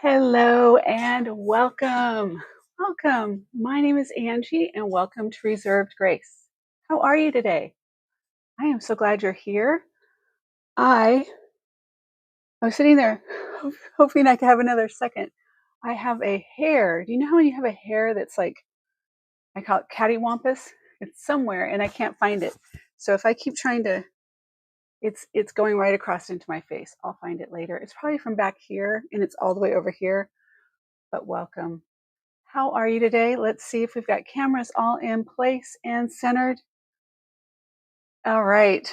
Hello and welcome. Welcome. My name is Angie and welcome to Reserved Grace. How are you today? I am so glad you're here. I was sitting there hoping I could have another second. I have a hair. Do you know how when you have a hair that's like, I call it cattywampus? It's somewhere and I can't find it. So if I keep trying to, it's going right across into my face. I'll find it later. It's probably from back here and it's all the way over here, but welcome. How are you today? Let's see if we've got cameras all in place and centered. All right.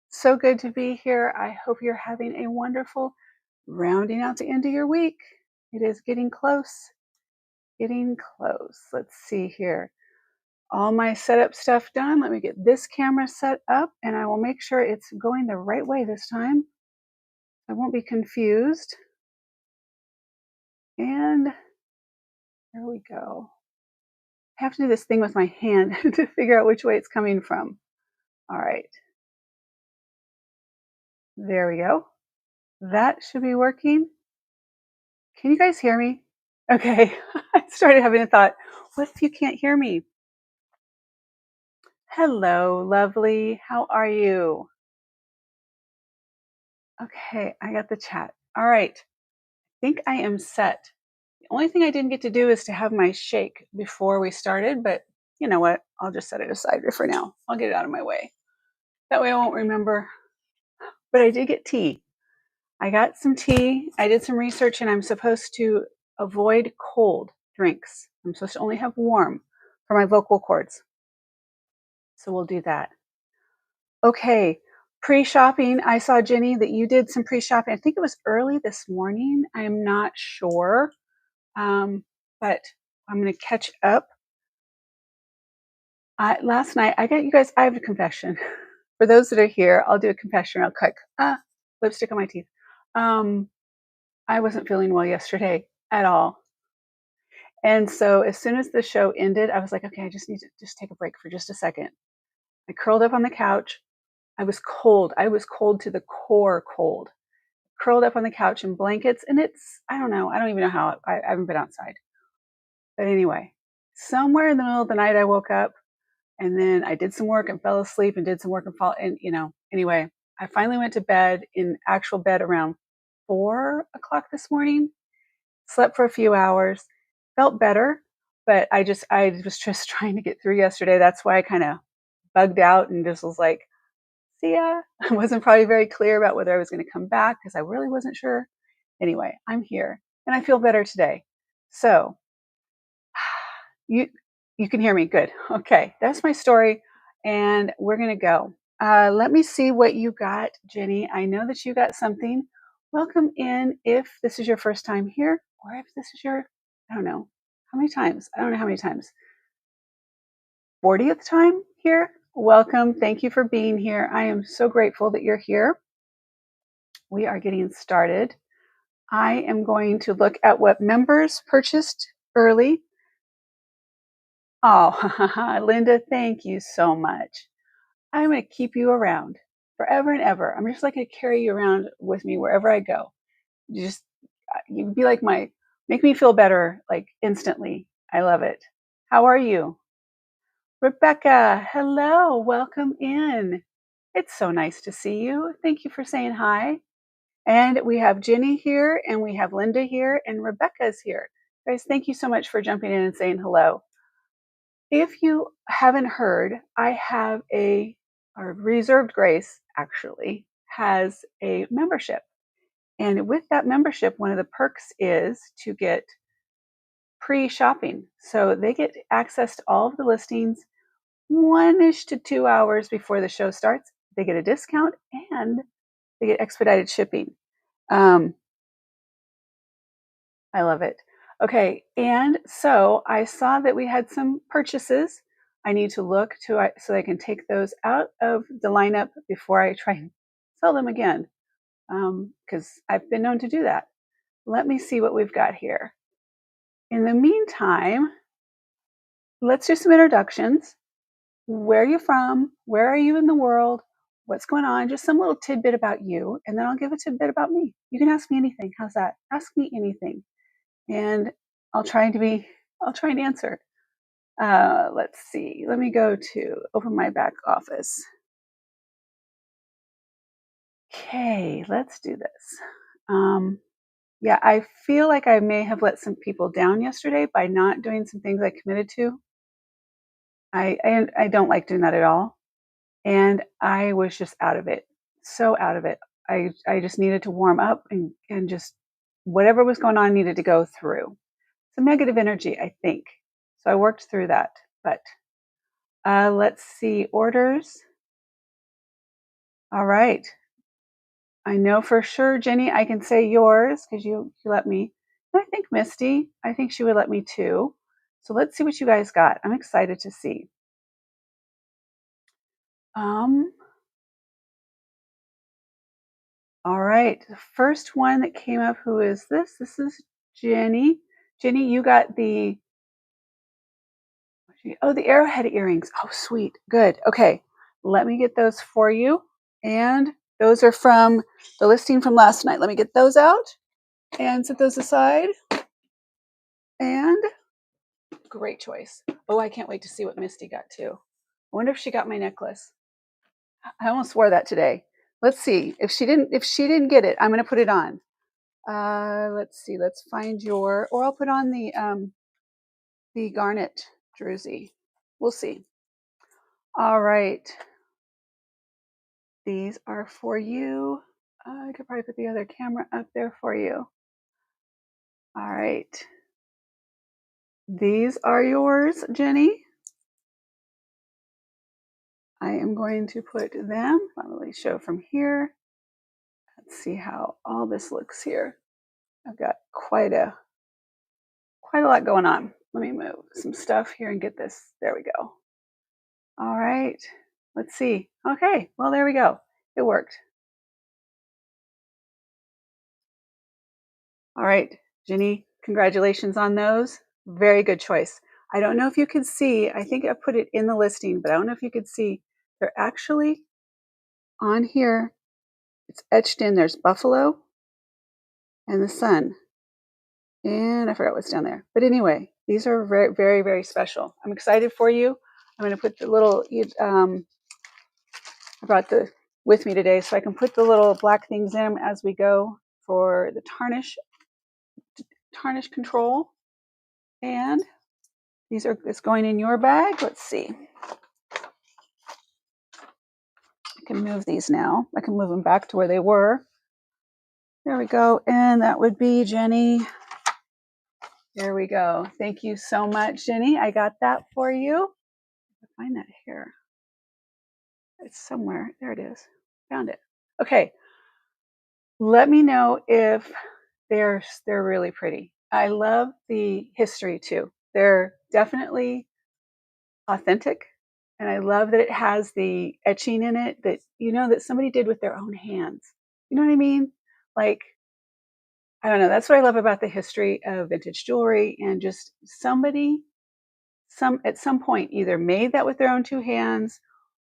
So good to be here. I hope you're having a wonderful rounding out the end of your week. It is getting close. Getting close. Let's see here. All my setup stuff done. Let me get this camera set up and I will make sure it's going the right way this time. I won't be confused. And there we go. I have to do this thing with my hand to figure out which way it's coming from. All right. There we go. That should be working. Can you guys hear me? Okay. I started having a thought. What if you can't hear me? Hello, lovely. How are you? Okay, I got the chat. All right. I think I am set. The only thing I didn't get to do is to have my shake before we started, but you know what? I'll just set it aside for now. I'll get it out of my way. That way I won't remember. But I did get tea. I got some tea. I did some research and I'm supposed to avoid cold drinks. I'm supposed to only have warm for my vocal cords. So we'll do that. Okay. Pre-shopping. I saw, Jenny, that you did some pre-shopping. I think it was early this morning. I am not sure. But I'm going to catch up. Last night, I got you guys, I have a confession. For those that are here, I'll do a confession real quick. Lipstick on my teeth. I wasn't feeling well yesterday at all. And so as soon as the show ended, I was like, okay, I just need to just take a break for just a second. I curled up on the couch. I was cold. I was cold to the core cold. Curled up on the couch in blankets. And I don't know. I don't even know how. I haven't been outside. But anyway, somewhere in the middle of the night, I woke up and then I did some work and fell asleep and did some work and anyway, I finally went to bed in actual bed around 4 o'clock this morning. Slept for a few hours, felt better, but I was just trying to get through yesterday. That's why I kind of bugged out and just was like, see ya. I wasn't probably very clear about whether I was going to come back because I really wasn't sure. Anyway, I'm here and I feel better today. So you can hear me. Good. Okay. That's my story. And we're going to go. Let me see what you got, Jenny. I know that you got something. Welcome in if this is your first time here, or if this is your, I don't know, how many times? I don't know how many times. 40th time here. Welcome. Thank you for being here. I am so grateful that you're here. We are getting started. I am going to look at what members purchased early. Oh, Linda, thank you so much. I'm going to keep you around forever and ever. I'm just like going to carry you around with me wherever I go. You'd be like make me feel better like instantly. I love it. How are you? Rebecca, hello. Welcome in. It's so nice to see you. Thank you for saying hi. And we have Jenny here and we have Linda here and Rebecca's here. Guys, thank you so much for jumping in and saying hello. If you haven't heard, I have our Reserved Grace actually has a membership. And with that membership, one of the perks is to get pre-shopping. So they get access to all of the listings 1-ish to 2 hours before the show starts. They get a discount and they get expedited shipping. I love it. Okay, and so I saw that we had some purchases. I need to look so I can take those out of the lineup before I try and sell them again, because I've been known to do that. Let me see what we've got here. In the meantime, let's do some introductions. Where are you from? Where are you in the world? What's going on? Just some little tidbit about you, and then I'll give a tidbit about me. You can ask me anything. How's that? Ask me anything. and I'll try and answer. Let's see. Let me go to open my back office. Okay, let's do this. Yeah, I feel like I may have let some people down yesterday by not doing some things I committed to. I don't like doing that at all, and I was just out of it, so out of it. I just needed to warm up and just whatever was going on needed to go through. Some negative energy, I think. So I worked through that. But let's see orders. All right. I know for sure, Jenny, I can say yours because you let me. And I think Misty, I think she would let me too. So let's see what you guys got. I'm excited to see. All right. The first one that came up, who is this? This is Jenny. Jenny, you got the the arrowhead earrings. Oh, sweet. Good. Okay. Let me get those for you. And those are from the listing from last night. Let me get those out and set those aside. And great choice. Oh, I can't wait to see what Misty got too. I wonder if she got my necklace. I almost wore that today. Let's see. If she didn't get it, I'm going to put it on. Let's see. Let's find or I'll put on the garnet jersey. We'll see. All right. These are for you. I could probably put the other camera up there for you. All right. These are yours, Jenny. I am going to put them, I'll really show from here. Let's see how all this looks here. I've got quite a lot going on. Let me move some stuff here and get this. There we go. All right. Let's see. Okay. Well, there we go. It worked. All right, Jenny, congratulations on those. Very good choice. I don't know if you can see, I think I put it in the listing, but I don't know if you could see, they're actually on here. It's etched in. There's buffalo and the sun. And I forgot what's down there. But anyway, these are very, very, very special. I'm excited for you. I'm going to put the little, I brought the with me today so I can put the little black things in them as we go for the tarnish control. And it's going in your bag. Let's see. I can move these now. I can move them back to where they were. There we go. And that would be Jenny. There we go. Thank you so much, Jenny. I got that for you. I'll find that here. It's somewhere. There it is. Found it. Okay. Let me know if they're really pretty. I love the history too. They're definitely authentic. And I love that it has the etching in it that that somebody did with their own hands. You know what I mean? Like, I don't know. That's what I love about the history of vintage jewelry, and just somebody at some point either made that with their own two hands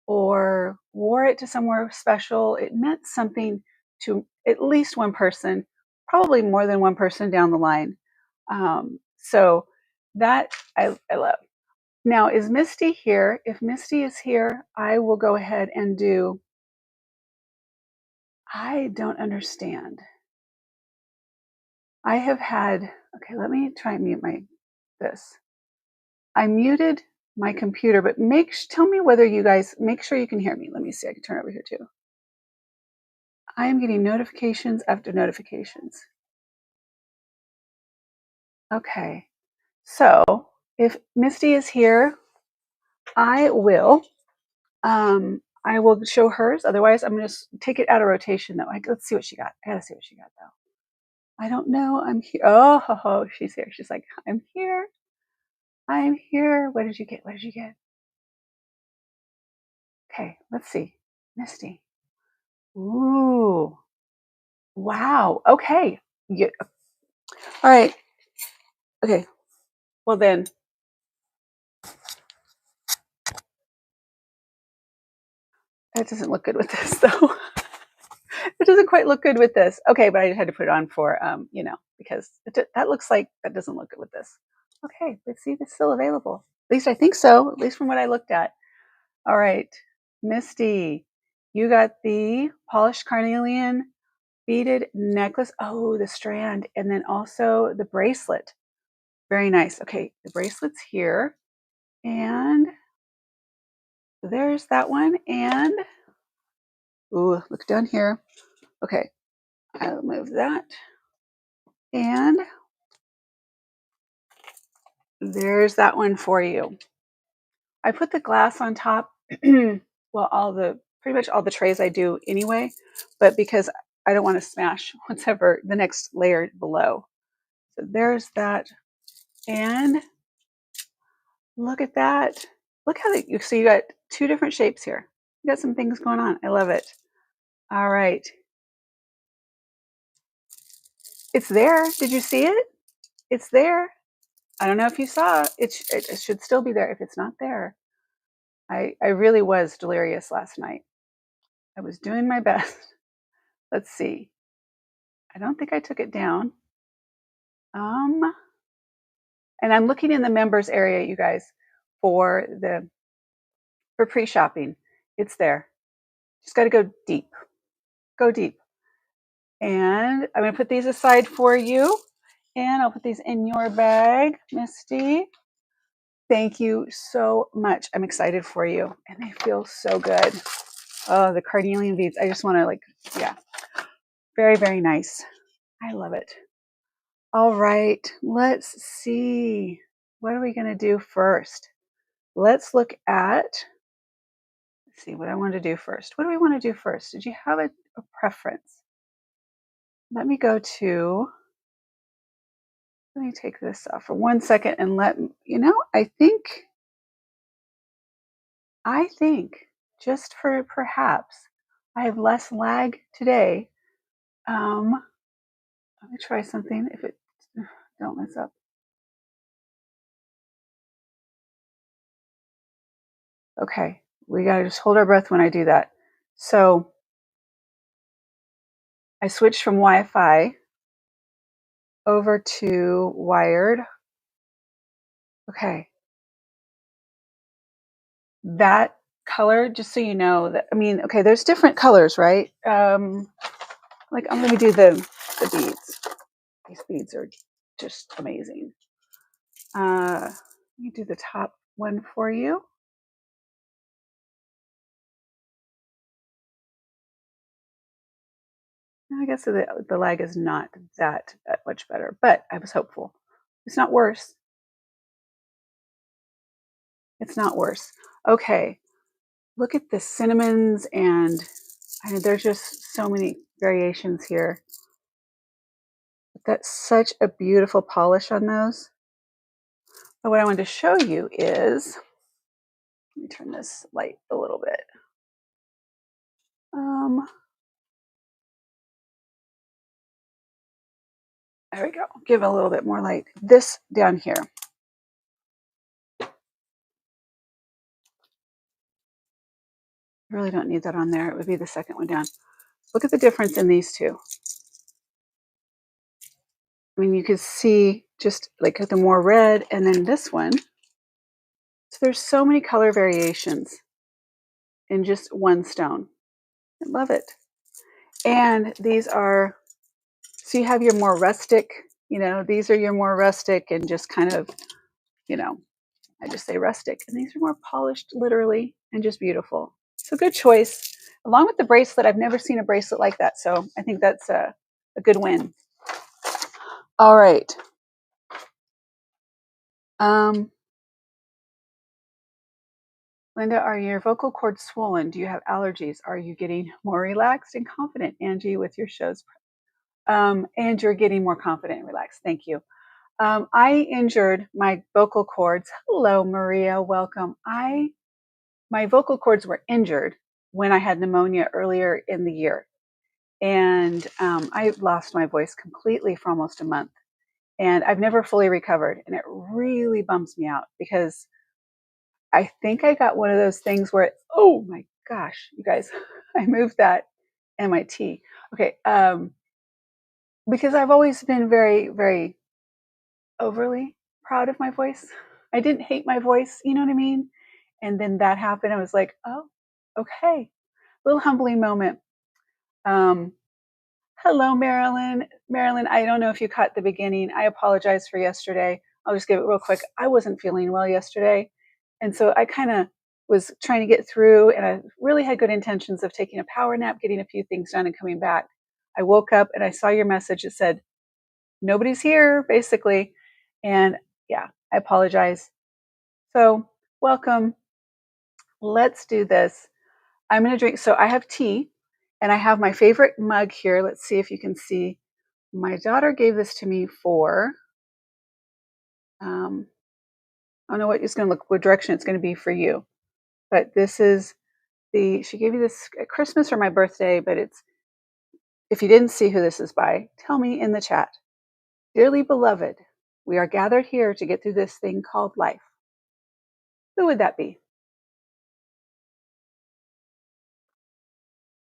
or wore it to somewhere special. It meant something to at least one person, probably more than one person down the line. So that I love. Now, is Misty here? If Misty is here, I will go ahead and do. I don't understand. I have had. Okay, let me try and mute this. I muted my computer, but tell me whether you guys make sure you can hear me. Let me see. I can turn over here too. I am getting notifications after notifications. Okay, so if Misty is here, I will show hers. Otherwise, I'm going to take it out of rotation though. Let's see what she got. I gotta see what she got though. I don't know. I'm here. Oh, she's here. She's like, I'm here. I'm here. What did you get? What did you get? Okay, let's see. Misty. Ooh. Wow. Okay. Yeah. All right. Okay. Well then. That doesn't look good with this though. It doesn't quite look good with this. Okay, but I just had to put it on for because that looks like that doesn't look good with this. Okay, let's see if it's still available. At least I think so, at least from what I looked at. All right, Misty, you got the polished carnelian beaded necklace. Oh, the strand, and then also the bracelet. Very nice. Okay, the bracelet's here, and there's that one. And ooh, look down here. Okay, I'll move that, and there's that one for you. I put the glass on top. Well, pretty much all the trays I do anyway, but because I don't want to smash whatever the next layer below. So there's that. And look at that. Look how so you got two different shapes here. You got some things going on. I love it. All right. It's there. Did you see it? It's there. I don't know if you saw it. It should still be there if it's not there. I really was delirious last night. I was doing my best. Let's see. I don't think I took it down. And I'm looking in the members area, you guys, for pre-shopping. It's there. Just got to go deep. Go deep. And I'm going to put these aside for you. And I'll put these in your bag, Misty. Thank you so much. I'm excited for you. And they feel so good. Oh, the carnelian beads. I just want to yeah. Very, very nice. I love it. All right. Let's see. What are we going to do first? Let's look at, let's see what I want to do first. What do we want to do first? Did you have a preference? Let me go to, let me take this off for 1 second and I think just for perhaps I have less lag today. Let me try something if it don't mess up. Okay, we got to just hold our breath when I do that. So I switched from Wi-Fi over to wired. Okay. That color, just so you know, okay, there's different colors, right? Like I'm going to do the beads. These beads are just amazing. Let me do the top one for you. I guess the lag is not that much better, but I was hopeful. It's not worse. It's not worse. Okay, look at the cinnamons, and there's just so many variations here. That's such a beautiful polish on those. But what I wanted to show you is, let me turn this light a little bit. There we go. Give a little bit more light. This down here. I really don't need that on there. It would be the second one down. Look at the difference in these two. I mean, you could see just like the more red, and then this one. So there's so many color variations in just one stone. I love it. And these are, so you have your more rustic, these are your more rustic and just kind of, I just say rustic. And these are more polished, literally, and just beautiful. So good choice. Along with the bracelet, I've never seen a bracelet like that. So I think that's a good win. All right. Linda, are your vocal cords swollen? Do you have allergies? Are you getting more relaxed and confident, Angie, with your shows? And you're getting more confident and relaxed. Thank you. I injured my vocal cords. Hello, Maria. Welcome. My vocal cords were injured when I had pneumonia earlier in the year. And I lost my voice completely for almost a month. And I've never fully recovered. And it really bums me out because I think I got one of those things where, oh my gosh, you guys, I moved that MIT. Okay. because I've always been very, very overly proud of my voice. I didn't hate my voice, you know what I mean? And then that happened. I was like, oh, okay. Little humbling moment. Um, Hello, Marilyn. Marilyn, I don't know if you caught the beginning. I apologize for yesterday. I'll just give it real quick. I wasn't feeling well yesterday. And so I kind of was trying to get through, and I really had good intentions of taking a power nap, getting a few things done, and coming back. I woke up and I saw your message that said, nobody's here, basically. And yeah, I apologize. So, welcome. Let's do this. I'm going to drink. So, I have tea and I have my favorite mug here. Let's see if you can see. My daughter gave this to me for, um, I don't know what it's going to look, what direction it's going to be for you. But this is she gave me this at Christmas or my birthday, but if you didn't see who this is by, tell me in the chat. Dearly beloved, we are gathered here to get through this thing called life. Who would that be?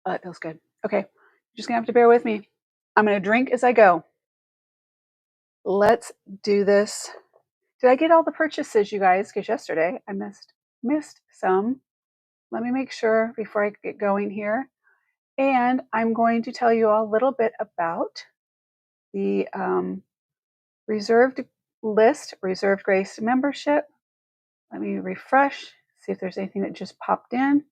Oh, that feels good. Okay, you're just gonna have to bear with me. I'm gonna drink as I go. Let's do this. Did I get all the purchases, you guys? Because yesterday I missed some. Let me make sure before I get going here. And I'm going to tell you a little bit about the reserved list, reserved grace membership. Let me refresh, see if there's anything that just popped in.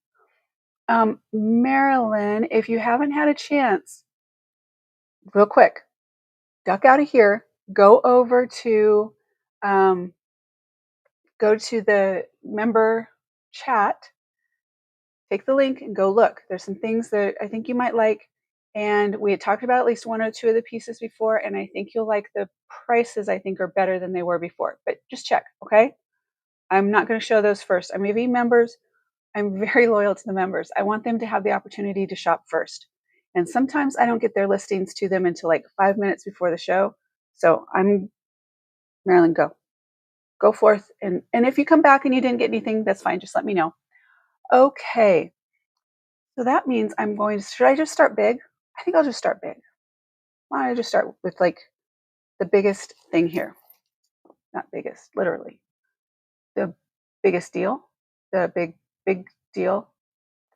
Marilyn, if you haven't had a chance, real quick, duck out of here, go over to the member chat, take the link and go look. There's some things that I think you might like. And we had talked about at least one or two of the pieces before, and I think you'll like the prices. I think are better than they were before. But just check, okay? I'm not going to show those first. I'm AV members. I'm very loyal to the members. I want them to have the opportunity to shop first. And sometimes I don't get their listings to them until like 5 minutes before the show. So I'm Marilyn, go forth. And if you come back and you didn't get anything, that's fine. Just let me know. Okay. So that means should I just start big? I think I'll just start big. Why don't I just start with like the biggest thing here? Not biggest, literally. The biggest deal, the big deal.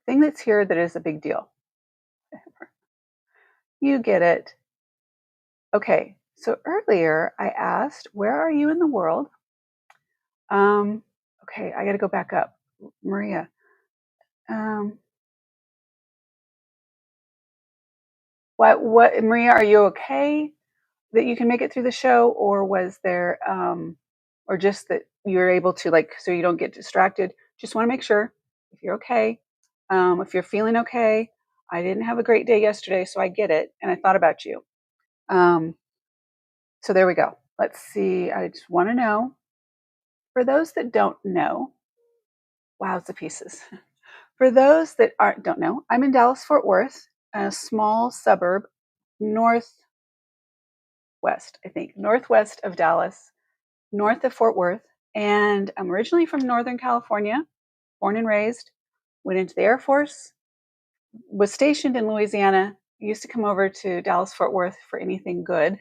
The thing that's here that is a big deal. You get it. Okay, so earlier I asked, where are you in the world? Okay, I got to go back up. Maria, Maria, are you okay that you can make it through the show, or was there, or just that you're able to so you don't get distracted? Just want to make sure if you're okay, if you're feeling okay. I didn't have a great day yesterday, so I get it, and I thought about you. So there we go. Let's see. I just want to know, for those that don't know, wow's the pieces. For those that don't know, I'm in Dallas, Fort Worth, a small suburb, northwest, I think, northwest of Dallas, north of Fort Worth. And I'm originally from Northern California, born and raised, went into the Air Force, was stationed in Louisiana, used to come over to Dallas, Fort Worth for anything good,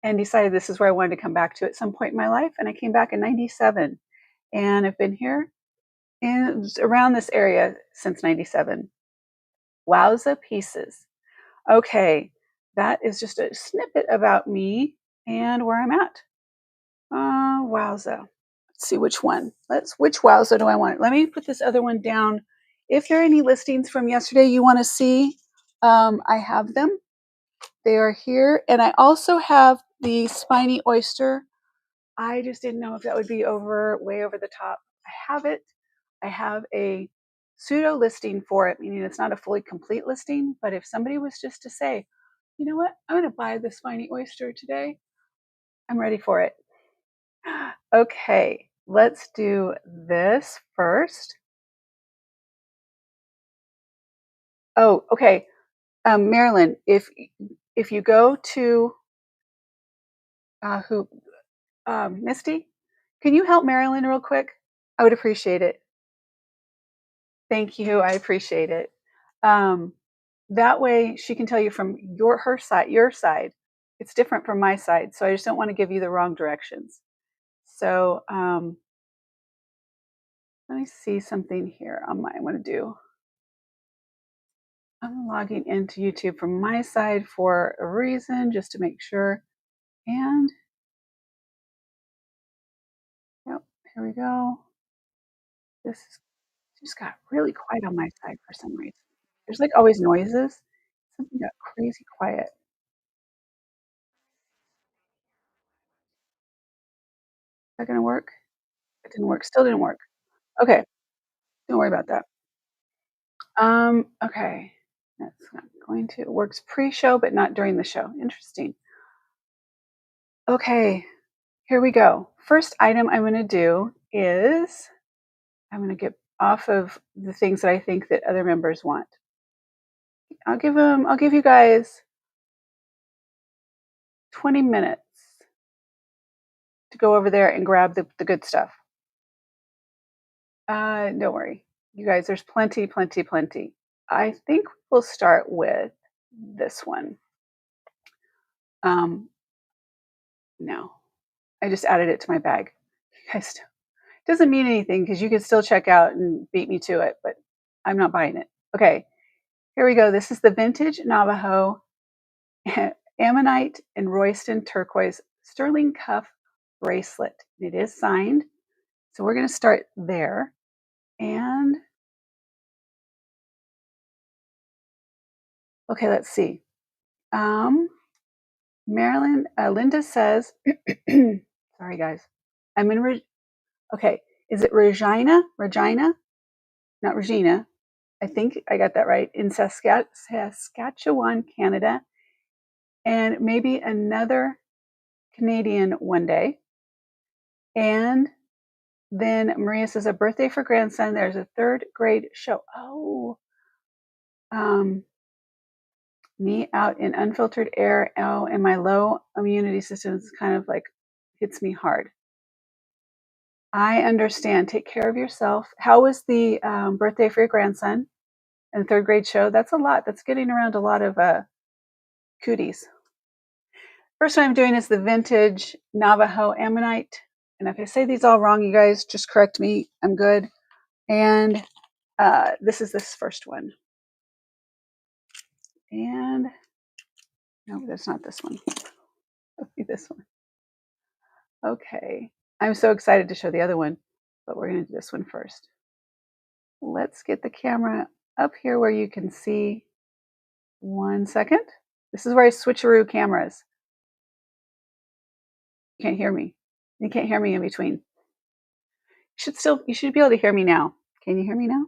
and decided this is where I wanted to come back to at some point in my life. And I came back in 97, and I've been here around this area since 97. Wowza pieces. Okay, that is just a snippet about me and where I'm at. Wowza. Let's see which one. Which wowza do I want? Let me put this other one down. If there are any listings from yesterday you want to see, I have them. They are here. And I also have the spiny oyster. I just didn't know if that would be way over the top. I have it. I have a pseudo listing for it, meaning it's not a fully complete listing. But if somebody was just to say, you know what, I'm going to buy the spiny oyster today, I'm ready for it. Okay, let's do this first. Oh, okay. Marilyn, if you go to Misty, can you help Marilyn real quick? I would appreciate it. Thank you. I appreciate it. That way she can tell you from your side, it's different from my side, so I just don't want to give you the wrong directions. So let me see something here on my, I want to do. I'm logging into YouTube from my side for a reason, just to make sure. And yep, here we go. This is just got really quiet on my side for some reason. There's like always noises. Something got crazy quiet. Is that gonna work? It didn't work. Still didn't work. Okay, don't worry about that. Okay. That's not going to. It works pre-show, but not during the show. Interesting. Okay, here we go. First item I'm gonna do is I'm gonna get off of the things that I think that other members want. I'll give you guys 20 minutes to go over there and grab the good stuff. Don't worry. You guys, there's plenty, plenty, plenty. I think we'll start with this one. No, I just added it to my bag. You guys, doesn't mean anything because you can still check out and beat me to it, but I'm not buying it. Okay, here we go. This is the vintage Navajo Ammonite and Royston turquoise sterling cuff bracelet. It is signed. So we're going to start there. And okay, let's see. Marilyn, Linda says, sorry guys, I'm in, okay, is it Regina? Regina? Not Regina. I think I got that right. In Saskatchewan, Canada. And maybe another Canadian one day. And then Maria says, a birthday for grandson. There's a third grade show. Oh, me out in unfiltered air. Oh, and my low immunity system is kind of like hits me hard. I understand. Take care of yourself. How was the birthday for your grandson and the third grade show? That's a lot. That's getting around a lot of cooties. First one I'm doing is the vintage Navajo Ammonite. And if I say these all wrong, you guys just correct me. I'm good. And this is this first one. And no, that's not this one. It'll be this one. Okay. I'm so excited to show the other one, but we're going to do this one first. Let's get the camera up here where you can see. 1 second. This is where I switcheroo cameras. You can't hear me. You can't hear me in between. You should be able to hear me now. Can you hear me now?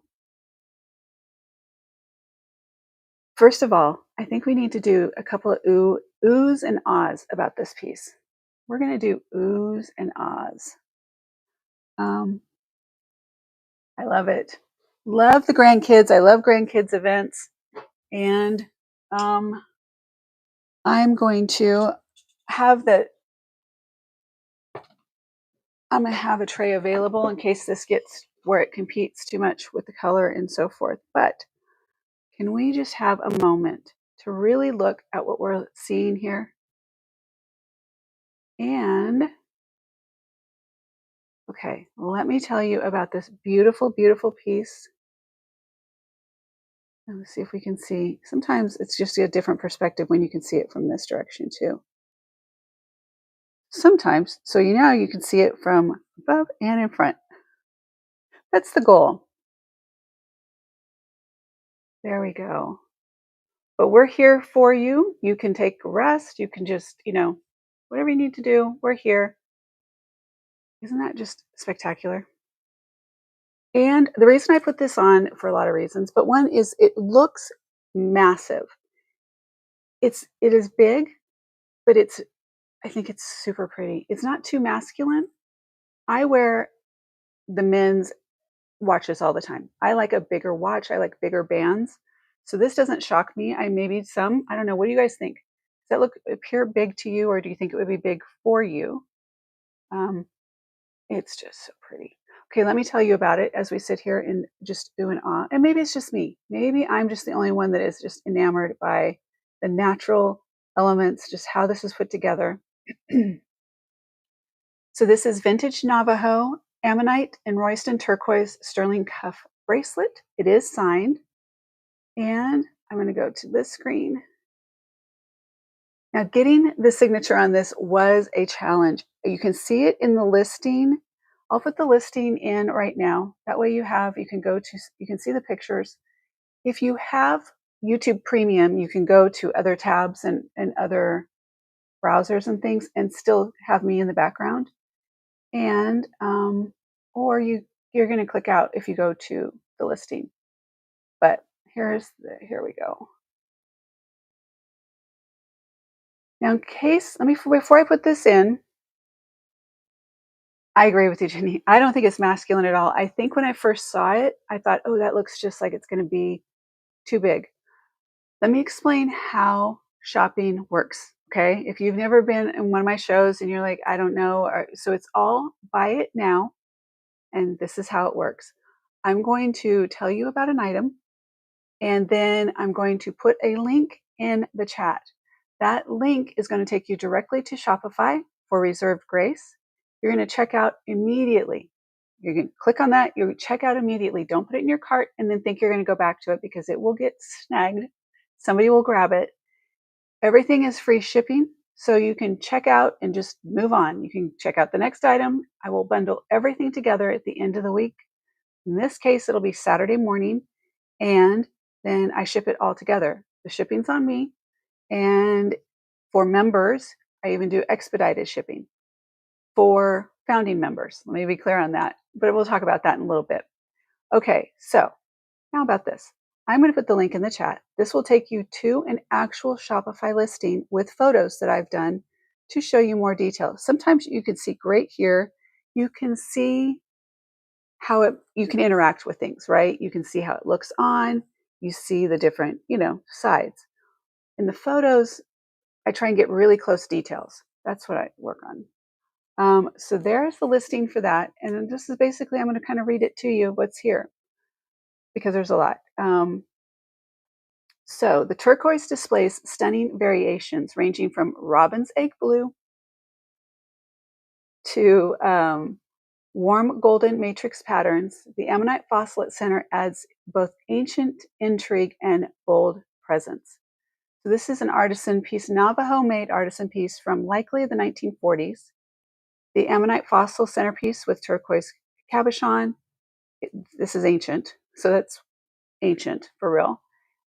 First of all, I think we need to do a couple of oohs and ahs about this piece. We're going to do oohs and ahs. I love it. Love the grandkids. I love grandkids events. And I'm going to have I'm going to have a tray available in case this gets where it competes too much with the color and so forth. But can we just have a moment to really look at what we're seeing here? And okay, let me tell you about this beautiful, beautiful piece. Let's see if we can see. Sometimes it's just a different perspective when you can see it from this direction too. Sometimes, so you can see it from above and in front. That's the goal. There we go. But we're here for you. You can take a rest. You can just, whatever you need to do, we're here. Isn't that just spectacular? And the reason I put this on for a lot of reasons, but one is it looks massive. It is big, but I think it's super pretty. It's not too masculine. I wear the men's watches all the time. I like a bigger watch. I like bigger bands. So this doesn't shock me. I don't know. What do you guys think? Does that appear big to you, or do you think it would be big for you? It's just so pretty. Okay, let me tell you about it as we sit here and just ooh and ah. And maybe it's just me. Maybe I'm just the only one that is just enamored by the natural elements, just how this is put together. So this is vintage Navajo, ammonite, and Royston turquoise sterling cuff bracelet. It is signed. And I'm going to go to this screen. Now, getting the signature on this was a challenge. You can see it in the listing. I'll put the listing in right now. That way you can see the pictures. If you have YouTube Premium, you can go to other tabs and other browsers and things and still have me in the background. And, or you're going to click out if you go to the listing. But here we go. Now, before I put this in, I agree with you, Jenny. I don't think it's masculine at all. I think when I first saw it, I thought, oh, that looks just like it's going to be too big. Let me explain how shopping works. Okay. If you've never been in one of my shows and you're like, I don't know. So it's all buy it now. And this is how it works. I'm going to tell you about an item, and then I'm going to put a link in the chat. That link is going to take you directly to Shopify for Reserved Grace. You're going to check out immediately. You're going to click on that. You check out immediately. Don't put it in your cart and then think you're going to go back to it, because it will get snagged. Somebody will grab it. Everything is free shipping, so you can check out and just move on. You can check out the next item. I will bundle everything together at the end of the week. In this case, it'll be Saturday morning, and then I ship it all together. The shipping's on me. And for members, I even do expedited shipping for founding members. Let me be clear on that, but we'll talk about that in a little bit. Okay, so now about this. I'm going to put the link in the chat. This will take you to an actual Shopify listing with photos that I've done to show you more detail. Sometimes you can see right here, you can see how you can interact with things, right? You can see how it looks on. You see the different, sides. In the photos, I try and get really close details. That's what I work on. So there's the listing for that. And this is basically, I'm going to kind of read it to you, what's here, because there's a lot. So the turquoise displays stunning variations ranging from robin's egg blue to warm golden matrix patterns. The ammonite fossil at center adds both ancient intrigue and bold presence. So this is an artisan piece, Navajo-made artisan piece from likely the 1940s. The ammonite fossil centerpiece with turquoise cabochon. This is ancient, so that's ancient for real.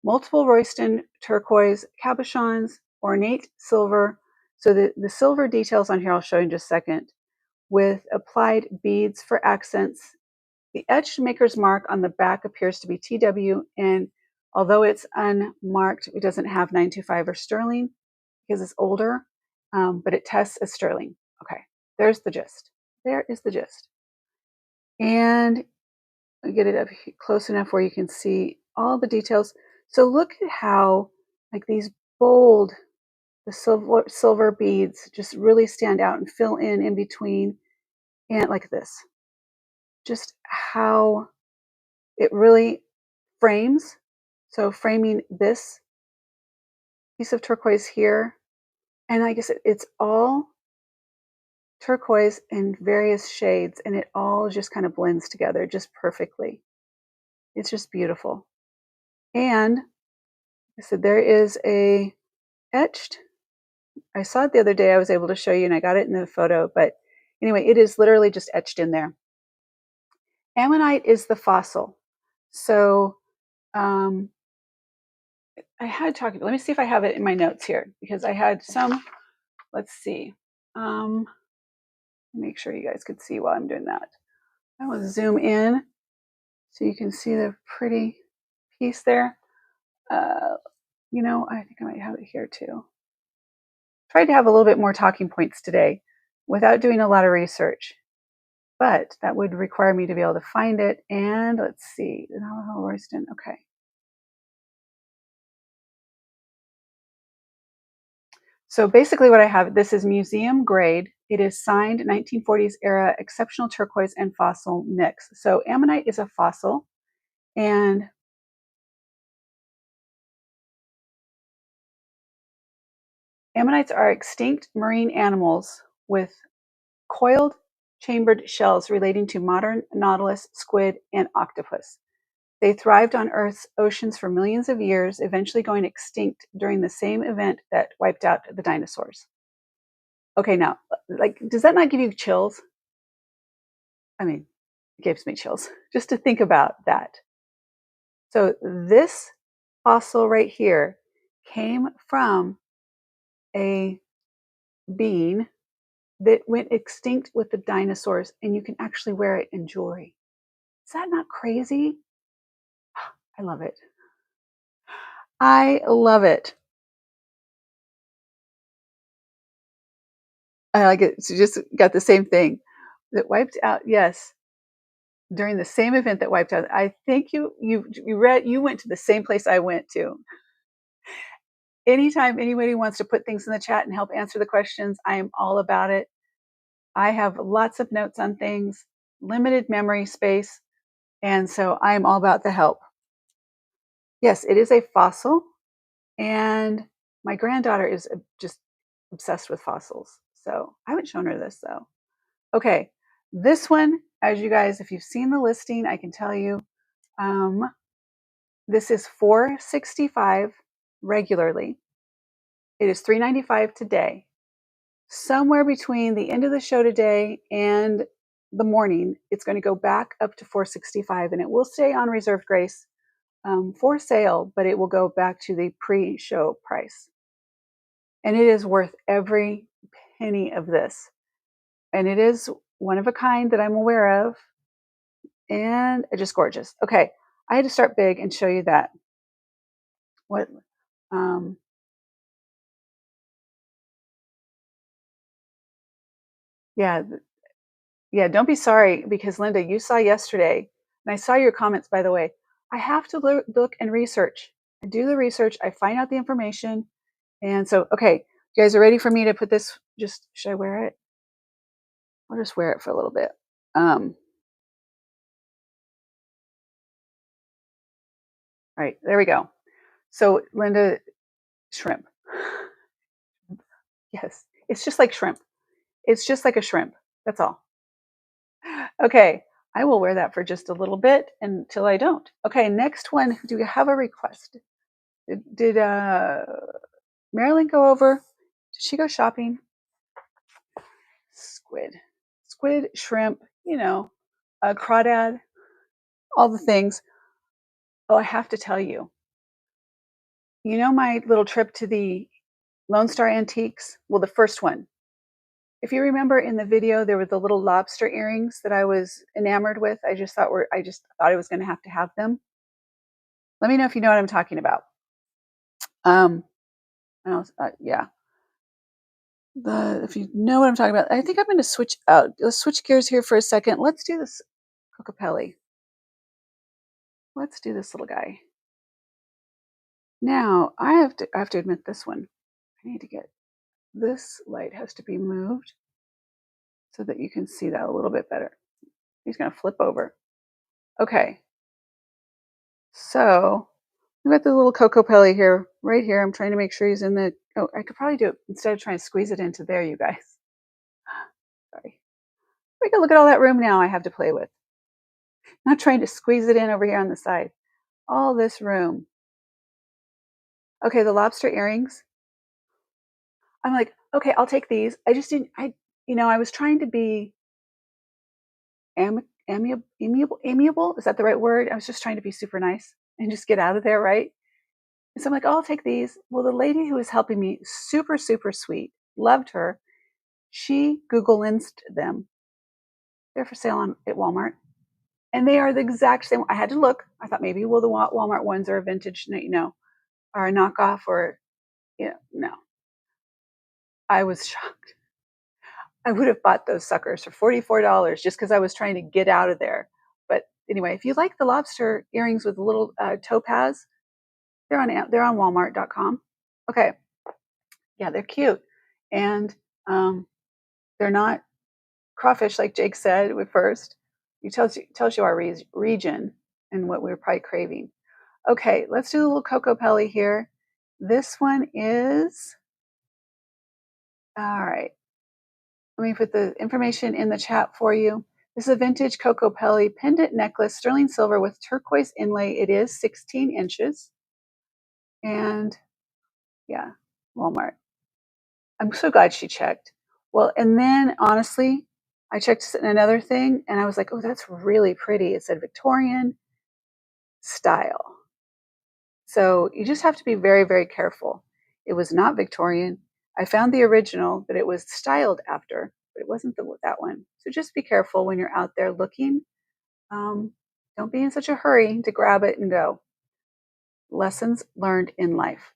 Multiple Royston turquoise cabochons, ornate silver. So the silver details on here I'll show you in just a second, with applied beads for accents. The etched maker's mark on the back appears to be TW, and although it's unmarked, it doesn't have 925 or sterling because it's older, but it tests as sterling. Okay, there's the gist. There is the gist. And I get it up close enough where you can see all the details. So look at how, like, these bold, the silver beads just really stand out and fill in between, and like this. Just how it really frames. So framing this piece of turquoise here, and like I said, it's all turquoise in various shades, and it all just kind of blends together just perfectly. It's just beautiful. And I said there is a etched. I saw it the other day. I was able to show you, and I got it in the photo. But anyway, it is literally just etched in there. Ammonite is the fossil. So I had talking. Let me see if I have it in my notes here, because I had some. Let's see. Make sure you guys could see while I'm doing that. I will zoom in so you can see the pretty piece there. I think I might have it here too. Tried to have a little bit more talking points today without doing a lot of research, but that would require me to be able to find it. And let's see, Navajo Royston. Okay. So basically what I have, this is museum grade. It is signed 1940s era exceptional turquoise and fossil mix. So ammonite is a fossil, and Ammonites are extinct marine animals with coiled, chambered shells relating to modern nautilus, squid, and octopus. They thrived on Earth's oceans for millions of years, eventually going extinct during the same event that wiped out the dinosaurs. Okay, now, like, does that not give you chills? I mean, it gives me chills just to think about that. So this fossil right here came from a being that went extinct with the dinosaurs, and you can actually wear it in jewelry. Is that not crazy? I love it. I love it. I like it. So just got the same thing that wiped out. Yes, during the same event that wiped out. I think you went to the same place I went to. Anytime anybody wants to put things in the chat and help answer the questions, I am all about it. I have lots of notes on things, limited memory space, and so I am all about the help. Yes, it is a fossil, and my granddaughter is just obsessed with fossils. So I haven't shown her this though. Okay, this one, as you guys, if you've seen the listing, I can tell you, this is $465 regularly. It is $395 today. Somewhere between the end of the show today and the morning, it's going to go back up to $465, and it will stay on reserve grace for sale, but it will go back to the pre-show price. And it is worth every penny of this. And it is one of a kind that I'm aware of, and just gorgeous. Okay, I had to start big and show you that. What? Yeah, yeah. Don't be sorry, because Linda, you saw yesterday, and I saw your comments. By the way, I have to look and research. I do the research. I find out the information, and so okay, you guys are ready for me to put this? Just should I wear it? I'll just wear it for a little bit. All right, there we go. So Linda, shrimp. Yes, it's just like shrimp. It's just like a shrimp. That's all. Okay, I will wear that for just a little bit until I don't. Okay, next one. Do we have a request? Did Marilyn go over? Did she go shopping? Squid, shrimp, crawdad, all the things. Oh, I have to tell you. You know my little trip to the Lone Star Antiques? Well, the first one. If you remember in the video, there were the little lobster earrings that I was enamored with. I just thought I was going to have them. Let me know if you know what I'm talking about. Yeah. If you know what I'm talking about, I think I'm going to switch out. Let's switch gears here for a second. Let's do this Cocopelli. Let's do this little guy. Now I have to admit this one. I need to get this light has to be moved so that you can see that a little bit better. He's going to flip over. Okay. So we got the little Cocopelli here, right here. I'm trying to make sure he's in the. Oh, I could probably do it instead of trying to squeeze it into there, you guys. Sorry. We can look at all that room now I have to play with. Not trying to squeeze it in over here on the side. All this room. Okay, the lobster earrings. I'm like, okay, I'll take these. I just didn't. I was trying to be amiable. Is that the right word? I was just trying to be super nice and just get out of there, right? And so I'm like, oh, I'll take these. Well, the lady who was helping me, super, super sweet, loved her. She Google Lensed them. They're for sale at Walmart. And they are the exact same. I had to look. I thought maybe, well, the Walmart ones are a vintage, are a knockoff or, no. I was shocked. I would have bought those suckers for $44 just because I was trying to get out of there. But anyway, if you like the lobster earrings with a little topaz, they're on Walmart.com. Okay, yeah, they're cute, and they're not crawfish like Jake said at first. It tells you our region and what we were probably craving. Okay, let's do a little Cocopelli here. This one is All right. Let me put the information in the chat for you. This is a vintage Coco Pelli pendant necklace, sterling silver with turquoise inlay. It is 16 inches. And yeah, Walmart. I'm so glad she checked. Well, and then honestly, I checked another thing and I was like, oh, that's really pretty. It said Victorian style. So you just have to be very, very careful. It was not Victorian. I found the original that it was styled after, but it wasn't that one. So just be careful when you're out there looking. Don't be in such a hurry to grab it and go. Lessons learned in life.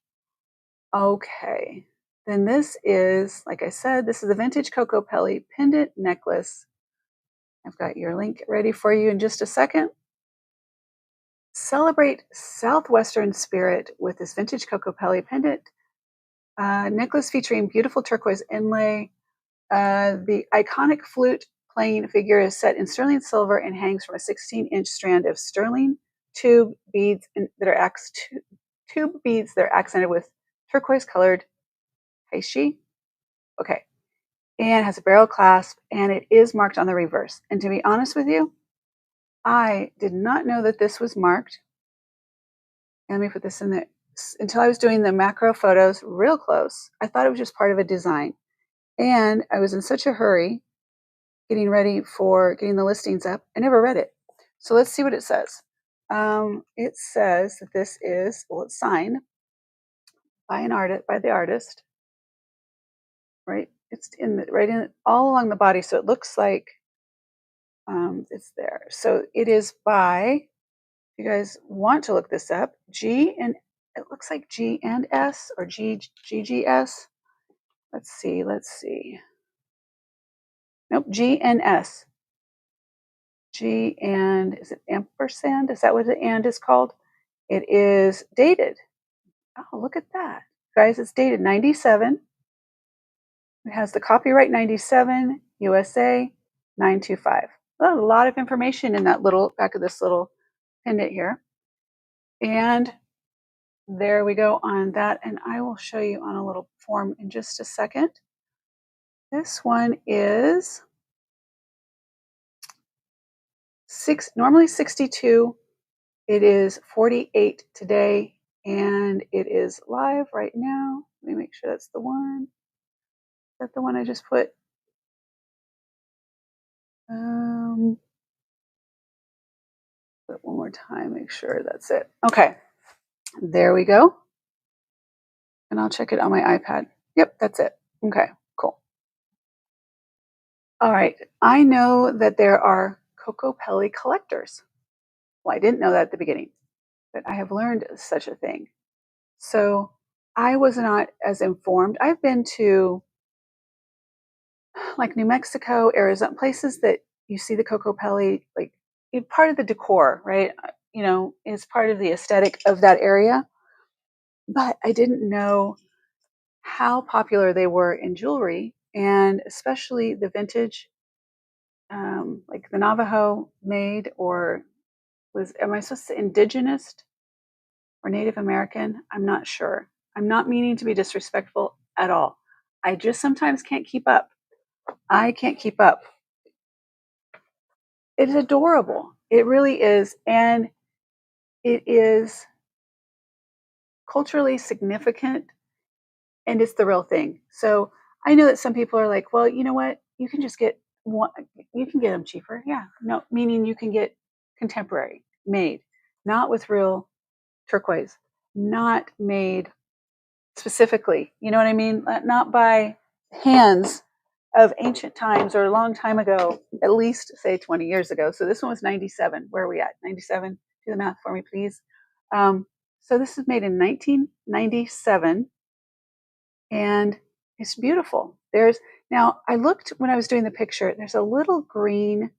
Okay. Then this is, like I said, this is a vintage Coco Pelli pendant necklace. I've got your link ready for you in just a second. Celebrate Southwestern spirit with this vintage Coco Pelli pendant necklace featuring beautiful turquoise inlay. The iconic flute playing figure is set in sterling silver and hangs from a 16-inch strand of sterling tube beads that are accented with turquoise colored heishi. Okay. And has a barrel clasp, and it is marked on the reverse. And to be honest with you, I did not know that this was marked. And let me put this in there. Until I was doing the macro photos real close, I thought it was just part of a design. And I was in such a hurry getting ready for getting the listings up. I never read it. So let's see what it says. It says that this is, well, it's signed by an artist, by the artist, right? It's right in all along the body. So it looks like it's there. So it is by, if you guys want to look this up, G and it looks like G and S or GGS. Let's see. Nope, G and S. G and, is it ampersand? Is that what the and is called? It is dated. Oh, look at that. Guys, it's dated 97. It has the copyright 97, USA 925. A lot of information in that little back of this little pendant here. And there we go on that. And I will show you on a little form in just a second. This one is normally 62. It is 48 today, and it is live right now. Let me make sure that's the one. Is that the one I just put? Put it one more time, make sure that's it. Okay, there we go. And I'll check it on my iPad. Yep, that's it. Okay, cool. All right, I know that there are Coco Pelli collectors. Well, I didn't know that at the beginning, but I have learned such a thing. So I was not as informed. I've been to like New Mexico, Arizona, places that you see the Coco Pelli, like part of the decor, right? It's part of the aesthetic of that area. But I didn't know how popular they were in jewelry, and especially the vintage, like the Navajo made, or am I supposed to say indigenous or Native American? I'm not sure. I'm not meaning to be disrespectful at all. I just sometimes can't keep up. I can't keep up. It's adorable. It really is. And it is culturally significant, and it's the real thing. So I know that some people are like, well, you know what? You can just get one, you can get them cheaper. Yeah. No, meaning you can get contemporary made, not with real turquoise, not made specifically. You know what I mean? Not by hands of ancient times or a long time ago, at least say 20 years ago. So this one was 97. Where are we at? 97? Do the math for me, please. So this is made in 1997, and it's beautiful. Now I looked when I was doing the picture, there's a little green,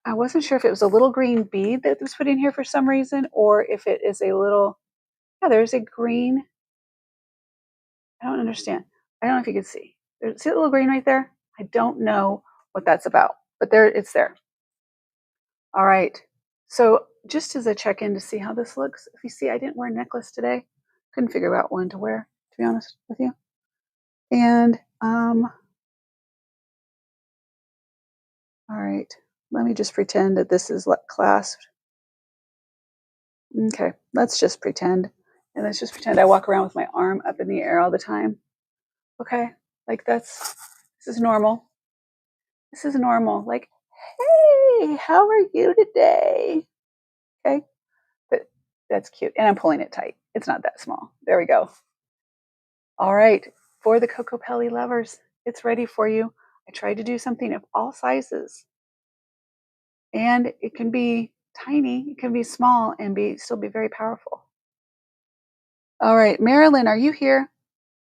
I wasn't sure if it was a little green bead that was put in here for some reason, or if it is a little, yeah, there's a green, I don't understand. I don't know if you can see. See the little green right there? I don't know what that's about, but it's there. All right. So just as a check-in to see how this looks, if you see, I didn't wear a necklace today. Couldn't figure out one to wear, to be honest with you. And all right, let me just pretend that this is clasped. Okay, let's just pretend. And let's just pretend I walk around with my arm up in the air all the time. Okay, like this is normal. This is normal. Like, hey, how are you today? Okay, but that's cute. And I'm pulling it tight. It's not that small. There we go. All right, for the Coco Pelli lovers, it's ready for you. I tried to do something of all sizes. And it can be tiny, it can be small, and still be very powerful. All right, Marilyn, are you here?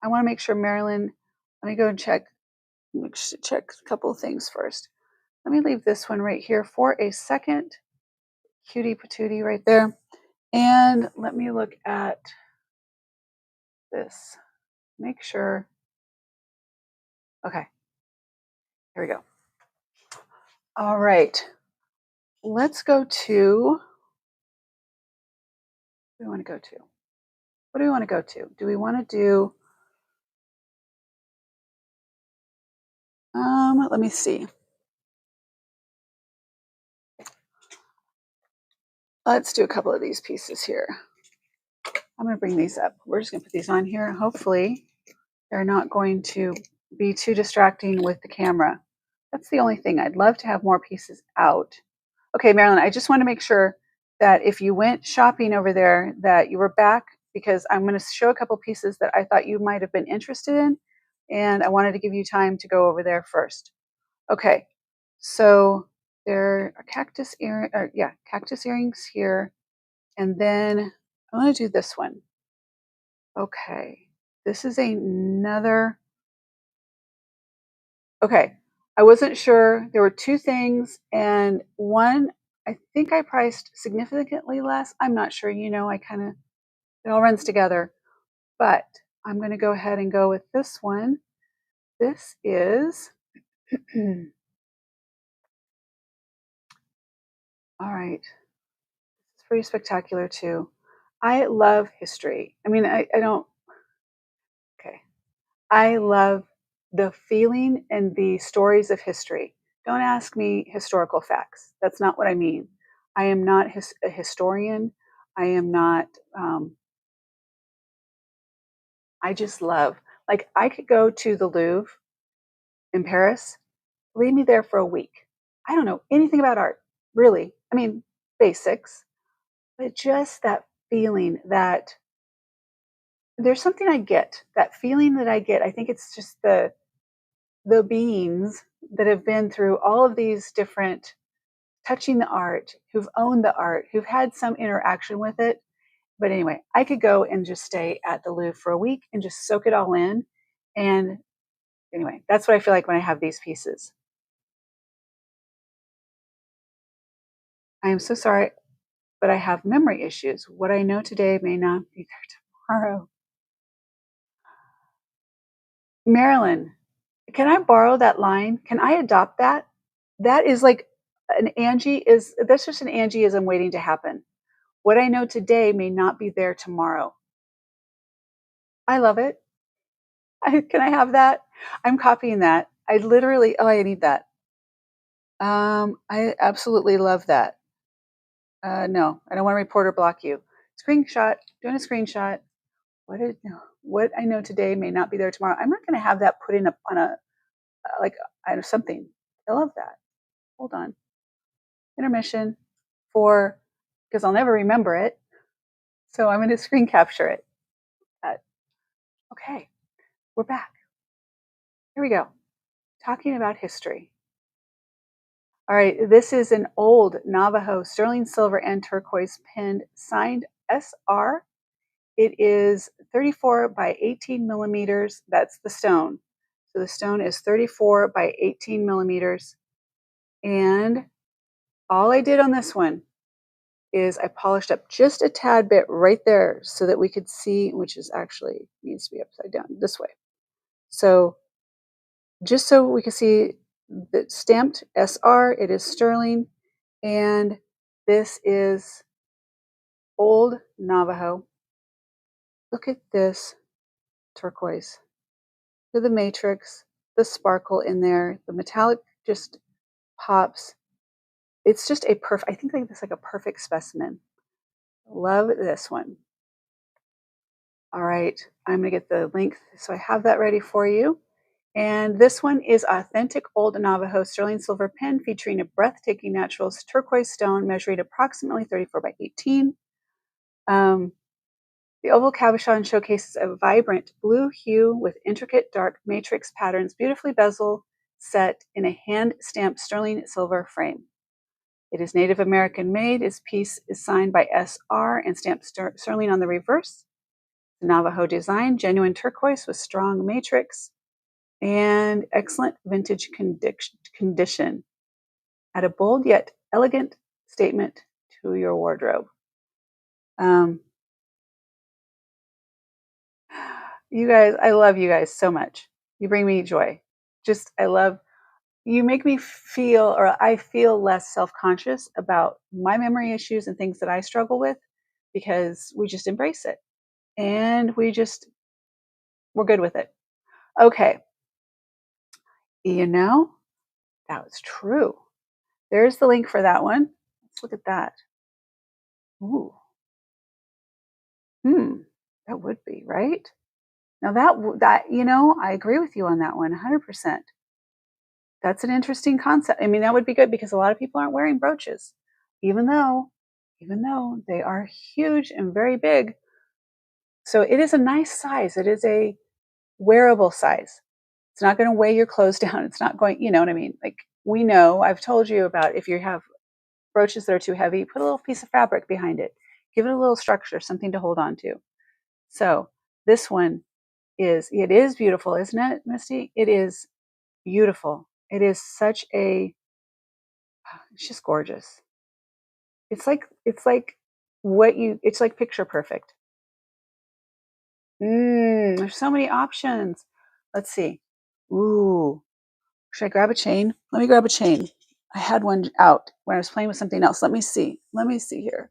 I want to make sure Marilyn. Let me go and check a couple of things first. Let me leave this one right here for a second. Cutie patootie right there. And let me look at this. Make sure. Okay, here we go. All right, let's go to. What do we want to go to? What do we want to go to? Do we want to do? Let me see. Let's do a couple of these pieces here. I'm going to bring these up. We're just going to put these on here. Hopefully, they're not going to be too distracting with the camera. That's the only thing. I'd love to have more pieces out. Okay, Marilyn, I just want to make sure that if you went shopping over there, that you were back, because I'm going to show a couple pieces that I thought you might have been interested in, and I wanted to give you time to go over there first. Okay, so there are cactus earrings here, and then I want to do this one. Okay, this is another. Okay, I wasn't sure. There were two things, and one I think I priced significantly less. I'm not sure. I kind of, it all runs together. But I'm going to go ahead and go with this one. This is, all right, it's pretty spectacular too. I love history. I mean, I don't, okay. I love the feeling and the stories of history. Don't ask me historical facts. That's not what I mean. I am not a historian. I am not, I just love, like, I could go to the Louvre in Paris, leave me there for a week. I don't know anything about art, really. I mean, basics, but just that feeling that there's something I get, that feeling that I get. I think it's just the beings that have been through all of these different touching the art, who've owned the art, who've had some interaction with it. But anyway, I could go and just stay at the Louvre for a week and just soak it all in. And anyway, that's what I feel like when I have these pieces. I am so sorry, but I have memory issues. What I know today may not be there tomorrow. Marilyn, can I borrow that line? Can I adopt that? That is like that's just an Angieism waiting to happen. What I know today may not be there tomorrow. I love it. Can I have that? I'm copying that. I need that. I absolutely love that. No, I don't want to report or block you. Screenshot, doing a screenshot. What I know today may not be there tomorrow. I'm not going to have that put in on a like something. I love that. Hold on. Intermission for, because I'll never remember it. So I'm going to screen capture it. Okay, we're back. Here we go. Talking about history. All right, this is an old Navajo sterling silver and turquoise pinned signed SR. It is 34 by 18 millimeters. That's the stone. So the stone is 34 by 18 millimeters. And all I did on this one is I polished up just a tad bit right there so that we could see, which is actually needs to be upside down this way. So just so we can see the stamped SR, it is sterling, and this is old Navajo. Look at this turquoise. to the matrix, the sparkle in there, the metallic just pops. It's just a perfect, I think like this like a perfect specimen. Love this one. All right, I'm gonna get the link so I have that ready for you. And this one is authentic old Navajo sterling silver pen featuring a breathtaking natural turquoise stone measuring approximately 34 by 18. Um, the oval cabochon showcases a vibrant blue hue with intricate dark matrix patterns, beautifully bezel set in a hand-stamped sterling silver frame. It is Native American made. Its piece is signed by SR and stamped sterling on the reverse. The Navajo design, genuine turquoise with strong matrix and excellent vintage condition. Add a bold yet elegant statement to your wardrobe. You guys, I love you guys so much. You bring me joy. Just, I love, you make me feel, or I feel less self-conscious about my memory issues and things that I struggle with because we just embrace it and we're good with it. Okay. You know, that was true. There's the link for that one. Let's look at that. Ooh. That would be, right? Now that I agree with you on that one 100%. That's an interesting concept. I mean, that would be good because a lot of people aren't wearing brooches, even though they are huge and very big. So it is a nice size. It is a wearable size. It's not going to weigh your clothes down. It's not going, you know what I mean? Like we know, I've told you about if you have brooches that are too heavy, put a little piece of fabric behind it. Give it a little structure, something to hold on to. So this one it is beautiful, isn't it, Misty? It is beautiful. It is it's just gorgeous. It's like it's like picture perfect. There's so many options. Let's see. Ooh, should I grab a chain? Let me grab a chain. I had one out when I was playing with something else. Let me see. Let me see here.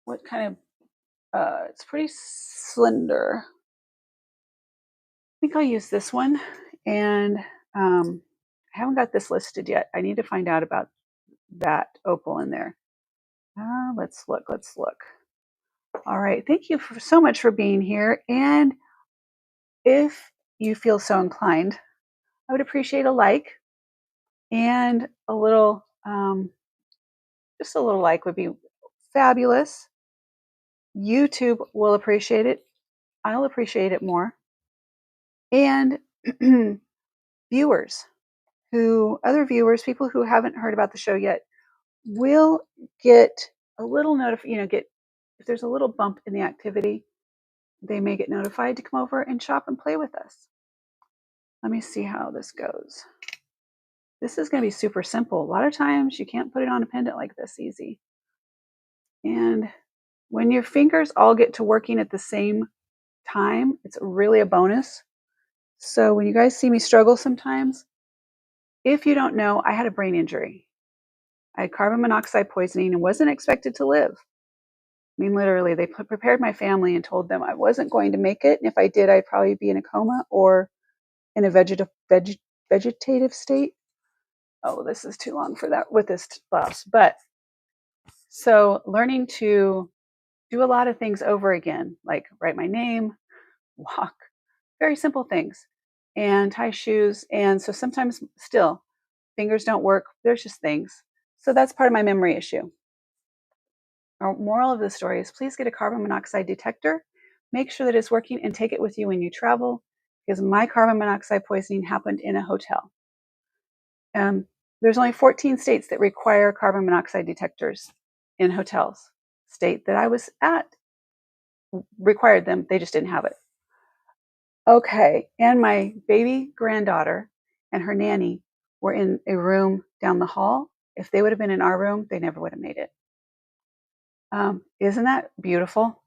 What kind of? It's pretty slender. I think I'll use this one, and I haven't got this listed yet. I need to find out about that opal in there. Let's look. Let's look. All right. Thank you so much for being here. And if you feel so inclined, I would appreciate a like and a little, just a little like would be fabulous. YouTube will appreciate it. I'll appreciate it more. And other viewers, people who haven't heard about the show yet, will get a little if there's a little bump in the activity, they may get notified to come over and shop and play with us. Let me see how this goes. This is going to be super simple. A lot of times you can't put it on a pendant like this easy. And when your fingers all get to working at the same time, it's really a bonus. So when you guys see me struggle sometimes, if you don't know, I had a brain injury. I had carbon monoxide poisoning and wasn't expected to live. I mean, literally, they prepared my family and told them I wasn't going to make it. And if I did, I'd probably be in a coma or in a vegetative state. Oh, this is too long for that with this class. But so learning to do a lot of things over again, like write my name, walk, very simple things, and tie shoes. And so sometimes still fingers don't work. There's just things. So that's part of my memory issue. Our moral of the story is please get a carbon monoxide detector. Make sure that it's working and take it with you when you travel because my carbon monoxide poisoning happened in a hotel. There's only 14 states that require carbon monoxide detectors in hotels. State that I was at required them. They just didn't have it. Okay. And my baby granddaughter and her nanny were in a room down the hall. If they would have been in our room, they never would have made it. Isn't that beautiful?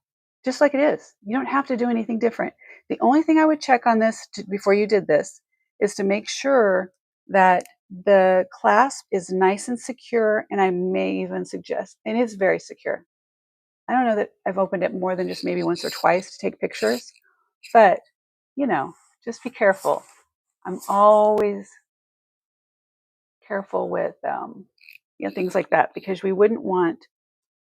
Just like it is. You don't have to do anything different. The only thing I would check on this before you did this is to make sure that the clasp is nice and secure, and I may even suggest, and it's very secure. I don't know that I've opened it more than just maybe once or twice to take pictures, But, just be careful. I'm always careful with, things like that because we wouldn't want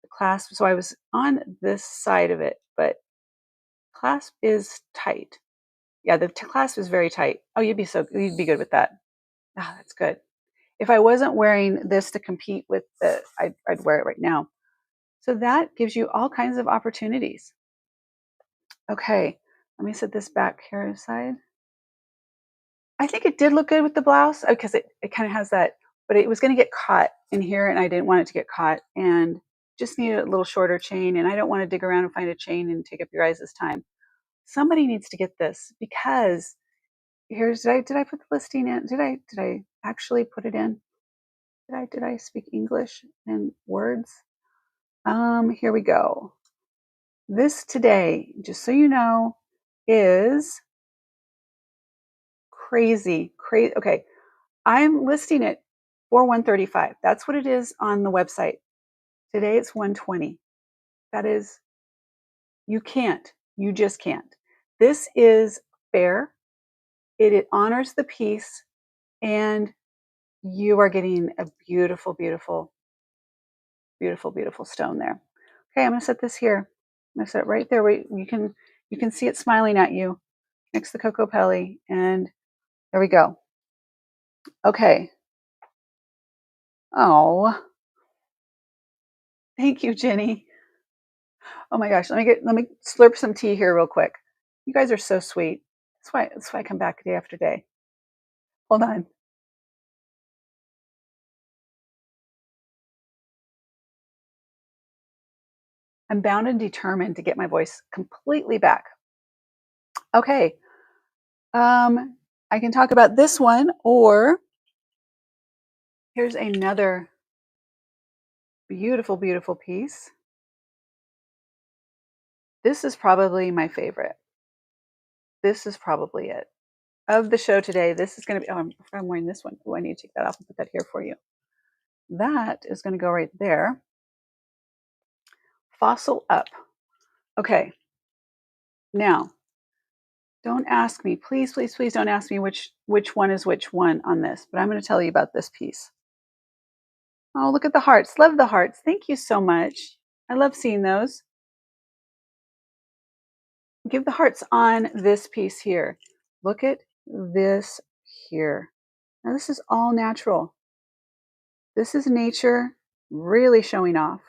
the clasp. So I was on this side of it, but clasp is tight. Yeah, the clasp is very tight. Oh, you'd be good with that. Ah, that's good. If I wasn't wearing this to compete with I'd wear it right now. So that gives you all kinds of opportunities. Okay, let me set this back here aside. I think it did look good with the blouse because it kind of has that, but it was going to get caught in here and I didn't want it to get caught and just needed a little shorter chain. And I don't want to dig around and find a chain and take up your guys' time. Somebody needs to get this because did I put the listing in? Did I actually put it in? Did I speak English in words? Here we go. This today, just so you know, is crazy. Crazy. Okay. I'm listing it for 135. That's what it is on the website. Today it's 120. That is, you can't. You just can't. This is fair. It honors the piece, and you are getting a beautiful, beautiful, beautiful, beautiful stone there. Okay, I'm going to set this here. I'm going to set it right there where you can see it smiling at you next to the Coco Pelli, and there we go. Okay. Oh, thank you, Jenny. Oh my gosh, let me slurp some tea here real quick. You guys are so sweet. That's why I come back day after day. Hold on. I'm bound and determined to get my voice completely back. Okay. I can talk about this one, or here's another beautiful, beautiful piece. This is probably my favorite. This is probably it. Of the show today, this is going to be, I'm wearing this one. Oh, I need to take that off and put that here for you. That is going to go right there. Fossil up. Okay. Now, don't ask me, please, please, please don't ask me which one is which one on this, but I'm going to tell you about this piece. Oh, look at the hearts. Love the hearts. Thank you so much. I love seeing those. Give the hearts on this piece here. Look at this here. Now, this is all natural. This is nature really showing off.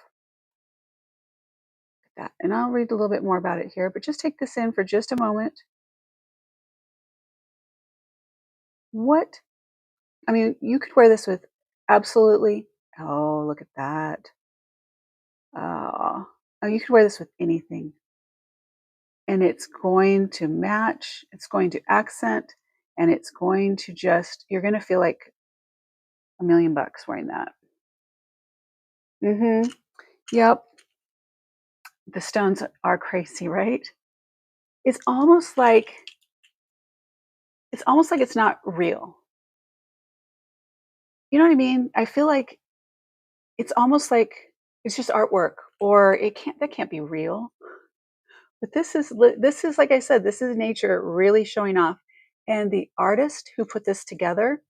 That. And I'll read a little bit more about it here, but just take this in for just a moment. What? I mean, you could wear this with absolutely, oh, look at that. Oh, you could wear this with anything. And it's going to match, it's going to accent, and it's going to you're going to feel like $1,000,000 wearing that. Mm-hmm. Yep. The stones are crazy, right? It's almost like it's not real. You know what I mean? I feel like it's almost like it's just artwork, or that can't be real. But this is like I said, this is nature really showing off, and the artist who put this together,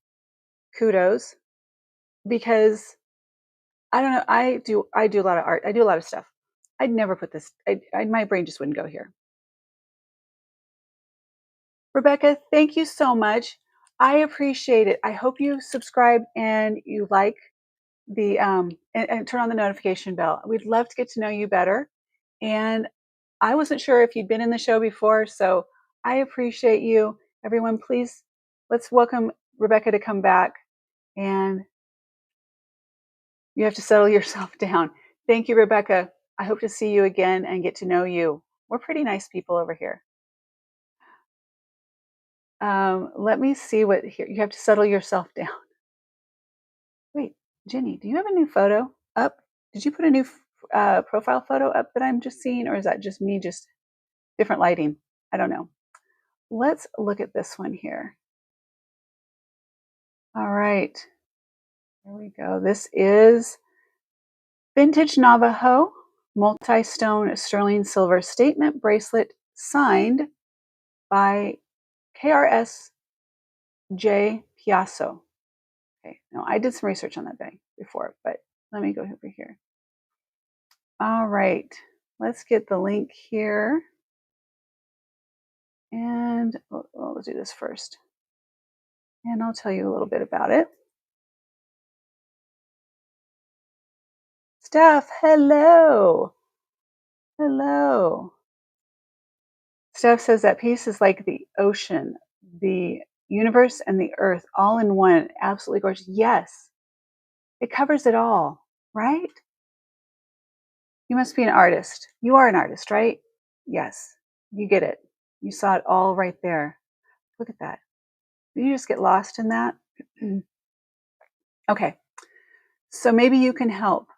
kudos, because I don't know, I do a lot of art, I do a lot of stuff. I'd never put this. My brain just wouldn't go here. Rebecca, thank you so much. I appreciate it. I hope you subscribe and you like and turn on the notification bell. We'd love to get to know you better. And I wasn't sure if you'd been in the show before, so I appreciate you. Everyone, please let's welcome Rebecca to come back. And you have to settle yourself down. Thank you, Rebecca. I hope to see you again and get to know you. We're pretty nice people over here. Let me see what here. You have to settle yourself down. Wait, Jenny, do you have a new photo up? Did you put a new profile photo up that I'm just seeing, or is that just me, just different lighting? I don't know. Let's look at this one here. All right. Here we go. This is Vintage Navajo multi-stone sterling silver statement bracelet signed by KRSJ Piasso. Okay, no, I did some research on that bag before, but let me go over here. All right, let's get the link here. And we'll do this first. And I'll tell you a little bit about it. Steph, hello. Hello. Steph says that piece is like the ocean, the universe, and the earth all in one. Absolutely gorgeous. Yes, it covers it all, right? You must be an artist. You are an artist, right? Yes, you get it. You saw it all right there. Look at that. You just get lost in that. Okay, so maybe you can help,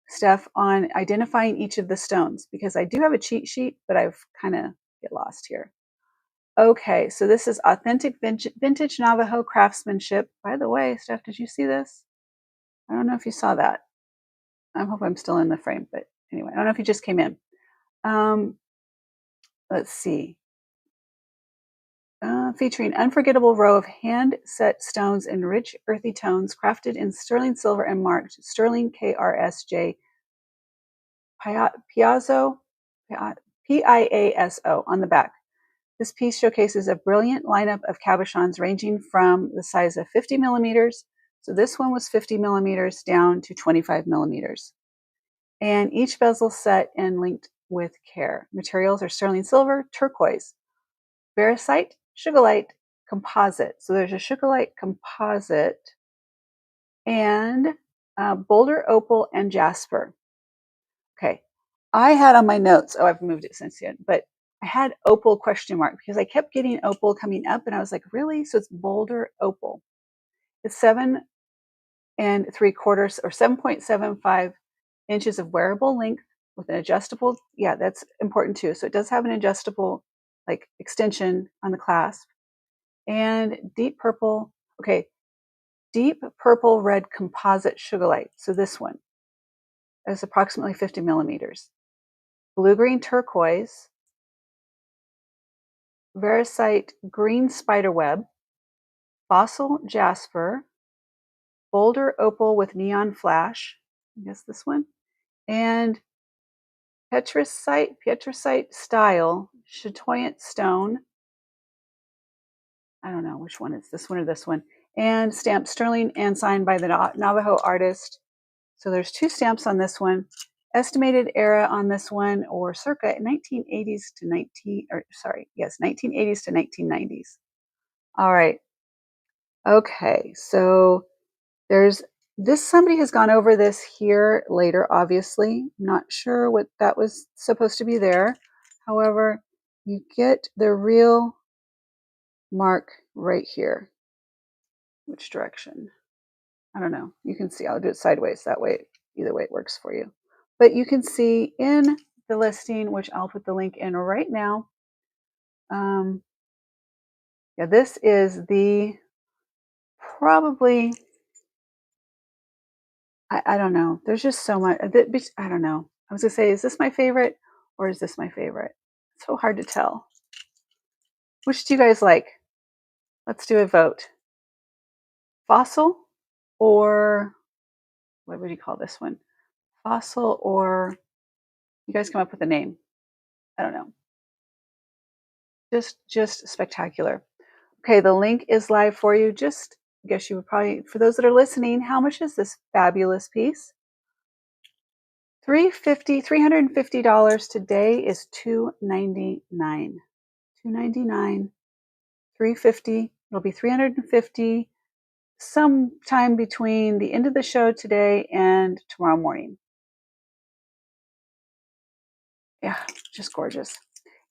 Steph, on identifying each of the stones, because I do have a cheat sheet, but I've kind of get lost here. Okay, so this is authentic vintage Navajo craftsmanship. By the way, Steph, did you see this? I don't know if you saw that. I hope I'm still in the frame, but anyway, I don't know if you just came in. Let's see. Featuring unforgettable row of hand-set stones in rich, earthy tones, crafted in sterling silver and marked sterling KRSJ Piazzo, Piaso on the back. This piece showcases a brilliant lineup of cabochons ranging from the size of 50 millimeters. So this one was 50 millimeters down to 25 millimeters. And each bezel set and linked with care. Materials are sterling silver, turquoise, veracite, sugilite, composite. So there's a sugilite composite and boulder opal and jasper. Okay. I had on my notes, I've moved it since then, but I had opal question mark because I kept getting opal coming up and I was like, really? So it's boulder opal. It's 7 3/4 or 7.75 inches of wearable length with an adjustable. Yeah, that's important too. So it does have an adjustable like extension on the clasp and deep purple. Okay. Deep purple red composite sugilite. So this one is approximately 50 millimeters. Blue-green turquoise, veracite green spiderweb, fossil jasper, boulder opal with neon flash, I guess this one, and petrosite style chatoyant stone. I don't know which one is this one or this one, and stamped sterling and signed by the Navajo artist. So there's 2 stamps on this one. Estimated era on this one, or circa 1980s to 1980s to 1990s. All right. Okay, so there's this. Somebody has gone over this here later, obviously. I'm not sure what that was supposed to be there. However, you get the real mark right here. Which direction? I don't know. You can see, I'll do it sideways. That way, either way it works for you. But you can see in the listing, which I'll put the link in right now. Yeah, this is the probably, I don't know. There's just so much. I don't know. I was going to say, is this my favorite or is this my favorite? It's so hard to tell. Which do you guys like? Let's do a vote. Fossil or what would you call this one? Fossil or you guys come up with a name. I don't know. Just spectacular. Okay, the link is live for you. Just, I guess you would probably, for those that are listening, how much is this fabulous piece? $350 today is $299. $299, $350. It'll be $350 sometime between the end of the show today and tomorrow morning. Yeah, just gorgeous.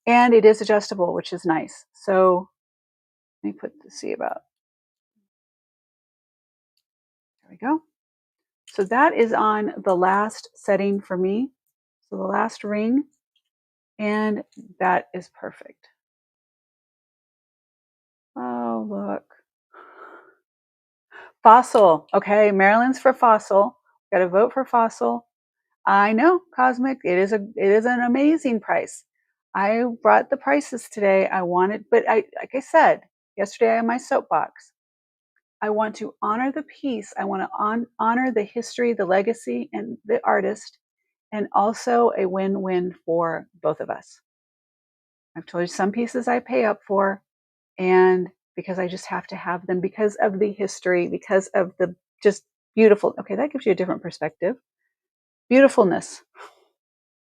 And it is adjustable, which is nice. So let me see about. There we go. So that is on the last setting for me. So the last ring, and that is perfect. Oh, look. Fossil. Okay, Maryland's for fossil. Got to vote for fossil. I know, Cosmic. It is an amazing price. I brought the prices today. I wanted, but like I said yesterday on my soapbox, I want to honor the piece. I want to honor the history, the legacy, and the artist, and also a win-win for both of us. I've told you some pieces I pay up for, and because I just have to have them because of the history, because of the just beautiful. Okay, that gives you a different perspective. Beautifulness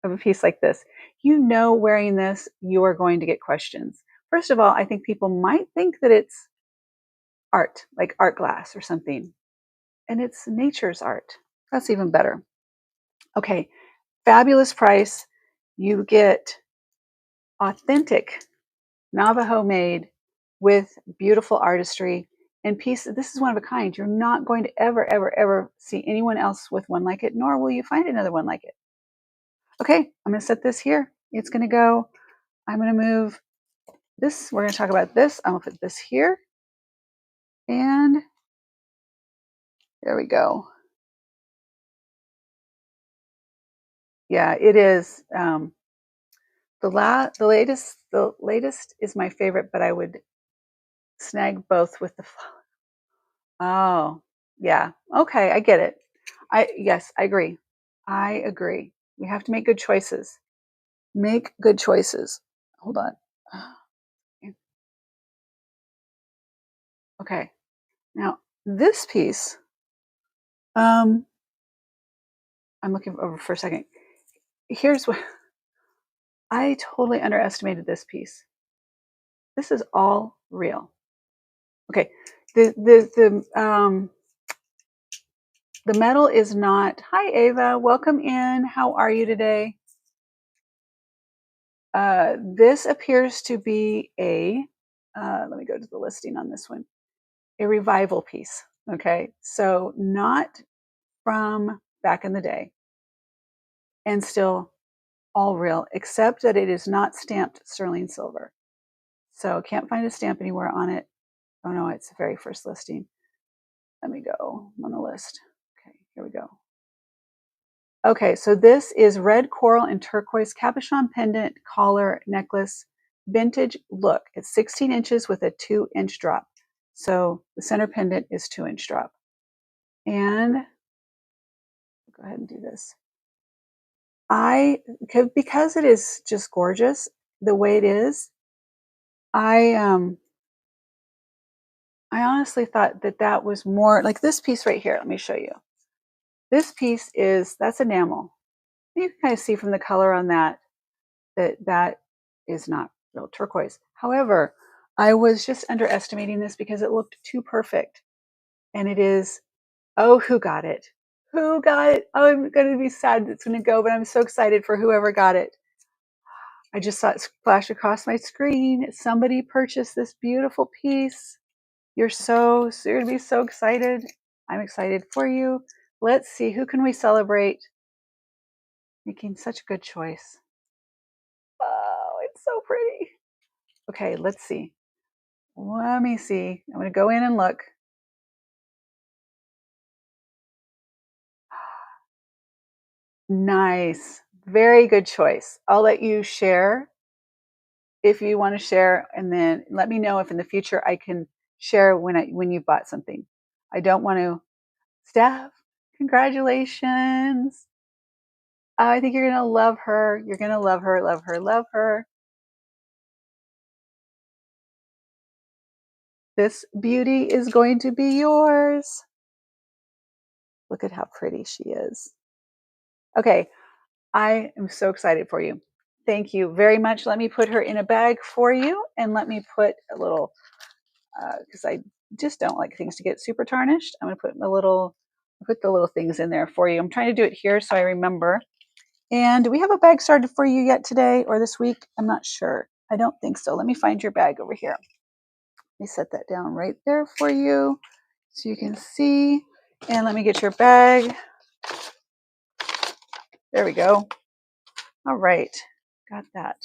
of a piece like this. You know, wearing this, you are going to get questions. First of all, I think people might think that it's art, like art glass or something, and it's nature's art. That's even better. Okay, fabulous price. You get authentic Navajo made with beautiful artistry and piece. This is one of a kind. You're not going to ever, ever, ever see anyone else with one like it, nor will you find another one like it. Okay, I'm going to set this here. It's going to go. I'm going to move this. We're going to talk about this. I'm going to put this here. And there we go. Yeah, it is. The latest is my favorite, but I would snag both with the. Oh, yeah. Okay, I get it. Yes, I agree. I agree. We have to make good choices. Make good choices. Hold on. Okay. Now this piece, um, I'm looking over for a second. Here's what I totally underestimated this piece. This is all real. Okay. The metal is not. Hi Ava, welcome in. How are you today? This appears to be a. Let me go to the listing on this one. A revival piece. Okay, so not from back in the day, and still all real, except that it is not stamped sterling silver. So can't find a stamp anywhere on it. Oh no, it's the very first listing. Let me go on the list. Okay, here we go. Okay, so this is red coral and turquoise cabochon pendant collar necklace vintage look. It's 16 inches with a 2-inch drop. So the center pendant is 2-inch drop. And go ahead and do this. Because it is just gorgeous the way it is. I honestly thought that was more like this piece right here. Let me show you. This piece that's enamel. You can kind of see from the color on that is not real turquoise. However, I was just underestimating this because it looked too perfect. And it is, oh, who got it? Who got it? Oh, I'm going to be sad it's going to go, but I'm so excited for whoever got it. I just saw it flash across my screen. Somebody purchased this beautiful piece. You're going to be so excited. I'm excited for you. Let's see, who can we celebrate making such a good choice? Oh, it's so pretty. Okay, let's see. Let me see. I'm going to go in and look. Nice. Very good choice. I'll let you share if you want to share, and then let me know if in the future I can share when you bought something. I don't want to. Steph, congratulations. I think you're going to love her. You're going to love her, love her, love her. This beauty is going to be yours. Look at how pretty she is. Okay, I am so excited for you. Thank you very much. Let me put her in a bag for you, and let me put a little, because I just don't like things to get super tarnished. I'm going to put the little things in there for you. I'm trying to do it here so I remember. And do we have a bag started for you yet today or this week? I'm not sure. I don't think so. Let me find your bag over here. Let me set that down right there for you so you can see. And let me get your bag. There we go. All right. Got that.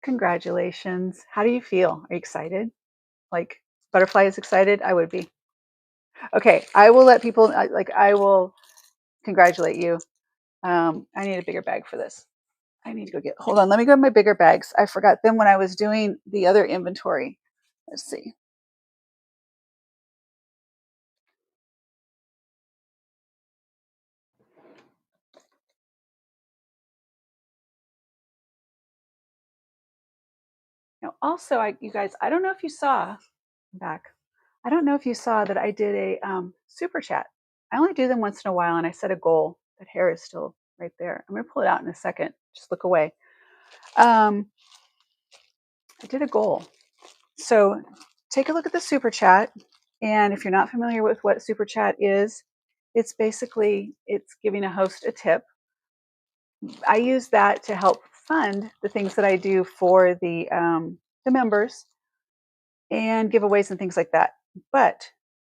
Congratulations. How do you feel? Are you excited? Like butterfly is excited? I would be. Okay. I will let people, I will congratulate you. I need a bigger bag for this. I need to go get, hold on, let me grab my bigger bags. I forgot them when I was doing the other inventory. Let's see. Now, also, you guys, I don't know if you saw, I'm back. I don't know if you saw that I did a super chat. I only do them once in a while, and I set a goal. That hair is still right there. I'm going to pull it out in a second. Just look away. I did a goal. So take a look at the super chat. And if you're not familiar with what super chat is, it's basically it's giving a host a tip. I use that to help fund the things that I do for the members and giveaways and things like that. But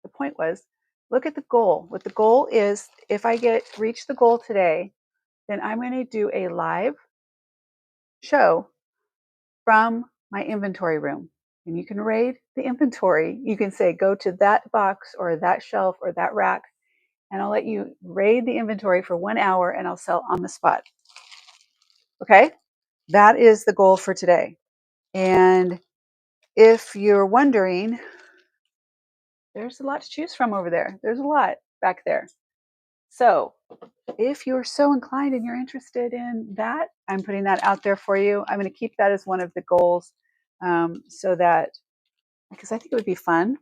the point was, look at the goal. What the goal is, if I reach the goal today, then I'm going to do a live show from my inventory room. And you can raid the inventory. You can say, go to that box or that shelf or that rack, and I'll let you raid the inventory for 1 hour and I'll sell on the spot. Okay? That is the goal for today. And if you're wondering, there's a lot to choose from over there. There's a lot back there. So if you're so inclined and you're interested in that, I'm putting that out there for you. I'm going to keep that as one of the goals so that, because I think it would be fun.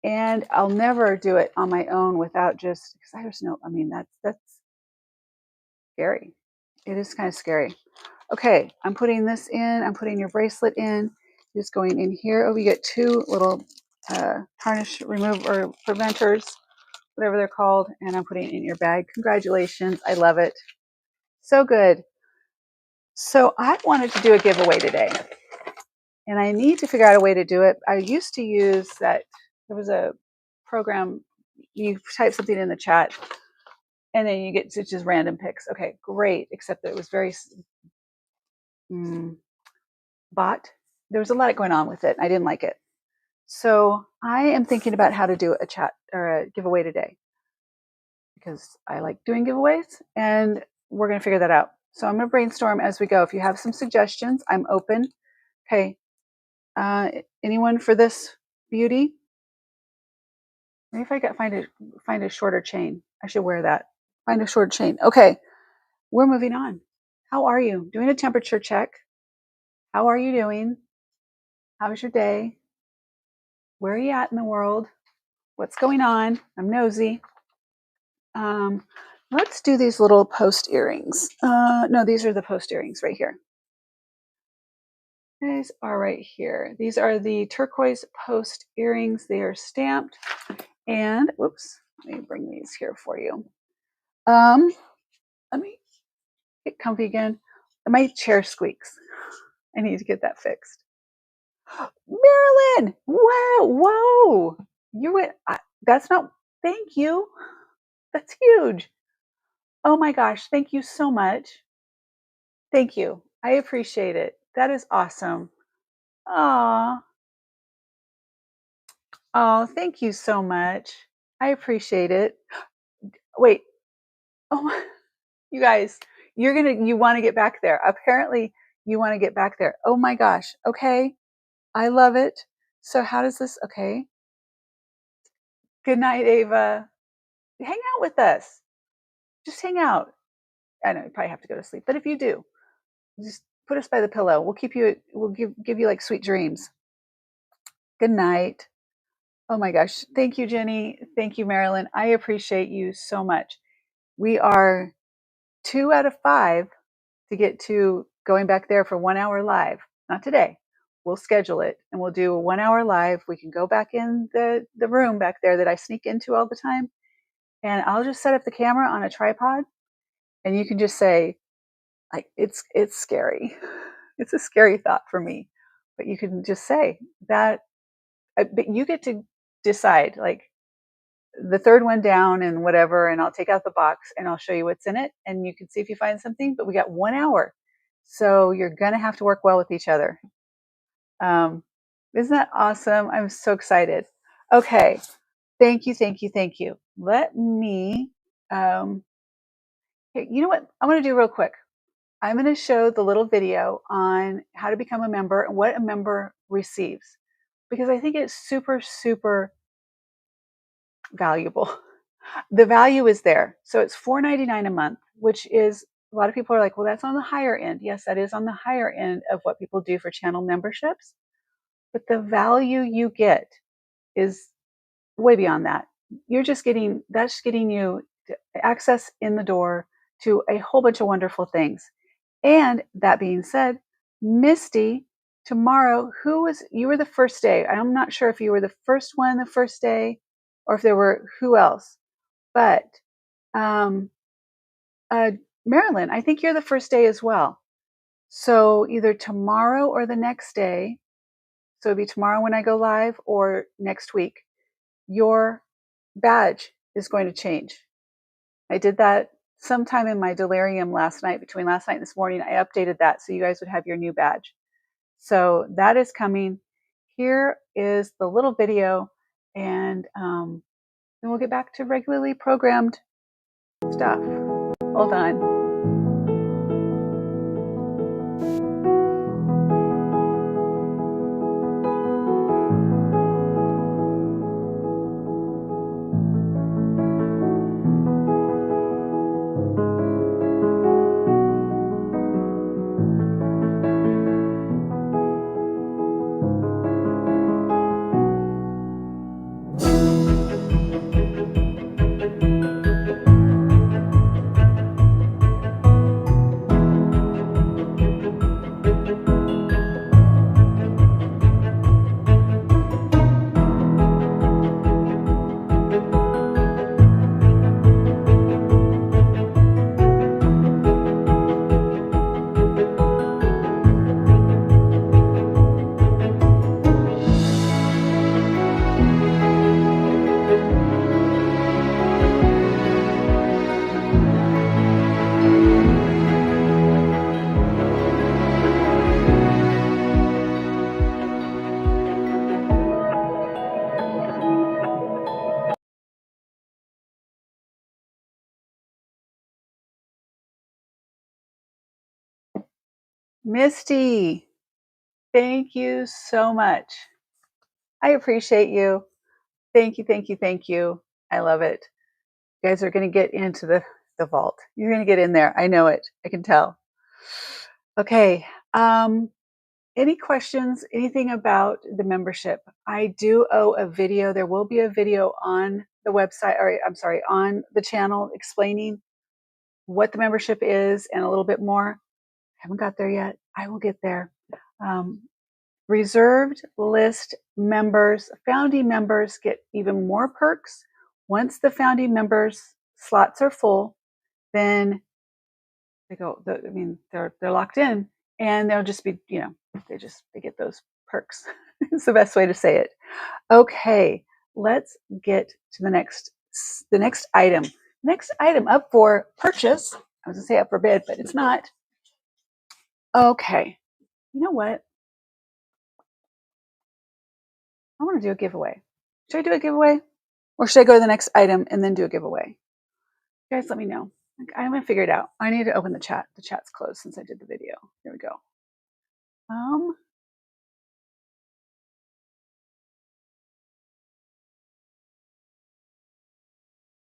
And I'll never do it on my own without just, because I just know, I mean, that's scary. It is kind of scary. Okay, I'm putting this in. I'm putting your bracelet in. Just going in here. Oh, we get two little tarnish remove or preventers, whatever they're called, and I'm putting it in your bag. Congratulations. I love it. So good. So I wanted to do a giveaway today, and I need to figure out a way to do it. I used to use that. There was a program. You type something in the chat, and then you get just random picks. Okay, great. Except that it was very bot. There was a lot going on with it. I didn't like it. So I am thinking about how to do a chat or a giveaway today because I like doing giveaways, and we're going to figure that out. So I'm going to brainstorm as we go. If you have some suggestions, I'm open. Okay. Anyone for this beauty? Maybe if I find a shorter chain, I should wear that. Find a short chain. Okay, we're moving on. How are you? Doing a temperature check. How are you doing? How's your day? Where are you at in the world? What's going on? I'm nosy. Um, let's do these little post earrings. No, these are the post earrings right here. These are right here. These are the turquoise post earrings. They are stamped. And whoops, let me bring these here for you. Let me get comfy again. My chair squeaks. I need to get that fixed. Marilyn, wow, whoa, you went. That's not. Thank you. That's huge. Oh my gosh, thank you so much. Thank you. I appreciate it. That is awesome. Oh, oh, thank you so much. I appreciate it. Wait. Oh, you guys, you want to get back there. Apparently, you want to get back there. Oh my gosh. Okay. I love it. So how does this, okay. Good night, Ava. Hang out with us. Just hang out. I know you probably have to go to sleep, but if you do, just put us by the pillow. We'll give you like sweet dreams. Good night. Oh my gosh. Thank you, Jenny. Thank you, Marilyn. I appreciate you so much. We are 2 out of 5 to get to going back there for 1 hour live. Not today. We'll schedule it and we'll do a 1 hour live. We can go back in the room back there that I sneak into all the time. And I'll just set up the camera on a tripod and you can just say, like, it's scary. It's a scary thought for me. But you can just say that, but you get to decide, like, the third one down and whatever, and I'll take out the box and I'll show you what's in it and you can see if you find something. But we got 1 hour. So you're going to have to work well with each other. Um, isn't that awesome? I'm so excited. Okay. Thank you. Thank you. Thank you. Let me, Okay, you know what I'm going to do real quick? I'm going to show the little video on how to become a member and what a member receives because I think it's super, super valuable. The value is there. So it's $4.99 a month, which is a lot of people are like, well, that's on the higher end. Yes, that is on the higher end of what people do for channel memberships. But the value you get is way beyond that. You're just getting, that's getting you access in the door to a whole bunch of wonderful things. And that being said, Misty, tomorrow, you were the first day. I'm not sure if you were the first one the first day or if there were who else, but um, uh, Marilyn, I think you're the first day as well. So either tomorrow or the next day, so it'd be tomorrow when I go live or next week, your badge is going to change. I did that sometime in my delirium last night, between last night and this morning. I updated that so you guys would have your new badge. So that is coming. Here is the little video, and then we'll get back to regularly programmed stuff. Hold on. Misty, thank you so much. I appreciate you. Thank you, thank you, thank you. I love it. You guys are going to get into the vault. You're going to get in there. I know it. I can tell. Okay. Any questions? Anything about the membership? I do owe a video. There will be a video on the website, or I'm sorry, on the channel explaining what the membership is and a little bit more. I haven't got there yet. I will get there. Um, Reserved list members, founding members get even more perks. Once the founding members slots are full, then they go. They're locked in, and they'll just be, they get those perks. It's the best way to say it. Okay, let's get to the next item. Next item up for purchase. I was gonna say up for bid, but it's not. Okay, you know what? I want to do a giveaway. Should I do a giveaway? Or should I go to the next item and then do a giveaway? You guys, let me know. I'm going to figure it out. I need to open the chat. The chat's closed since I did the video. Here we go.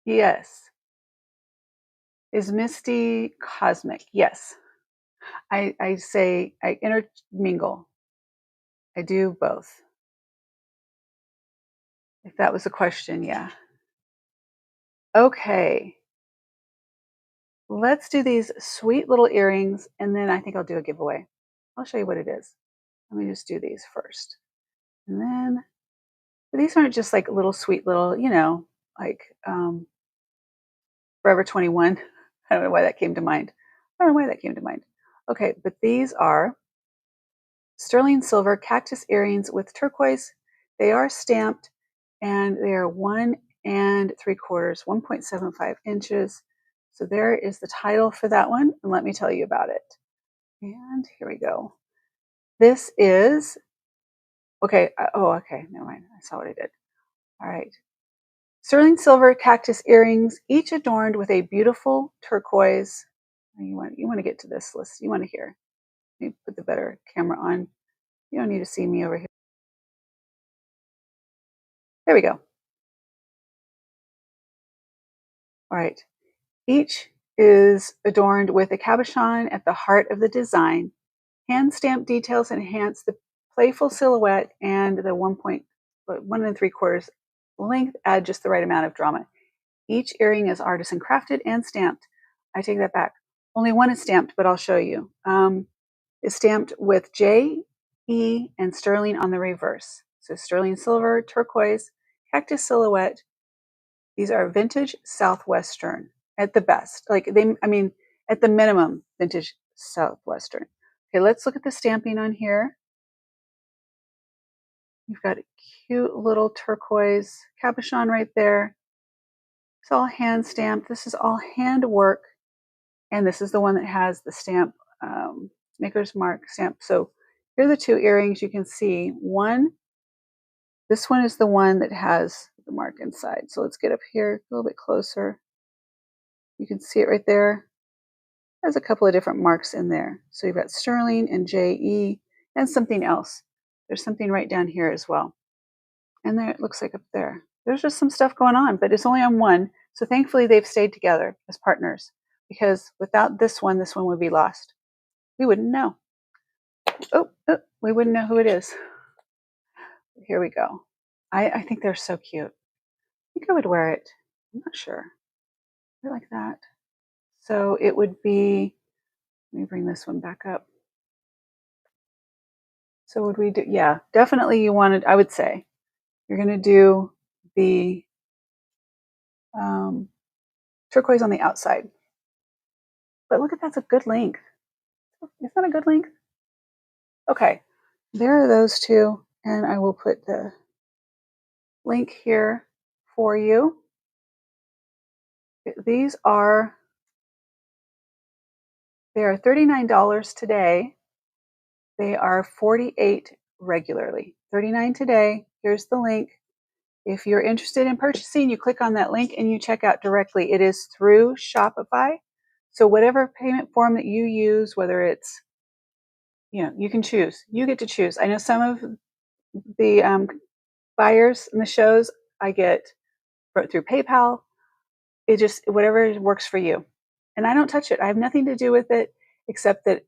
Yes. Is Misty cosmic? Yes. I say I intermingle. I do both. If that was a question, yeah. Okay. Let's do these sweet little earrings, and then I think I'll do a giveaway. I'll show you what it is. Let me just do these first. And then, but these aren't just like little sweet little, like Forever 21. I don't know why that came to mind. I don't know why that came to mind. Okay, but these are sterling silver cactus earrings with turquoise. They are stamped and they are 1.75, 1.75 inches. So there is the title for that one. And let me tell you about it. And here we go. This is, okay. Okay. Never mind. I saw what I did. All right. sterling silver cactus earrings, each adorned with a beautiful turquoise. You want to get to this list. You want to hear. Let me put the better camera on. You don't need to see me over here. There we go. All right. Each is adorned with a cabochon at the heart of the design. Hand stamped details enhance the playful silhouette, and the 1.1 3/4 length add just the right amount of drama. Each earring is artisan crafted and stamped. I take that back. Only one is stamped, but I'll show you. It's stamped with J, E, and sterling on the reverse. So sterling silver, turquoise, cactus silhouette. These are vintage Southwestern at the best. At the minimum, vintage Southwestern. Okay, let's look at the stamping on here. You've got a cute little turquoise cabochon right there. It's all hand stamped. This is all hand work. And this is the one that has the stamp, maker's mark stamp. So here are the two earrings you can see. This one is the one that has the mark inside. So let's get up here a little bit closer. You can see it right there. There's a couple of different marks in there. So you've got sterling and JE and something else. There's something right down here as well. And there it looks like up there. There's just some stuff going on, but it's only on one. So thankfully they've stayed together as partners, because without this one would be lost. We wouldn't know. We wouldn't know who it is. Here we go. I think they're so cute. I think I would wear it. I'm not sure. I like that. So it would be, let me bring this one back up. So would we do, yeah, definitely you wanted, I would say, you're going to do the turquoise on the outside. But look at that's a good length. Is that a good length? Okay, there are those two, and I will put the link here for you. These are, they are $39 today. They are $48 regularly. $39 today. Here's the link. If you're interested in purchasing, you click on that link and you check out directly. It is through Shopify. So whatever payment form that you use, whether it's, you can choose. You get to choose. I know some of the buyers in the shows I get through PayPal. It just, whatever works for you. And I don't touch it. I have nothing to do with it except that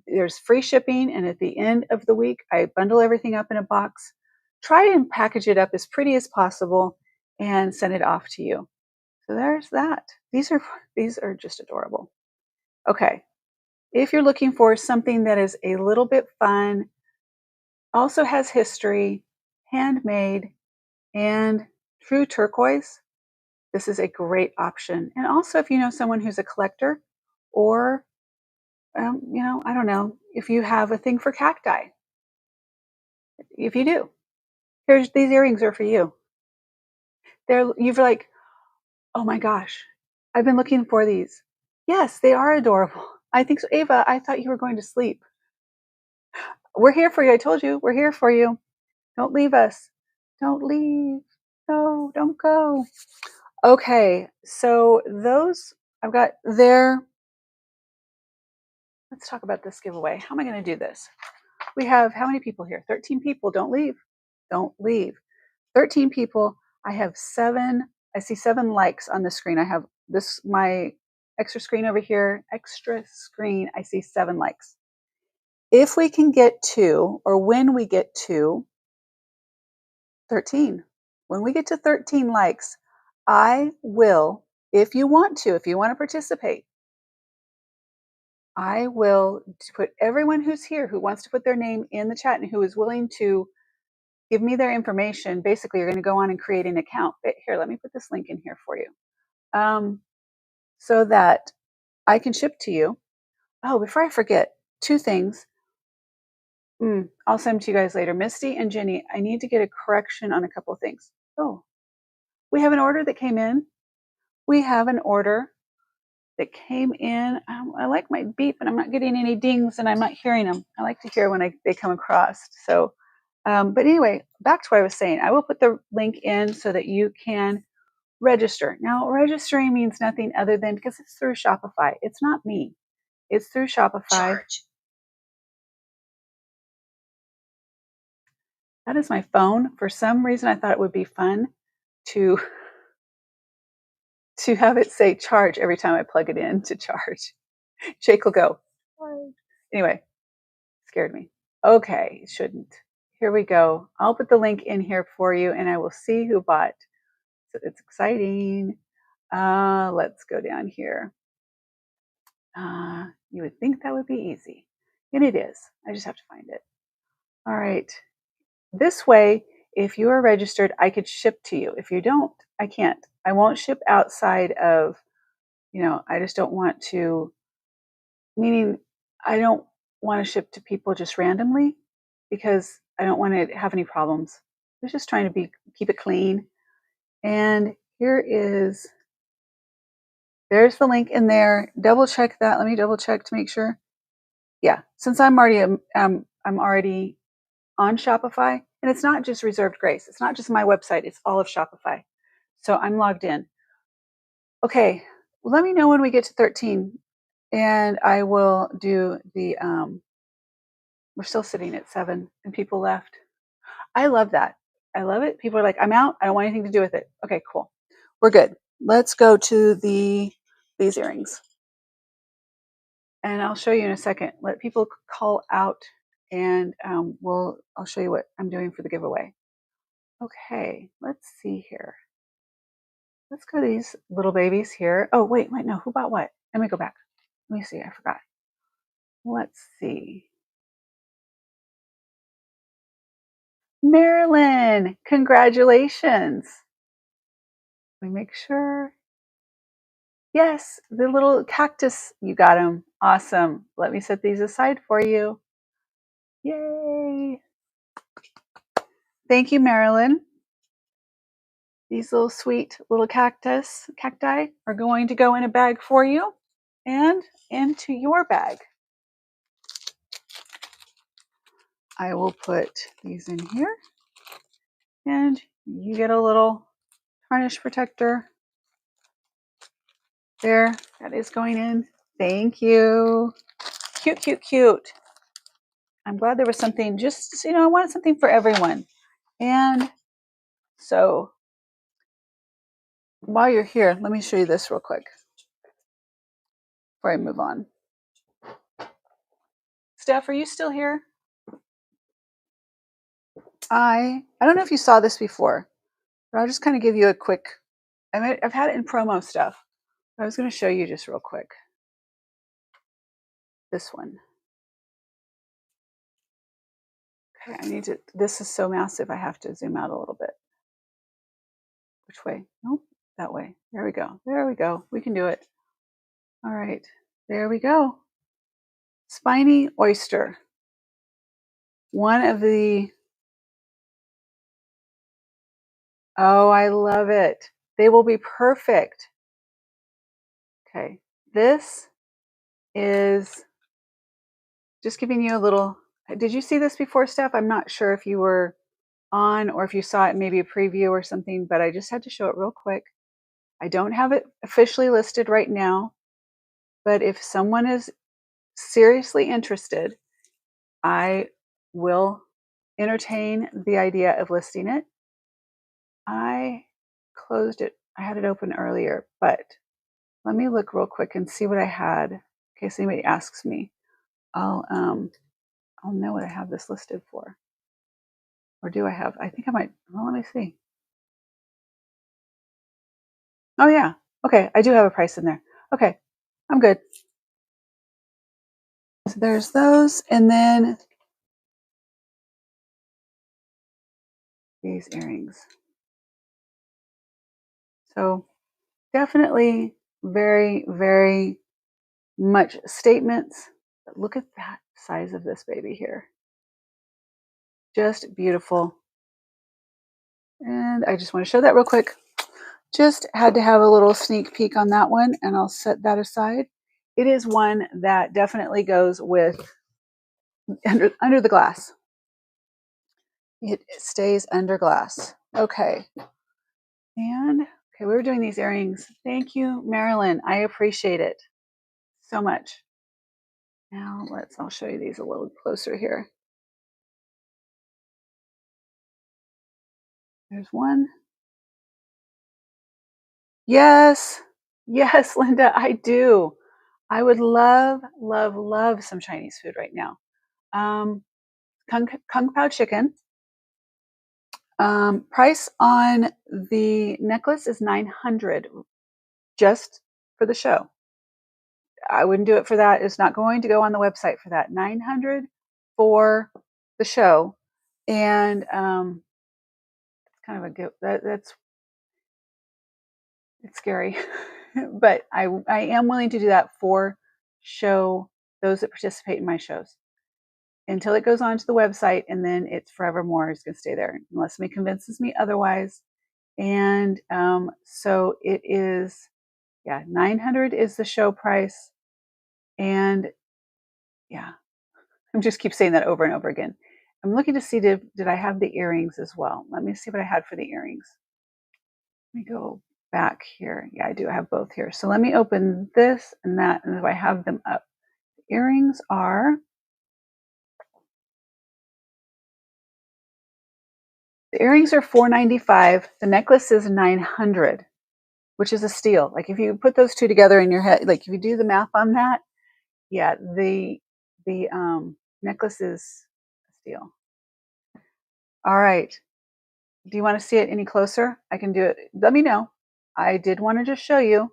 there's free shipping. And at the end of the week, I bundle everything up in a box, try and package it up as pretty as possible, and send it off to you. So there's that. These are just adorable. Okay. If you're looking for something that is a little bit fun, also has history, handmade, and true turquoise, this is a great option. And also, if you know someone who's a collector, or, I don't know, if you have a thing for cacti, if you do, these earrings are for you. You're like, oh my gosh, I've been looking for these. Yes, they are adorable. I think so. Ava, I thought you were going to sleep. We're here for you. I told you, we're here for you. Don't leave us. Don't leave. No, don't go. Okay, so those I've got there. Let's talk about this giveaway. How am I going to do this? We have how many people here? 13 people. Don't leave. Don't leave. 13 people. I have 7. I see 7 likes on the screen. I have my extra screen over here. Extra screen. I see 7 likes. If we can get to, or when we get to 13, when we get to 13 likes, I will, if you want to participate, I will put everyone who's here who wants to put their name in the chat and who is willing to give me their information. Basically, you're going to go on and create an account. Here, let me put this link in here for you, so that I can ship to you. Oh, before I forget, 2 things. I'll send them to you guys later. Misty and Jenny, I need to get a correction on a couple of things. Oh, we have an order that came in. We have an order that came in. I like my beep, and I'm not getting any dings, and I'm not hearing them. I like to hear when they come across. So, but anyway, back to what I was saying. I will put the link in so that you can register. Now, registering means nothing other than because it's through Shopify. It's not me. It's through Shopify. Charge. That is my phone. For some reason, I thought it would be fun to have it say charge every time I plug it in to charge. Jake will go. Anyway, scared me. Okay, it shouldn't. Here we go. I'll put the link in here for you, and I will see who bought. So it's exciting. Let's go down here. You would think that would be easy, and it is. I just have to find it. All right. This way, if you are registered, I could ship to you. If you don't, I can't. I won't ship outside of, I just don't want to, meaning I don't want to ship to people just randomly because I don't want to have any problems. I was just trying to keep it clean. And there's the link in there. Double check that. Let me double check to make sure. Yeah, since I'm already I'm already on Shopify, and it's not just Reserved Grace. It's not just my website. It's all of Shopify. So I'm logged in. Okay, well, let me know when we get to 13, and I will do the. We're still sitting at 7, and people left. I love that. I love it. People are like, I'm out. I don't want anything to do with it. Okay, cool. We're good. Let's go to these earrings. And I'll show you in a second. Let people call out, and I'll show you what I'm doing for the giveaway. Okay, let's see here. Let's go to these little babies here. Oh, wait, no. Who bought what? Let me go back. Let me see. I forgot. Let's see. Marilyn, congratulations. Let me make sure. Yes, the little cactus, you got them. Awesome. Let me set these aside for you. Yay. Thank you, Marilyn. These little sweet little cacti are going to go in a bag for you and into your bag. I will put these in here, and you get a little tarnish protector. There, that is going in. Thank you. Cute, cute, cute. I'm glad there was something, just, I wanted something for everyone. And so while you're here, let me show you this real quick before I move on. Steph, are you still here? I don't know if you saw this before, but I'll just kind of give you a quick, I've had it in promo stuff, but I was going to show you just real quick. This one. Okay, this is so massive, I have to zoom out a little bit. Which way? Nope, that way. There we go. There we go. We can do it. All right, there we go. Spiny oyster. One of the, oh, I love it. They will be perfect. Okay, this is just giving you a little, did you see this before, Steph? I'm not sure if you were on or if you saw it, maybe a preview or something, but I just had to show it real quick. I don't have it officially listed right now, but if someone is seriously interested, I will entertain the idea of listing it. I closed it. I had it open earlier, but let me look real quick and see what I had in case anybody asks me. I'll know what I have this listed for. Or do I have? I think I might. Well, let me see. Oh, yeah. Okay, I do have a price in there. Okay, I'm good. So there's those, and then these earrings. So definitely very, very much statements. But look at that size of this baby here. Just beautiful. And I just want to show that real quick. Just had to have a little sneak peek on that one, and I'll set that aside. It is one that definitely goes with under the glass. It stays under glass. Okay. And Okay, we were doing these earrings. Thank you, Marilyn. I appreciate it so much. Now I'll show you these a little closer here. There's one. Yes, yes, Linda, I do. I would love, love, love some Chinese food right now. Kung Pao chicken. Price on the necklace is $900 just for the show. I wouldn't do it for that. It's not going to go on the website for that. $900 for the show, and it's kind of a good. That's it's scary, but I am willing to do that for show those that participate in my shows until it goes onto the website, and then it's forevermore is going to stay there unless somebody convinces me otherwise. And so it is, yeah, $900 is the show price, and yeah, I just keep saying that over and over again. I'm looking to see did I have the earrings as well. Let me see what I had for the earrings. Let me go back here. Yeah, I do. I have both here. So let me open this and that, and if I have them up. The earrings are $495. The necklace is $900, which is a steal. Like if you put those two together in your head, like if you do the math on that, yeah, the necklace is a steal. All right. Do you want to see it any closer? I can do it. Let me know. I did want to just show you.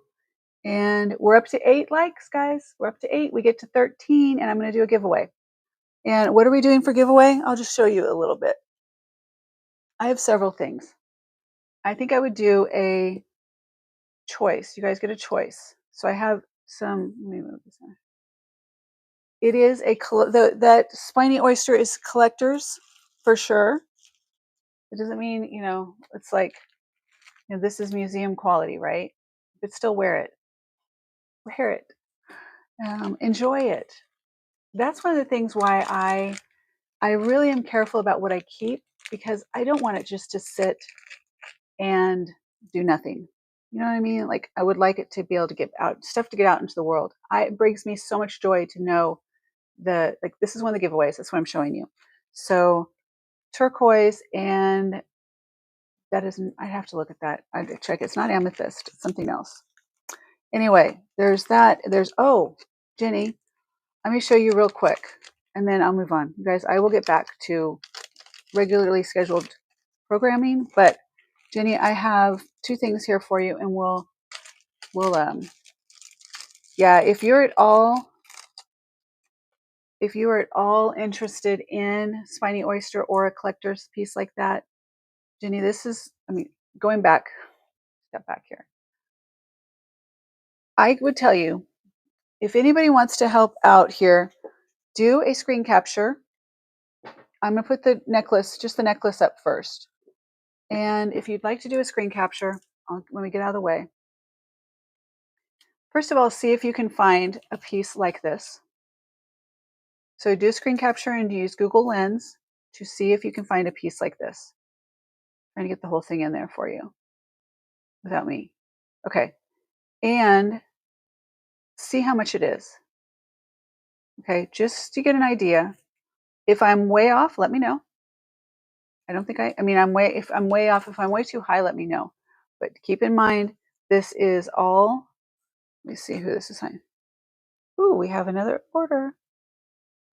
And we're up to 8 likes, guys. We're up to 8. We get to 13, and I'm going to do a giveaway. And what are we doing for giveaway? I'll just show you a little bit. I have several things. I think I would do a choice. You guys get a choice. So I have some. Let me move this on. It is that spiny oyster is collectors for sure. It doesn't mean it's like this is museum quality, right? But still wear it. Wear it. Enjoy it. That's one of the things why I really am careful about what I keep, because I don't want it just to sit and do nothing. You know what I mean? Like I would like it to be able to get out stuff to get out into the world. It brings me so much joy to know this is one of the giveaways. That's what I'm showing you. So turquoise, and that isn't. I have to look at that. I check. It's not amethyst. It's something else. Anyway, there's that. Jenny, let me show you real quick, and then I'll move on. You guys, I will get back to regularly scheduled programming, but Jenny, I have 2 things here for you, and we'll yeah, if you are at all interested in spiny oyster or a collector's piece like that, Jenny, going back, step back here. I would tell you, if anybody wants to help out here, do a screen capture. I'm going to put just the necklace up first. And if you'd like to do a screen capture, when we get out of the way, first of all, see if you can find a piece like this. So do a screen capture and use Google Lens to see if you can find a piece like this. I'm trying to get the whole thing in there for you without me. Okay. And see how much it is. Okay, just to get an idea. If I'm way off, let me know. I don't think if I'm way off, if I'm way too high, let me know. But keep in mind, this is all, let me see who this is signed. Ooh, we have another order.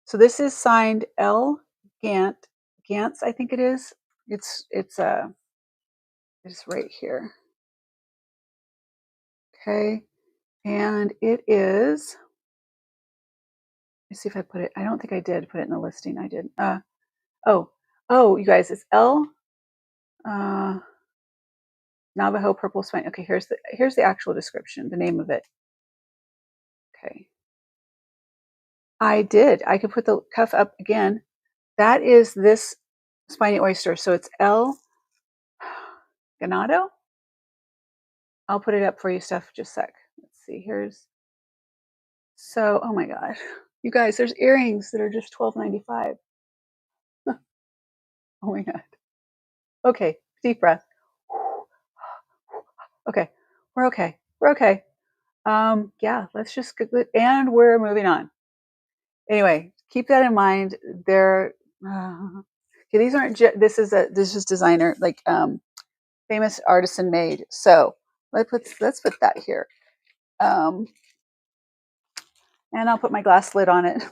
So this is signed L. Gant. Gantz, I think it is. It's right here. Okay. And it is, let me see if I put it, I don't think I did put it in the listing. I did. You guys, it's L. Navajo purple spine. Okay, here's the actual description, the name of it. Okay. I did. I could put the cuff up again. That is this spiny oyster. So it's L. Ganado. I'll put it up for you, Steph, just a sec. Let's see. Oh my God. You guys, there's earrings that are just $12.95. Oh my God. Okay, deep breath. Okay, we're okay. We're okay. Yeah, let's just get it, and we're moving on. Anyway, keep that in mind. They're okay, these aren't. This is designer, like famous artisan made. So let's put that here. Um, and I'll put my glass lid on it.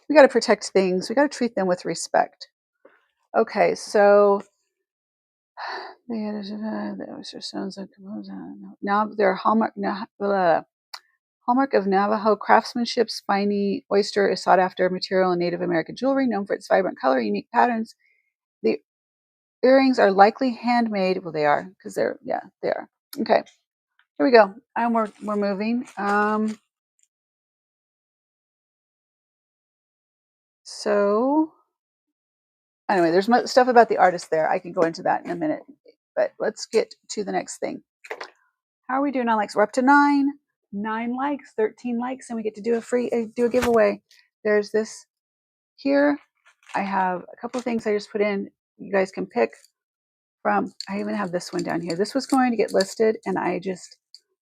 We got to protect things. We got to treat them with respect. Okay, so now they're hallmark of Navajo craftsmanship. Spiny oyster is sought after material in Native American jewelry, known for its vibrant color, unique patterns. The earrings are likely handmade. Well, they are because they are. Okay, here we go. And we're moving. So anyway, there's stuff about the artist there. I can go into that in a minute, but let's get to the next thing. How are we doing on likes? We're up to 9 likes, 13 likes, and we get to do a giveaway. There's this here. I have a couple of things I just put in. You guys can pick from. I even have this one down here. This was going to get listed, and I just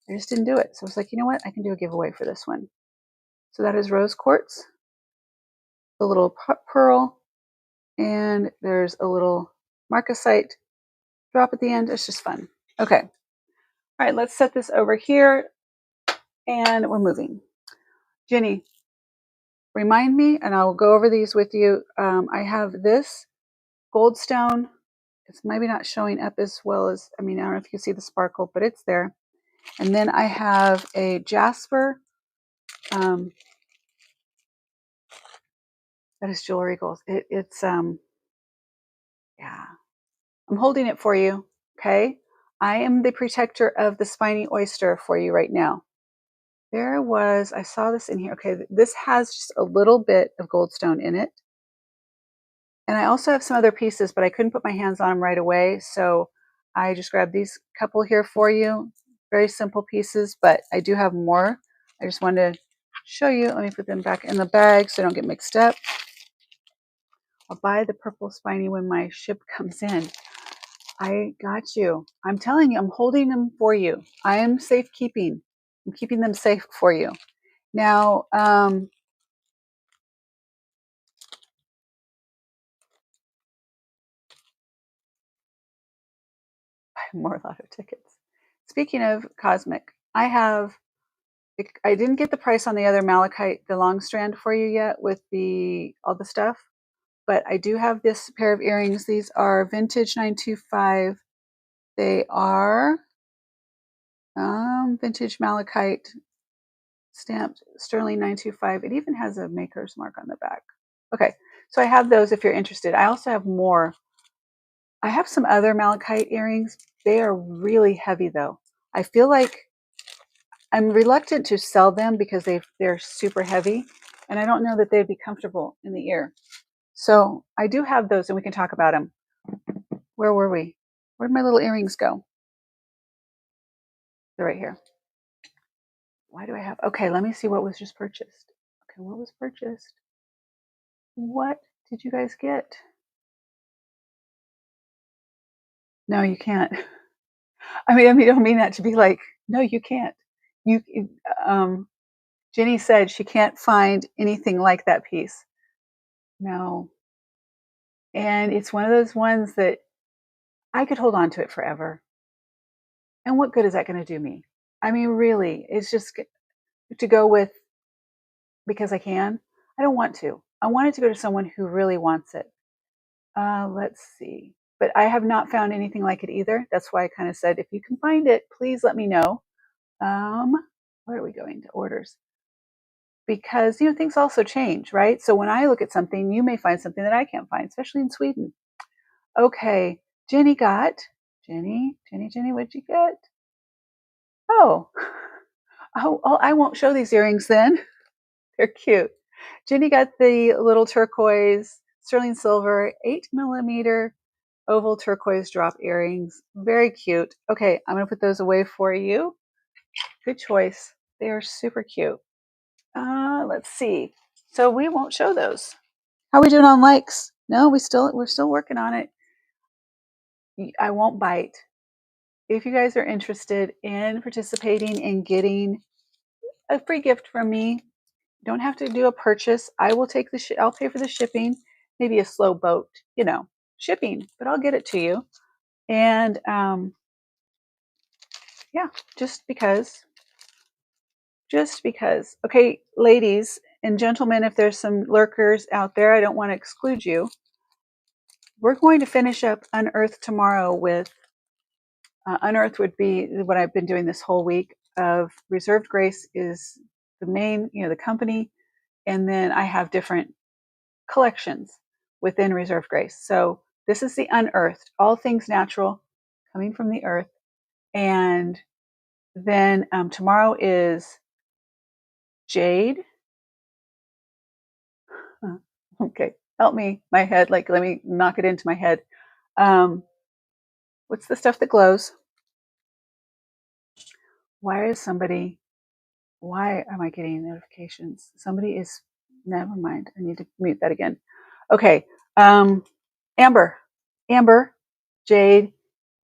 didn't do it. So I was like, you know what? I can do a giveaway for this one. So that is rose quartz, the little pearl, and there's a little marcasite drop at the end. It's just fun. Okay. All right, let's set this over here, and we're moving. Jenny, remind me, and I will go over these with you. I have this goldstone. It's maybe not showing up as well as, I don't know if you can see the sparkle, but it's there. And then I have a jasper. That is jewelry gold. It's yeah. I'm holding it for you. Okay. I am the protector of the spiny oyster for you right now. I saw this in here. Okay. This has just a little bit of goldstone in it. And I also have some other pieces, but I couldn't put my hands on them right away. So I just grabbed these couple here for you. Very simple pieces, but I do have more. I just wanted to show you. Let me put them back in the bag so they don't get mixed up. I'll buy the purple spiny when my ship comes in. I got you. I'm telling you, I'm holding them for you. I am safekeeping. I'm keeping them safe for you. Now, more lotto tickets. Speaking of cosmic, I didn't get the price on the other malachite, the long strand for you yet with all the stuff, but I do have this pair of earrings. These are vintage 925. They are vintage malachite stamped sterling 925. It even has a maker's mark on the back. Okay, so I have those if you're interested. I also have more. I have some other malachite earrings. They are really heavy though. I feel like I'm reluctant to sell them because they're super heavy, and I don't know that they'd be comfortable in the ear. So I do have those, and we can talk about them. Where were we? Where'd my little earrings go? They're right here. Why do I have? Okay, let me see what was just purchased. Okay, what was purchased? What did you guys get? No, you can't. I don't mean that to be like, no, you can't. You, Jenny said she can't find anything like that piece. No. And it's one of those ones that I could hold on to it forever. And what good is that going to do me? Really, it's just to go with because I can. I don't want to. I want it to go to someone who really wants it. Let's see. But I have not found anything like it either. That's why I kind of said, if you can find it, please let me know. Where are we going to orders? Because things also change, right? So when I look at something, you may find something that I can't find, especially in Sweden. Okay, Jenny, what'd you get? Oh, I won't show these earrings then. They're cute. Jenny got the little turquoise, sterling silver, 8mm oval turquoise drop earrings. Very cute. Okay, I'm going to put those away for you. Good choice. They are super cute. Let's see. So we won't show those. How are we doing on likes? No, we're still working on it. I won't bite. if you guys are interested in participating in getting a free gift from me, you don't have to do a purchase. I will take I'll pay for the shipping, maybe a slow boat, shipping, but I'll get it to you. And yeah, just because. Okay, ladies and gentlemen, if there's some lurkers out there, I don't want to exclude you. We're going to finish up Unearthed tomorrow with Unearthed would be what I've been doing this whole week of Reserved Grace is the main, the company. And then I have different collections within Reserved Grace. So this is the Unearthed, all things natural coming from the earth. And then tomorrow is Jade. Okay, help me, my head. Like, let me knock it into my head. What's the stuff that glows? Why am I getting notifications? Never mind. I need to mute that again. Okay. Amber, Jade.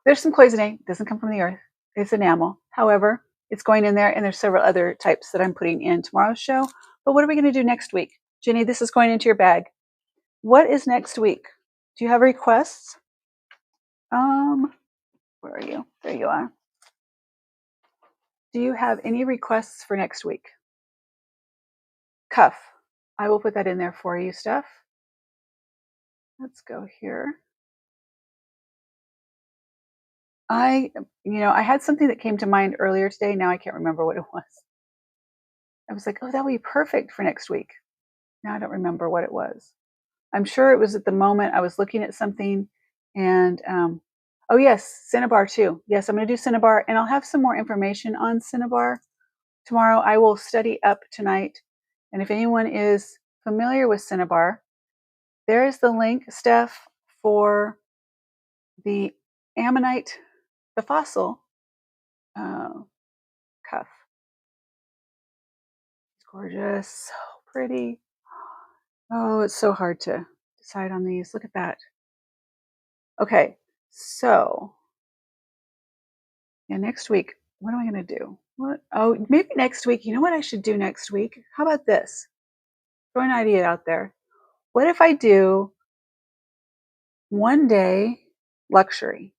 There's some cloisonné. It doesn't come from the earth. It's enamel. However, it's going in there, and there's several other types that I'm putting in tomorrow's show. But what are we going to do next week? Jenny, this is going into your bag. What is next week? Do you have requests? Where are you? There you are. Do you have any requests for next week? Cuff. I will put that in there for you, Steph. Let's go here. I had something that came to mind earlier today. Now I can't remember what it was. I was like, oh, that would be perfect for next week. Now I don't remember what it was. I'm sure it was at the moment I was looking at something and, oh yes, Cinnabar too. Yes, I'm going to do Cinnabar and I'll have some more information on Cinnabar tomorrow. I will study up tonight. And if anyone is familiar with Cinnabar, there is the link, Steph, for the ammonite, the fossil cuff. It's gorgeous, so pretty. Oh, it's so hard to decide on these. Look at that. Okay, so yeah, next week, what am I going to do? Maybe next week. You know what I should do next week? How about this? Throw an idea out there. What if I do one day luxury?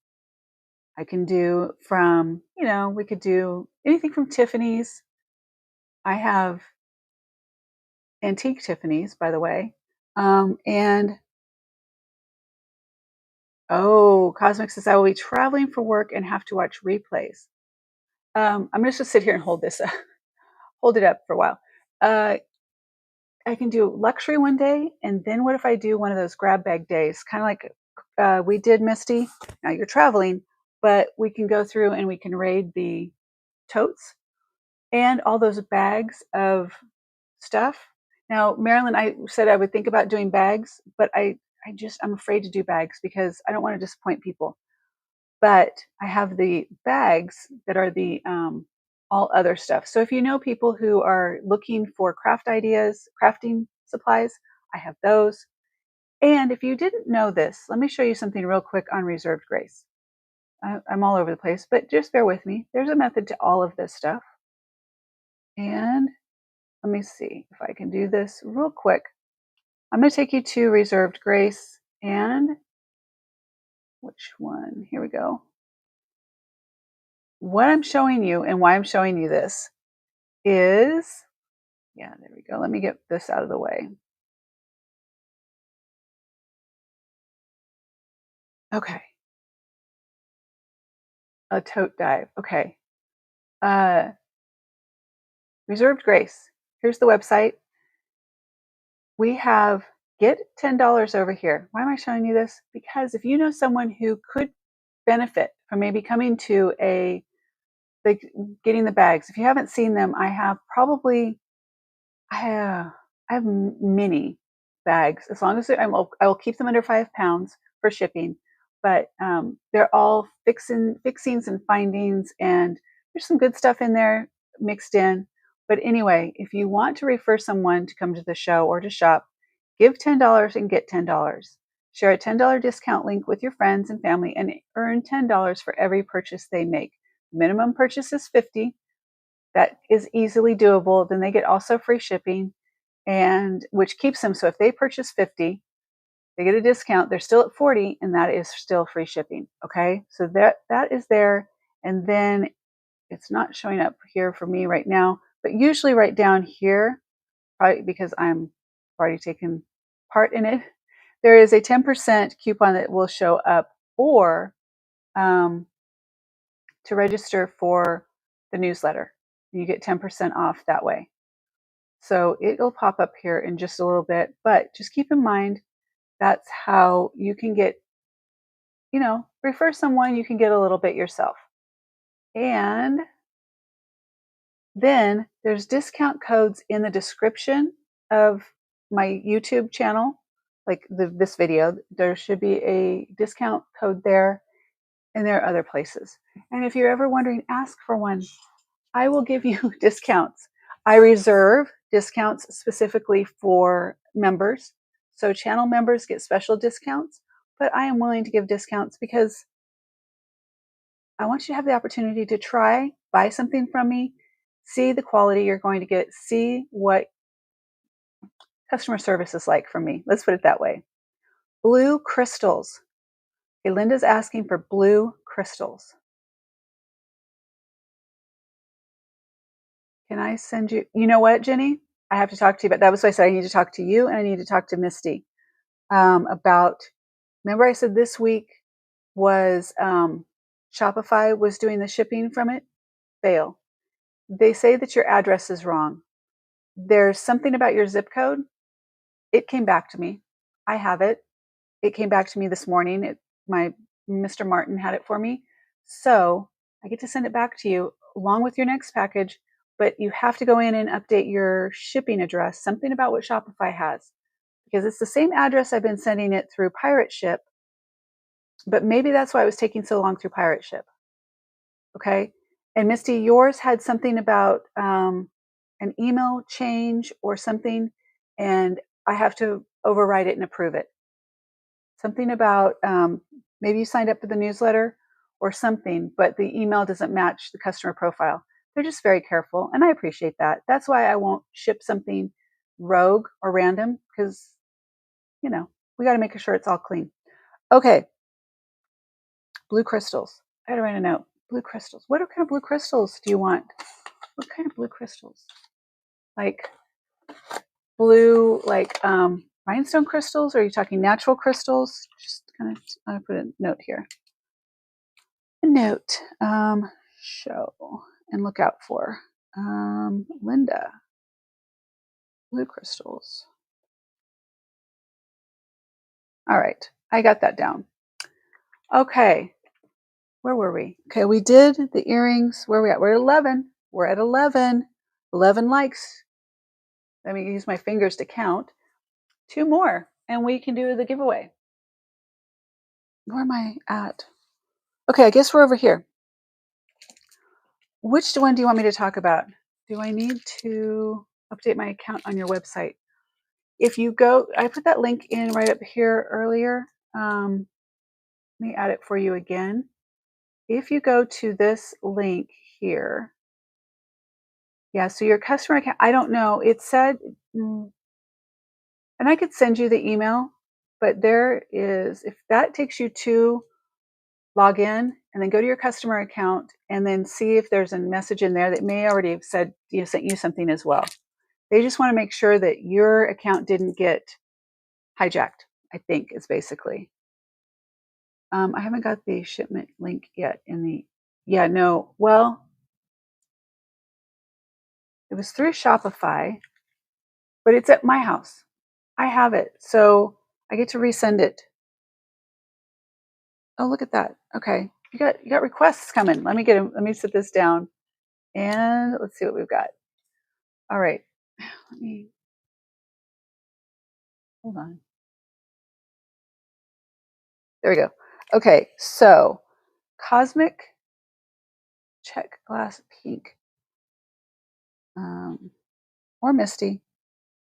I can do from, we could do anything from Tiffany's. I have antique Tiffany's, by the way. And Cosmic says I will be traveling for work and have to watch replays. I'm going to just sit here and hold it up for a while. I can do luxury one day, and then what if I do one of those grab bag days, kind of like we did, Misty. Now you're traveling, but we can go through and we can raid the totes and all those bags of stuff. Now, Marilyn, I said I would think about doing bags, but I'm afraid to do bags because I don't want to disappoint people. But I have the bags that are the all other stuff. So if you know people who are looking for craft ideas, crafting supplies, I have those. And if you didn't know this, let me show you something real quick on Reserved Grace. I'm all over the place, but just bear with me. There's a method to all of this stuff. And let me see if I can do this real quick. I'm going to take you to Reserved Grace and which one? Here we go. What I'm showing you and why I'm showing you this is, yeah, there we go. Let me get this out of the way. Okay. A tote dive. Okay. Reserved Grace. Here's the website. We have get $10 over here. Why am I showing you this? Because if you know someone who could benefit from maybe coming to getting the bags, if you haven't seen them, I have many bags. As long as I will keep them under 5 pounds for shipping. But they're all fixings and findings, and there's some good stuff in there mixed in. But anyway, if you want to refer someone to come to the show or to shop, give $10 and get $10. Share a $10 discount link with your friends and family and earn $10 for every purchase they make. Minimum purchase is $50. That is easily doable. Then they get also free shipping, and which keeps them. So if they purchase 50, they get a discount. They're still at 40, and that is still free shipping. Okay, so that is there. And then it's not showing up here for me right now, but usually right down here, probably because I'm already taken part in it, there is a 10% coupon that will show up, or to register for the newsletter. You get 10% off that way. So it'll pop up here in just a little bit, but just keep in mind that's how you can get, refer someone, you can get a little bit yourself. And then there's discount codes in the description of my YouTube channel, like this video. There should be a discount code there, and there are other places. And if you're ever wondering, ask for one. I will give you discounts. I reserve discounts specifically for members. So channel members get special discounts, but I am willing to give discounts because I want you to have the opportunity to try, buy something from me, see the quality you're going to get, see what customer service is like from me. Let's put it that way. Blue crystals. Okay, Linda's asking for blue crystals. Can I send you? You know what, Jenny? I have to talk to you about that. Was why I said I need to talk to you and I need to talk to Misty about. Remember, I said this week was Shopify was doing the shipping from it. Fail. They say that your address is wrong. There's something about your zip code. It came back to me. I have it. It came back to me this morning. My Mr. Martin had it for me. So I get to send it back to you along with your next package, but you have to go in and update your shipping address, something about what Shopify has, because it's the same address I've been sending it through Pirate Ship, but maybe that's why it was taking so long through Pirate Ship. Okay. And Misty, yours had something about an email change or something, and I have to override it and approve it. Something about maybe you signed up for the newsletter or something, but the email doesn't match the customer profile. They're just very careful, and I appreciate that. That's why I won't ship something rogue or random, because, we got to make sure it's all clean. Okay. Blue crystals. I had to write a note. Blue crystals. What kind of blue crystals do you want? What kind of blue crystals? Like blue, like rhinestone crystals? Or are you talking natural crystals? Just kind of, I put a note here. A note. Show and look out for. Linda. Blue crystals. All right. I got that down. Okay. Where were we? Okay, we did the earrings. Where are we at? We're at 11. We're at 11. 11 likes. Let me use my fingers to count. 2 more, and we can do the giveaway. Where am I at? Okay, I guess we're over here. Which one do you want me to talk about? Do I need to update my account on your website? If you go, I put that link in right up here earlier. Let me add it for you again. If you go to this link here, yeah, so your customer account, I don't know, it said, and I could send you the email, but there is, if that takes you to log in and then go to your customer account and then see if there's a message in there that may already have said sent you something as well. They just want to make sure that your account didn't get hijacked, I think is basically. I haven't got the shipment link yet well, it was through Shopify, but it's at my house. I have it, so I get to resend it. Oh, look at that. Okay, you got requests coming. Let me sit this down and let's see what we've got. All right, let me hold on. There we go. Okay, so Cosmic Check Glass Pink or Misty,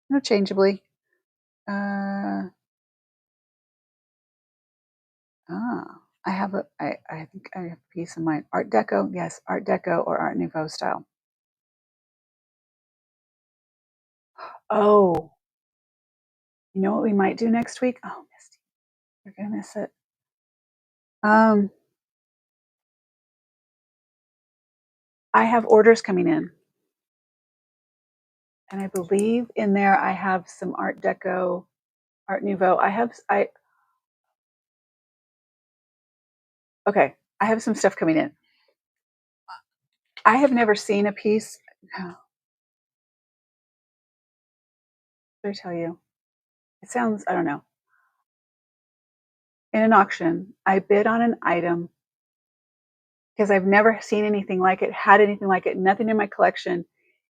interchangeably. I think I have a piece in mind. Art Deco, yes, Art Deco or Art Nouveau style. Oh, you know what we might do next week? Oh, Misty, you're gonna miss it. I have orders coming in, and I believe in there I have some Art Deco, Art Nouveau. Okay, I have some stuff coming in. I have never seen a piece. Oh, what did I tell you? It sounds, I don't know. In an auction, I bid on an item because I've never seen anything like it, had anything like it, nothing in my collection.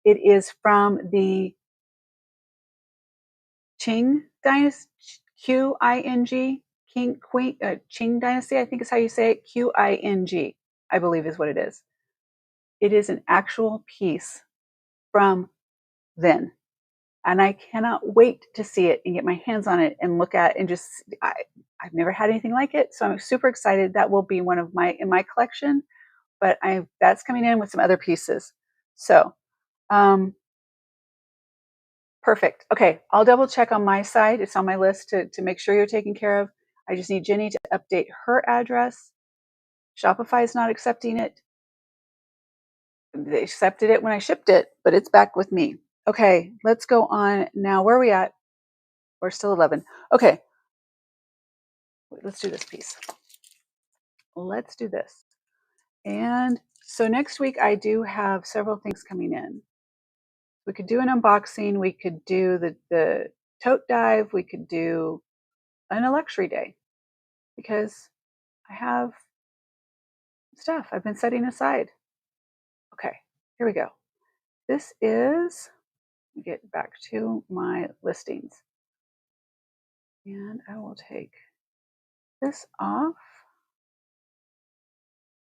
It is from the Qing dynasty, Qing, King, Queen, Qing dynasty, I think is how you say it. Qing, I believe is what it is. It is an actual piece from then. And I cannot wait to see it and get my hands on it and look at it and just, I've never had anything like it. So I'm super excited. That will be one of in my collection, but that's coming in with some other pieces. So, perfect. Okay, I'll double check on my side. It's on my list to make sure you're taken care of. I just need Jenny to update her address. Shopify is not accepting it. They accepted it when I shipped it, but it's back with me. Okay, let's go on now. Where are we at? We're still 11. Okay, let's do this piece. Let's do this. And so next week I do have several things coming in. We could do an unboxing. We could do the tote dive. We could do a luxury day because I have stuff I've been setting aside. Okay, here we go. This is, get back to my listings. And I will take this off.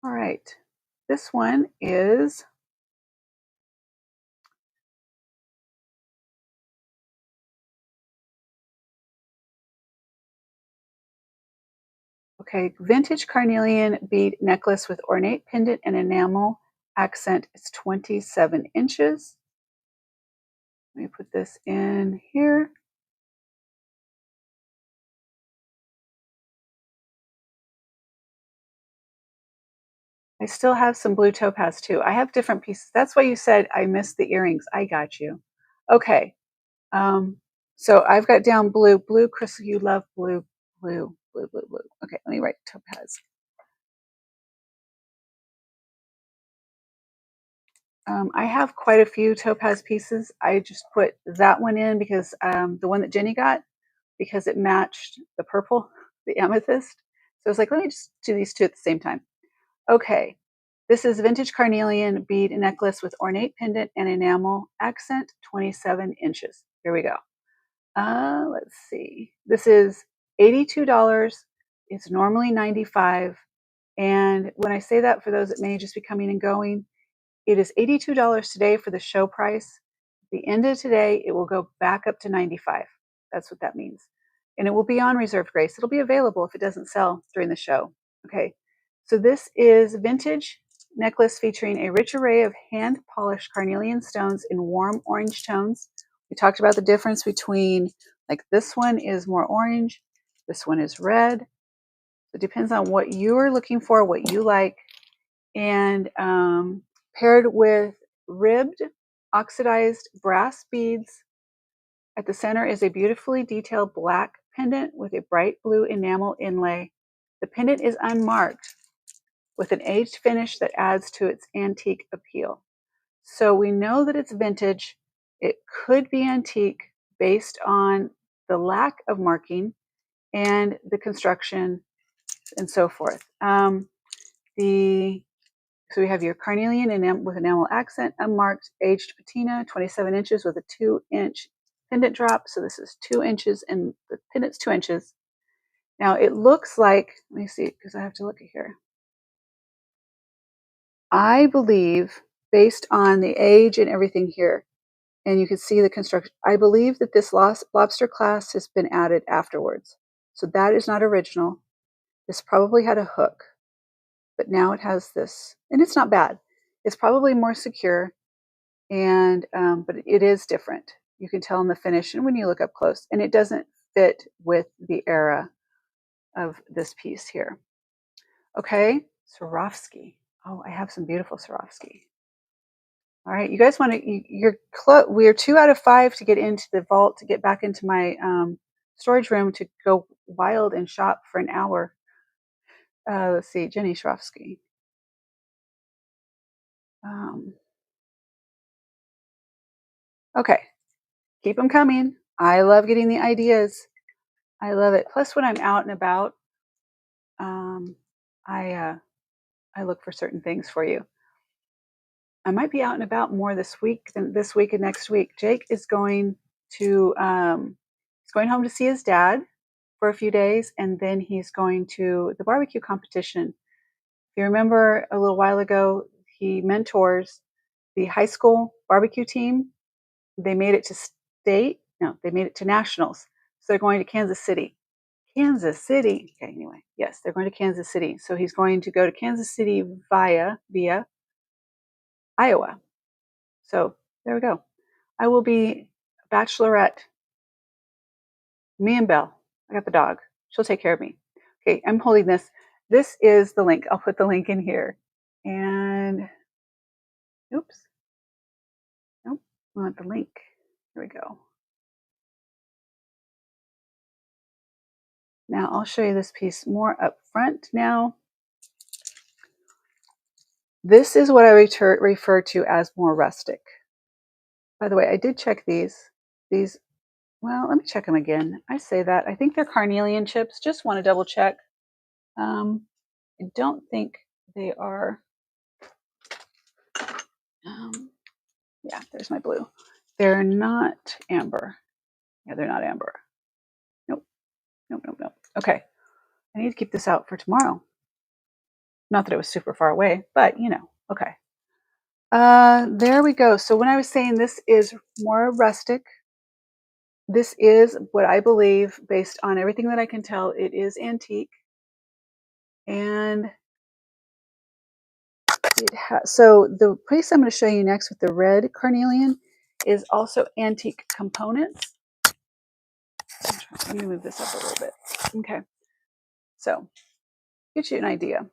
All right, this one is okay, vintage carnelian bead necklace with ornate pendant and enamel accent. It's 27 inches. Let me put this in here. I still have some blue topaz too. I have different pieces. That's why you said I missed the earrings. I got you. Okay. So I've got down blue. Blue, Chris, you love blue. Blue, blue, blue, blue. Okay, let me write topaz. I have quite a few topaz pieces. I just put that one in because the one that Jenny got, because it matched the purple, the amethyst. So I was like, let me just do these two at the same time. Okay, this is vintage carnelian bead necklace with ornate pendant and enamel accent, 27 inches. Here we go. Let's see. This is $82. It's normally $95. And when I say that, for those that may just be coming and going, it is $82 today for the show price. At the end of today, it will go back up to $95. That's what that means. And it will be on reserved grace. It'll be available if it doesn't sell during the show. Okay. So this is vintage necklace featuring a rich array of hand polished carnelian stones in warm orange tones. We talked about the difference between, like, this one is more orange, this one is red. It depends on what you're looking for, what you like. And paired with ribbed oxidized brass beads. At the center is a beautifully detailed black pendant with a bright blue enamel inlay. The pendant is unmarked with an aged finish that adds to its antique appeal. So we know that it's vintage. It could be antique based on the lack of marking and the construction and so forth. So we have your carnelian with enamel accent, unmarked, aged patina, 27 inches with a 2-inch pendant drop. So this is 2 inches and the pendant's 2 inches. Now it looks like, let me see, because I have to look at here. I believe, based on the age and everything here, and you can see the construction, I believe that this lobster clasp has been added afterwards. So that is not original. This probably had a hook, but now it has this, and it's not bad. It's probably more secure, and but it is different. You can tell in the finish and when you look up close, and it doesn't fit with the era of this piece here. Okay, Swarovski. Oh, I have some beautiful Swarovski. All right, you guys want to? You're close. We are 2 out of 5 to get into the vault, to get back into my storage room to go wild and shop for an hour. Let's see, Jenny Swarovski. Um, okay, keep them coming. I love getting the ideas. I love it. Plus, when I'm out and about, um, I look for certain things for you. I might be out and about more this week than this week and next week. Jake is going to he's going home to see his dad for a few days, and then he's going to the barbecue competition. If you remember a little while ago, he mentors the high school barbecue team. They made it to state. No, they made it to nationals. So they're going to Kansas City. Kansas City. Okay, anyway, yes, they're going to Kansas City. So he's going to go to Kansas City via Iowa. So there we go. I will be a bachelorette. Me and Belle. I got the dog. She'll take care of me. Okay, I'm holding this. This is the link. I'll put the link in here. And oops. Nope. I want the link. Here we go. Now I'll show you this piece more up front now. This is what I refer to as more rustic. By the way, I did check these. Well, let me check them again. I say that. I think they're carnelian chips. Just want to double check. I don't think they are. Yeah, there's my blue. They're not amber. Yeah, they're not amber. Nope. Nope. Okay. I need to keep this out for tomorrow. Not that it was super far away, but you know. Okay. There we go. So when I was saying this is more rustic, this is what I believe, based on everything that I can tell, it is antique. And so the piece I'm going to show you next with the red carnelian is also antique components. Let me move this up a little bit. Okay. So get you an idea.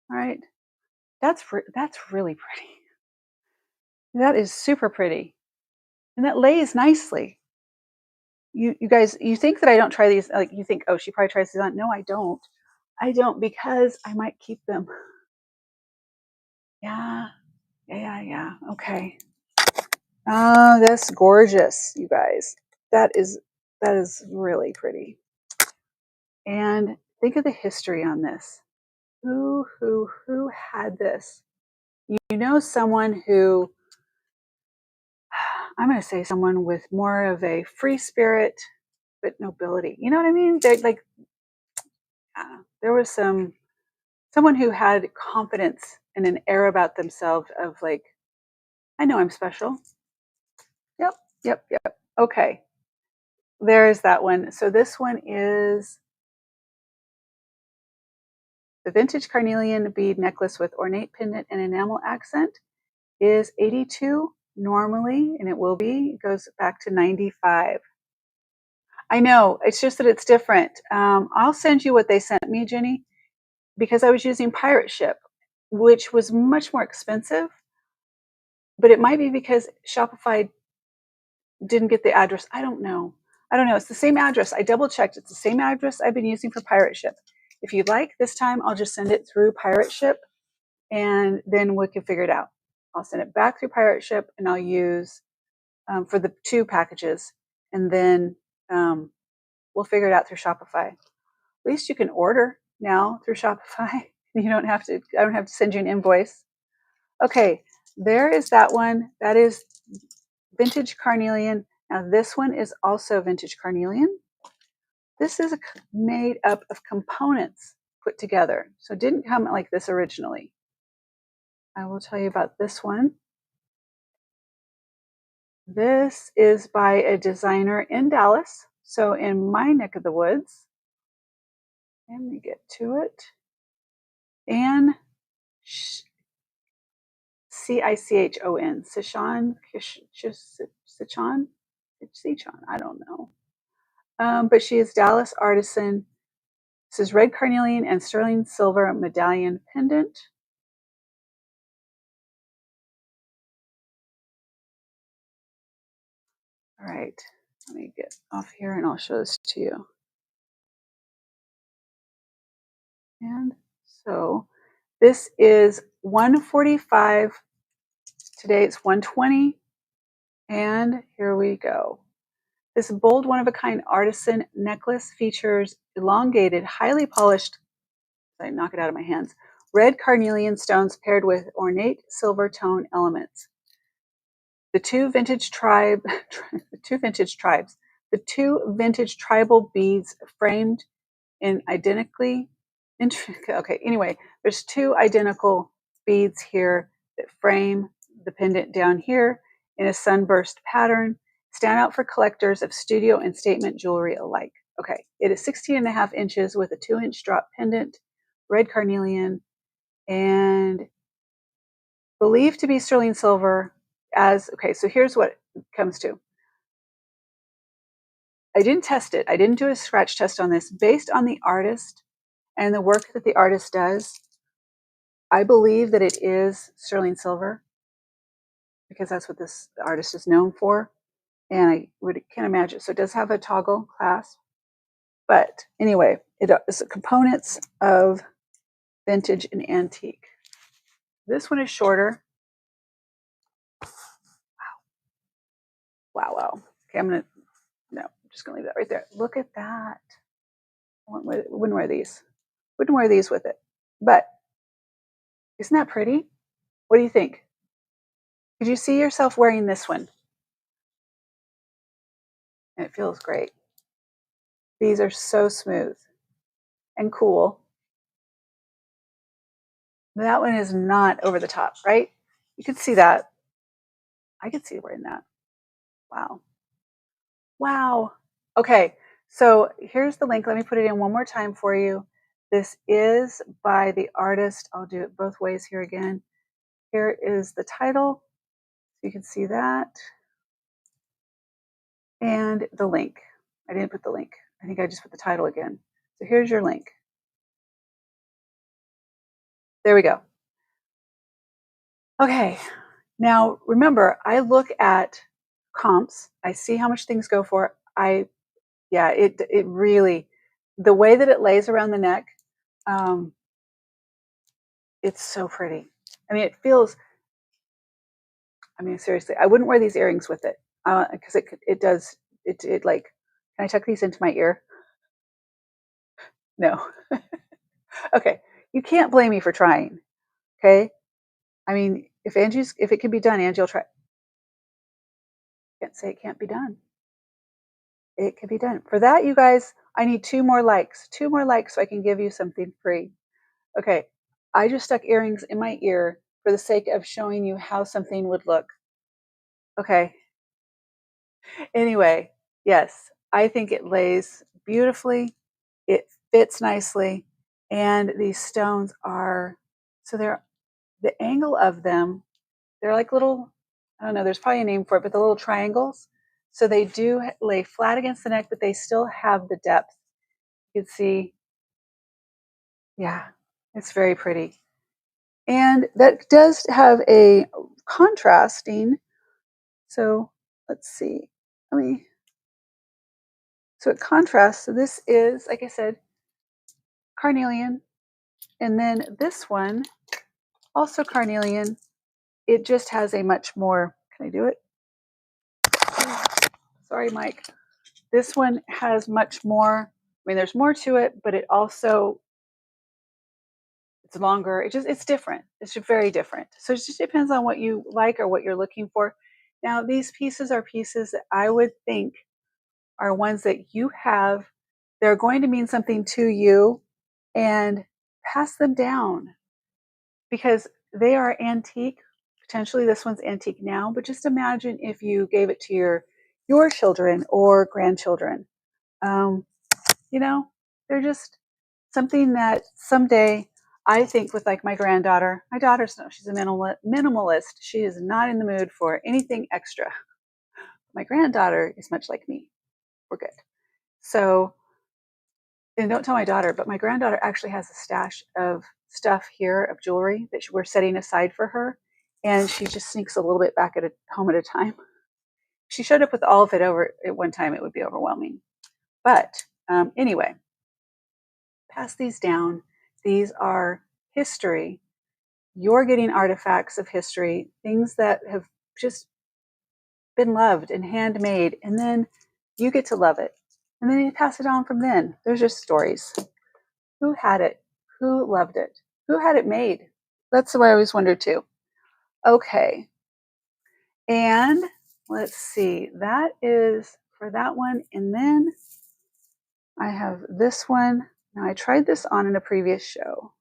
All right. That's really pretty. That is super pretty. And that lays nicely. You guys, you think that I don't try these, like you think, oh, she probably tries these on. No, I don't. I don't, because I might keep them. Yeah. Okay. Oh, that's gorgeous, you guys. That is really pretty. And think of the history on this. Who had this? You know, someone who, I'm going to say someone with more of a free spirit, but nobility. You know what I mean? They're like, there was someone who had confidence and an air about themselves of like, I know I'm special. Yep. Okay. There's that one. So this one is the vintage carnelian bead necklace with ornate pendant and enamel accent is $82 normally, and it will be. It goes back to $95. I know. It's just that it's different. I'll send you what they sent me, Jenny, because I was using Pirate Ship, which was much more expensive. But it might be because Shopify didn't get the address. I don't know. It's the same address. I double checked. It's the same address I've been using for Pirate Ship. If you'd like, this time I'll just send it through Pirate Ship, and then we can figure it out. I'll send it back through Pirate Ship, and I'll use for the 2 packages, and then we'll figure it out through Shopify. At least you can order now through Shopify. You don't have to. I don't have to send you an invoice. Okay, there is that one. That is vintage carnelian. Now this one is also vintage carnelian. This is made up of components put together. So it didn't come like this originally. I will tell you about this one. This is by a designer in Dallas, so in my neck of the woods. Let me get to it. And Cichon. Sichon, I don't know. But she is Dallas artisan. This is red carnelian and sterling silver medallion pendant. All right, let me get off here and I'll show this to you. And so this is $145. Today it's $120. And here we go. This bold, one-of-a-kind artisan necklace features elongated, highly polished, I knock it out of my hands, red carnelian stones paired with ornate silver tone elements. The two vintage tribal beads framed in identically, okay, anyway, there's two identical beads here that frame the pendant down here in a sunburst pattern, stand out for collectors of studio and statement jewelry alike. Okay, it is 16.5 inches with a 2-inch drop pendant, red carnelian, and believed to be sterling silver. Okay, so here's what it comes to. I didn't test it. I didn't do a scratch test on this. Based on the artist and the work that the artist does, I believe that it is sterling silver because that's what this artist is known for. And I can't imagine. So it does have a toggle clasp. But anyway, it is the components of vintage and antique. This one is shorter. Wow. Okay, I'm just going to leave that right there. Look at that. I wouldn't wear these. Wouldn't wear these with it. But isn't that pretty? What do you think? Could you see yourself wearing this one? And it feels great. These are so smooth and cool. That one is not over the top, right? You could see that. I could see wearing that. Wow. Okay, so here's the link. Let me put it in one more time for you. This is by the artist. I'll do it both ways here again. Here is the title. You can see that. And the link. I didn't put the link. I think I just put the title again. So here's your link. There we go. Okay, now remember, I look at comps. I see how much things go for. It really, the way that it lays around the neck, it's so pretty. I mean, it feels. I mean, seriously, I wouldn't wear these earrings with it because it does it like. Can I tuck these into my ear? No. Okay, you can't blame me for trying. Okay, I mean, if it can be done, Angie will try. Can't say it can't be done. It can be done. For that, you guys, I need 2 more likes. 2 more likes so I can give you something free. Okay, I just stuck earrings in my ear for the sake of showing you how something would look. Okay. Anyway, yes, I think it lays beautifully. It fits nicely. And these stones are, so they're, the angle of them, they're like little, I don't know, there's probably a name for it, but the little triangles. So they do lay flat against the neck, but they still have the depth. You can see, yeah, it's very pretty. And that does have a contrasting. So let's see. So it contrasts. So this is, like I said, carnelian. And then this one, also carnelian. It just has a much more, can I do it? Sorry, Mike. This one has much more, I mean, there's more to it, but it also, it's longer. It's different. It's just very different. So it just depends on what you like or what you're looking for. Now, these pieces are pieces that I would think are ones that you have. They're going to mean something to you, and pass them down because they are antique. Potentially this one's antique now, but just imagine if you gave it to your children or grandchildren. You know, they're just something that someday I think with like my granddaughter, my daughter's no, she's a minimalist. She is not in the mood for anything extra. My granddaughter is much like me. We're good. So, and don't tell my daughter, but my granddaughter actually has a stash of stuff here of jewelry that we're setting aside for her. And she just sneaks a little bit back at home at a time. If she showed up with all of it over at one time, it would be overwhelming. But anyway, pass these down. These are history. You're getting artifacts of history, things that have just been loved and handmade, and then you get to love it. And then you pass it on from then. There's just stories. Who had it? Who loved it? Who had it made? That's what I always wonder too. Okay. And let's see. That is for that one. And then I have this one. Now I tried this on in a previous show.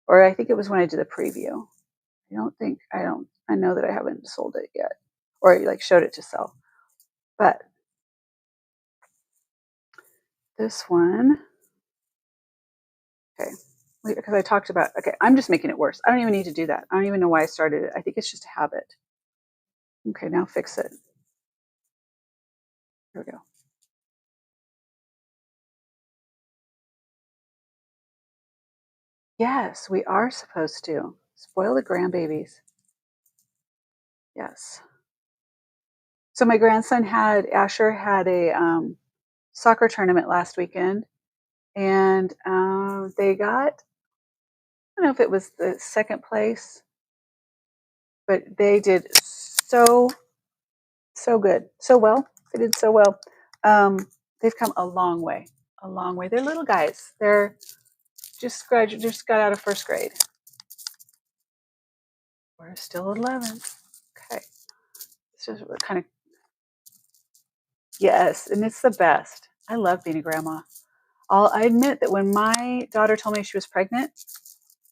Or I think it was when I did a preview. I know that I haven't sold it yet. Or like showed it to sell. But this one, okay, because I talked about, okay, I'm just making it worse. I don't even need to do that. I don't even know why I started it. I think it's just a habit. Okay, now fix it. Here we go. Yes, we are supposed to. Spoil the grandbabies. Yes. So my grandson Asher had a soccer tournament last weekend, and they got, I don't know if it was the second place, but they did so good, so well. They did so well. They've come a long way, a long way. They're little guys. They're just got out of first grade. We're still 11. Okay, it's just kind of, yes, and it's the best. I love being a grandma. I admit that when my daughter told me she was pregnant,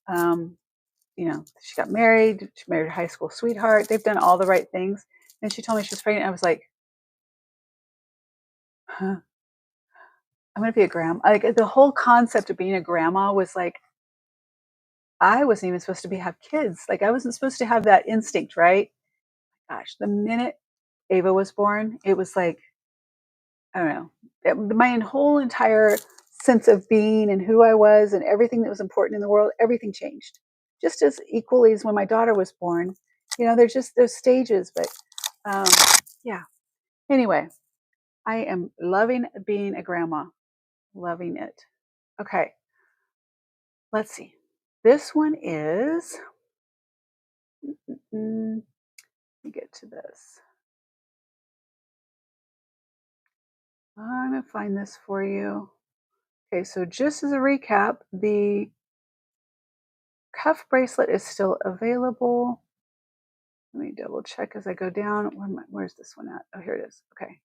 um, she got married. She married a high school sweetheart. They've done all the right things. And she told me she was pregnant. I was like, huh, I'm going to be a grandma. Like the whole concept of being a grandma was like, I wasn't even supposed to have kids. Like I wasn't supposed to have that instinct, right? Gosh, the minute Ava was born, it was like, I don't know, my whole entire sense of being and who I was and everything that was important in the world, everything changed. Just as equally as when my daughter was born. There's just those stages, but um, yeah. Anyway, I am loving being a grandma, loving it. Okay, let's see. This one is, let me get to this. I'm going to find this for you. Okay, so just as a recap, the cuff bracelet is still available. Let me double check as I go down. Where's this one at? Oh, here it is. Okay.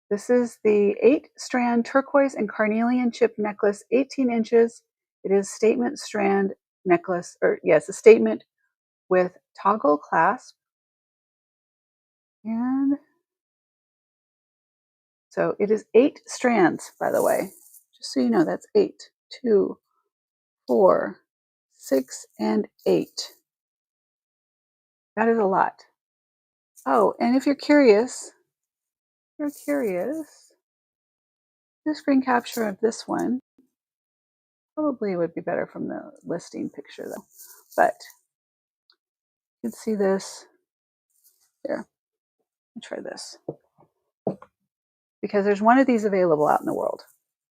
This is the 8-strand turquoise and carnelian chip necklace, 18 inches. It is statement strand necklace, or yes, a statement with toggle clasp. And so it is 8 strands, by the way. Just so you know, that's 8, 2, 4, 6, and 8. That is a lot. Oh, and if you're curious, do a screen capture of this one. Probably would be better from the listing picture though. But you can see this. Here, let me try this. Because there's one of these available out in the world.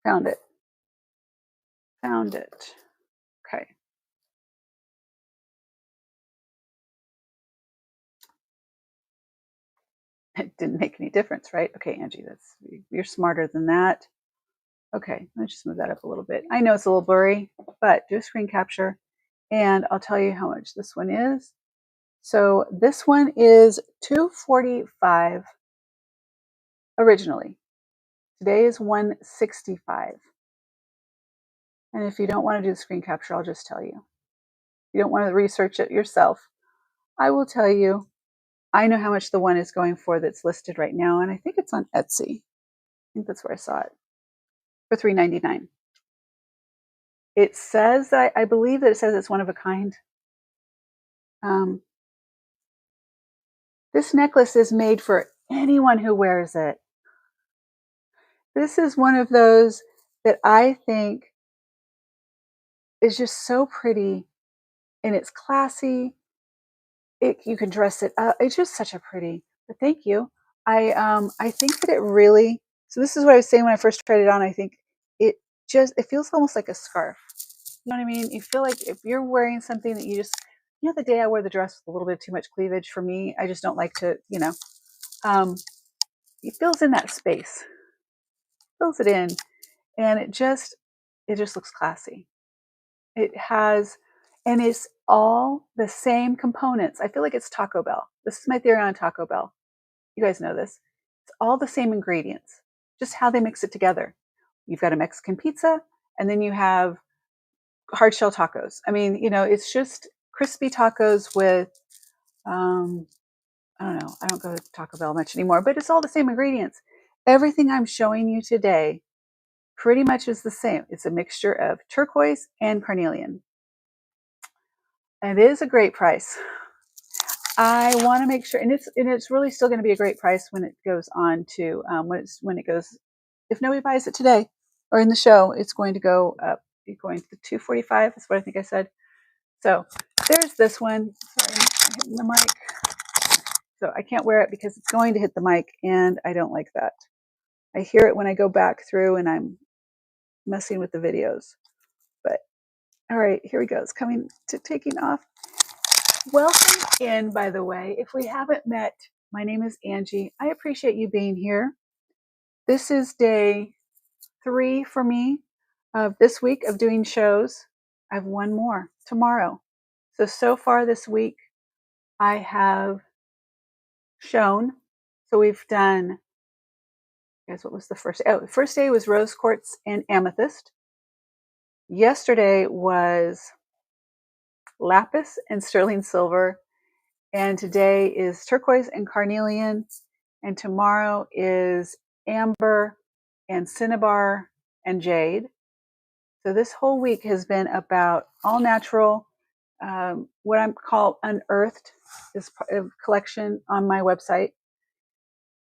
Found it. Okay. It didn't make any difference, right? Okay, Angie, you're smarter than that. Okay, let's just move that up a little bit. I know it's a little blurry, but do a screen capture and I'll tell you how much this one is. So this one is $245 originally. Today is $165. And if you don't want to do the screen capture, I'll just tell you. If you don't want to research it yourself, I will tell you. I know how much the one is going for that's listed right now, and I think it's on Etsy. I think that's where I saw it for $3.99. It says, I believe that it says it's one of a kind. This necklace is made for anyone who wears it. This is one of those that I think is just so pretty, and it's classy. You can dress it up. It's just such a pretty. But thank you. I think that it really. So this is what I was saying when I first tried it on. I think it it feels almost like a scarf. You know what I mean? You feel like if you're wearing something that you just, the day I wore the dress with a little bit too much cleavage for me, I just don't like to, it fills in that space, fills it in, and it just looks classy. It has, and it's all the same components. I feel like it's Taco Bell. This is my theory on Taco Bell. You guys know this. It's all the same ingredients, just how they mix it together. You've got a Mexican pizza, and then you have hard shell tacos. I mean, it's just crispy tacos with, I don't know. I don't go to Taco Bell much anymore, but it's all the same ingredients. Everything I'm showing you today pretty much is the same. It's a mixture of turquoise and carnelian. And it is a great price. I want to make sure, and it's really still going to be a great price when it goes on to when it goes. If nobody buys it today or in the show, it's going to go up. It's going to $245. That's what I think I said. So there's this one. Sorry, I'm hitting the mic. So I can't wear it because it's going to hit the mic, and I don't like that. I hear it when I go back through and I'm messing with the videos. But all right, here we go. It's coming to taking off. Welcome in, by the way. If we haven't met, my name is Angie. I appreciate you being here. This is day 3 for me of this week of doing shows. I have one more tomorrow. So far this week, I have shown. So we've done, guys, what was the first day? Oh, the first day was rose quartz and amethyst. Yesterday was lapis and sterling silver. And today is turquoise and carnelian. And tomorrow is amber and cinnabar and jade. So this whole week has been about all natural, what I'm called Unearthed is a collection on my website.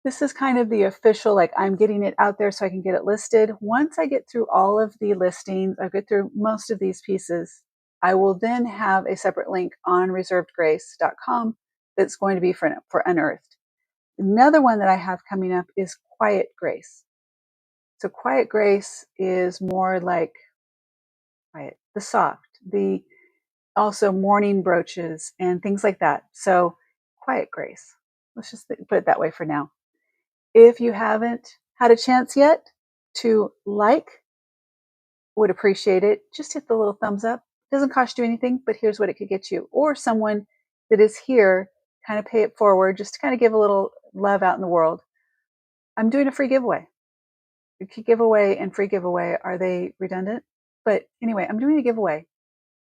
This is kind of the official, like I'm getting it out there so I can get it listed. Once I get through all of the listings, I get through most of these pieces, I will then have a separate link on reservedgrace.com that's going to be for Unearthed. Another one that I have coming up is Quiet Grace. So Quiet Grace is more like quiet, the soft, the also morning brooches and things like that. So Quiet Grace. Let's just put it that way for now. If you haven't had a chance yet to would appreciate it. Just hit the little thumbs up. It doesn't cost you anything, but here's what it could get you. Or someone that is here, kind of pay it forward, just to kind of give a little love out in the world. I'm doing a free giveaway. Giveaway and free giveaway, are they redundant? But anyway, I'm doing a giveaway.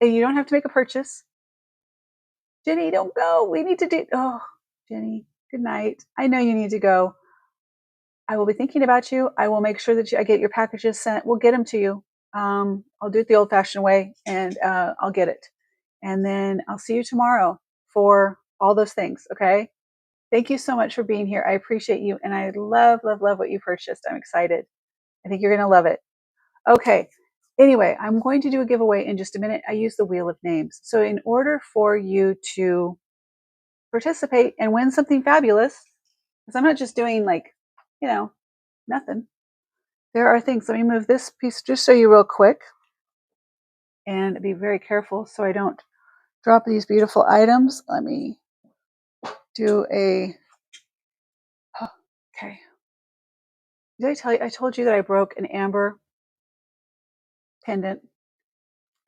And you don't have to make a purchase. Jenny, don't go. We need to do, oh, Jenny, good night. I know you need to go. I will be thinking about you. I will make sure that I get your packages sent. We'll get them to you. I'll do it the old-fashioned way, and I'll get it. And then I'll see you tomorrow for all those things, okay? Thank you so much for being here. I appreciate you, and I love, love, love what you purchased. I'm excited. I think you're going to love it. Okay. Anyway, I'm going to do a giveaway in just a minute. I use the Wheel of Names. So in order for you to participate and win something fabulous, because I'm not just doing nothing. There are things. Let me move this piece just so you real quick and be very careful so I don't drop these beautiful items. Let me do okay. Did I tell you? I told you that I broke an amber pendant.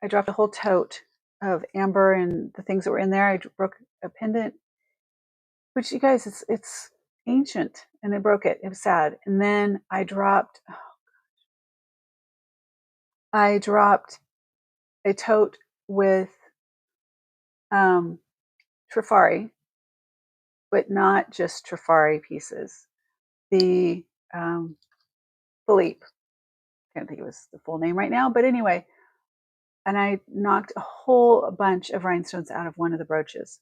I dropped a whole tote of amber and the things that were in there. I broke a pendant, which you guys, it's ancient, and I broke it. It was sad. And then I dropped a tote with Trifari, but not just Trifari pieces. The Philippe, can't think of the full name right now, but anyway, and I knocked a whole bunch of rhinestones out of one of the brooches.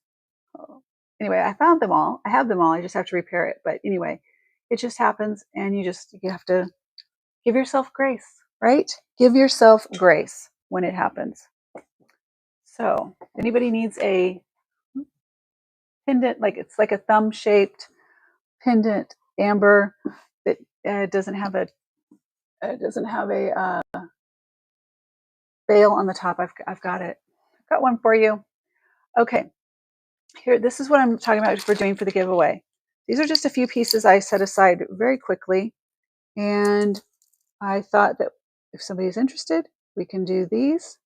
Anyway, I found them all. I have them all. I just have to repair it. But anyway, it just happens, and you have to give yourself grace, right? Give yourself grace when it happens. So, if anybody needs a pendant, like it's like a thumb shaped pendant, amber, that doesn't have a veil on the top, I've got it. I've got one for you. Okay, here, this is what I'm talking about for doing for the giveaway. These are just a few pieces I set aside very quickly, and I thought that if somebody's interested, we can do these.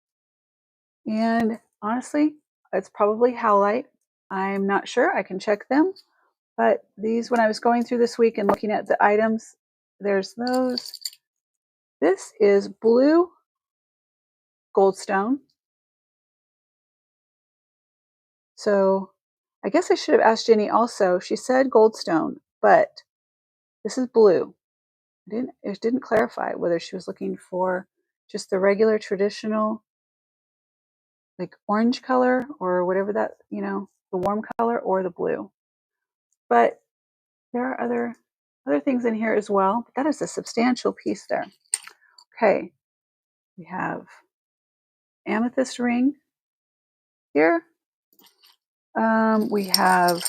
And honestly, it's probably howlite. I'm not sure. I can check them. But these, when I was going through this week and looking at the items, there's those. This is blue goldstone. So I guess I should have asked Jenny also. She said goldstone, but this is blue. It didn't clarify whether she was looking for just the regular traditional like orange color or whatever that, the warm color, or the blue. But there are other things in here as well. But that is a substantial piece there. Okay, we have amethyst ring here. We have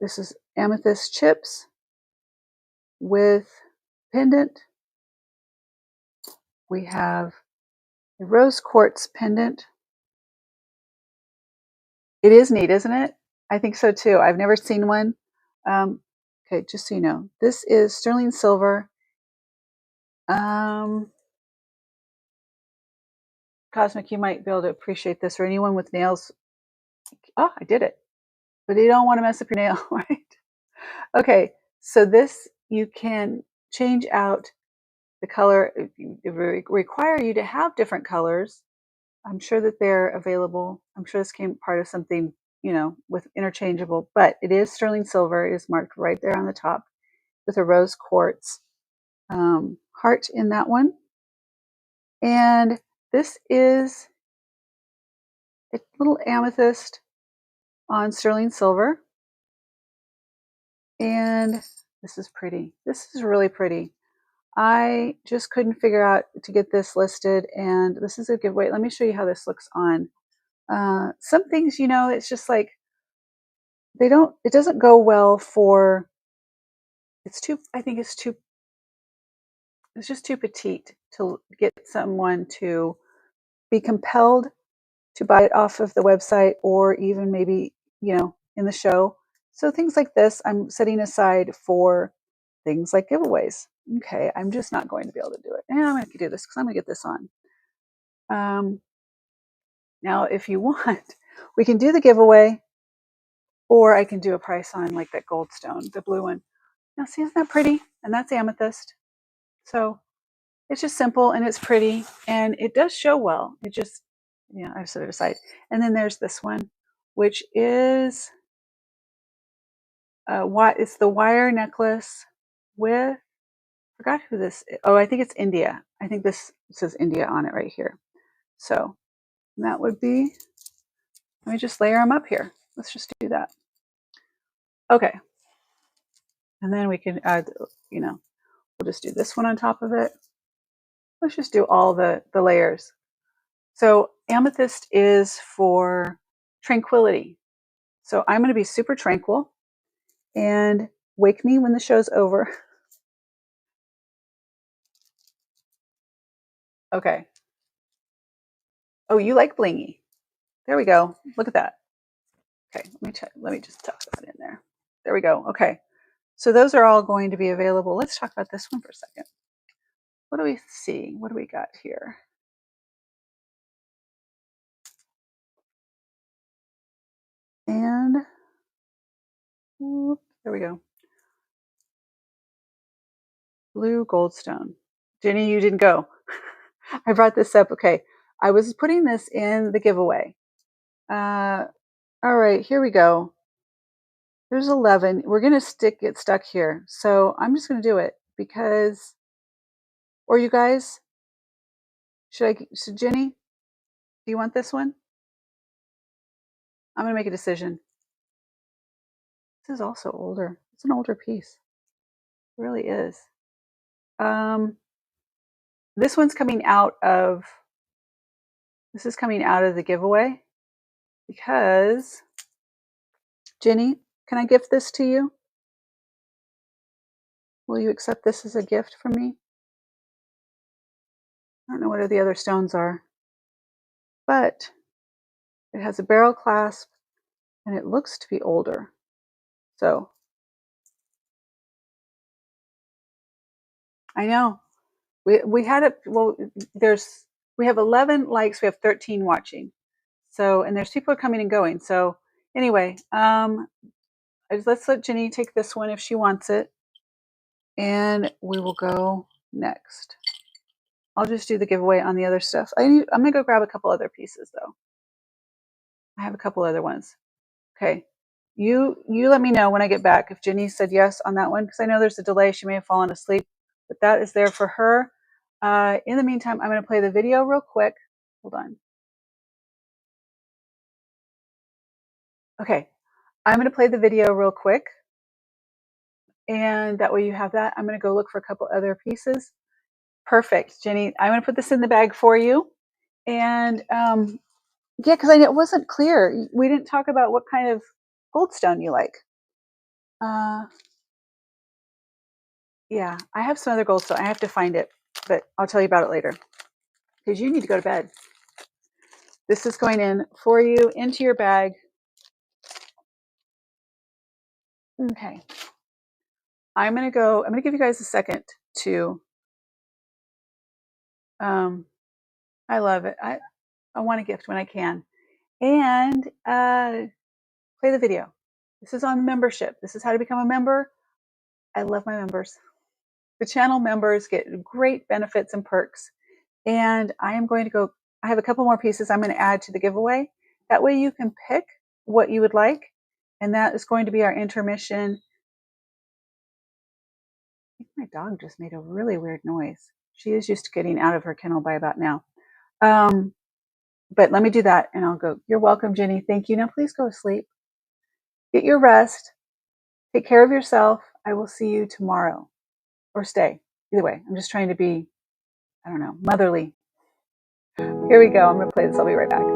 this is amethyst chips with pendant. We have a rose quartz pendant. It is neat, isn't it? I think so too. I've never seen one. Okay, just so you know, this is sterling silver. Cosmic, you might be able to appreciate this, or anyone with nails. Oh, I did it. But you don't want to mess up your nail, right? Okay, so this, you can change out the color. It require you to have different colors. I'm sure that they're available. I'm sure this came part of something, with interchangeable, but it is sterling silver. It is marked right there on the top with a rose quartz heart in that one. And this is a little amethyst on sterling silver. And this is pretty. This is really pretty. I just couldn't figure out to get this listed, and this is a giveaway. Let me show you how this looks on. Some things, it's just like it doesn't go well for, I think it's just too petite to get someone to be compelled to buy it off of the website, or even maybe, in the show. So things like this, I'm setting aside for things like giveaways. Okay, I'm just not going to be able to do it. And I'm going to do this because I'm going to get this on. Now, if you want, we can do the giveaway, or I can do a price on like that goldstone, the blue one. Now, see, isn't that pretty? And that's amethyst. So it's just simple and it's pretty and it does show well. It just, I've set it aside. And then there's this one, which is it's the wire necklace with, I forgot who this is. Oh, I think it's India. I think this says India on it right here. So that would be, let me just layer them up here. Let's just do that. Okay. And then we can add, we'll just do this one on top of it. Let's just do all the layers. So amethyst is for tranquility. So I'm going to be super tranquil, and wake me when the show's over. Okay. Oh, you like blingy. There we go. Look at that. Okay, let me just tuck that in there. There we go. Okay. So those are all going to be available. Let's talk about this one for a second. What do we see? What do we got here? And there we go. Blue goldstone. Jenny, you didn't go. I brought this up. Okay. I was putting this in the giveaway. All right, here we go. There's 11. We're going to get stuck here. So I'm just going to do it because, or you guys, So Jenny, do you want this one? I'm going to make a decision. This is also older. It's an older piece. It really is. This one's coming out of, this is coming out of the giveaway because, Jenny, can I gift this to you? Will you accept this as a gift from me? I don't know what the other stones are, but it has a barrel clasp and it looks to be older. So I know we had it. Well, we have 11 likes. We have 13 watching. So, and there's people coming and going. So anyway, let's let Jenny take this one if she wants it. And we will go next. I'll just do the giveaway on the other stuff. I'm going to go grab a couple other pieces though. I have a couple other ones. Okay. You let me know when I get back if Jenny said yes on that one, because I know there's a delay. She may have fallen asleep, but that is there for her. In the meantime, I'm going to play the video real quick. Hold on. Okay. I'm going to play the video real quick. And that way you have that. I'm going to go look for a couple other pieces. Perfect, Jenny. I'm going to put this in the bag for you. And yeah, because it wasn't clear. We didn't talk about what kind of goldstone you like. Yeah, I have some other goldstone. I have to find it, but I'll tell you about it later because you need to go to bed. This is going in for you into your bag. Okay. I'm going to give you guys a second to, I love it. I want a gift when I can. And play the video. This is on membership. This is how to become a member. I love my members. The channel members get great benefits and perks. And I am going to go, I have a couple more pieces I'm going to add to the giveaway. That way you can pick what you would like. And that is going to be our intermission. I think my dog just made a really weird noise. She is used to getting out of her kennel by about now. But let me do that and I'll go. You're welcome, Jenny. Thank you. Now please go to sleep. Get your rest. Take care of yourself. I will see you tomorrow. Or stay. Either way. I'm just trying to be, I don't know, motherly. Here we go. I'm going to play this. I'll be right back.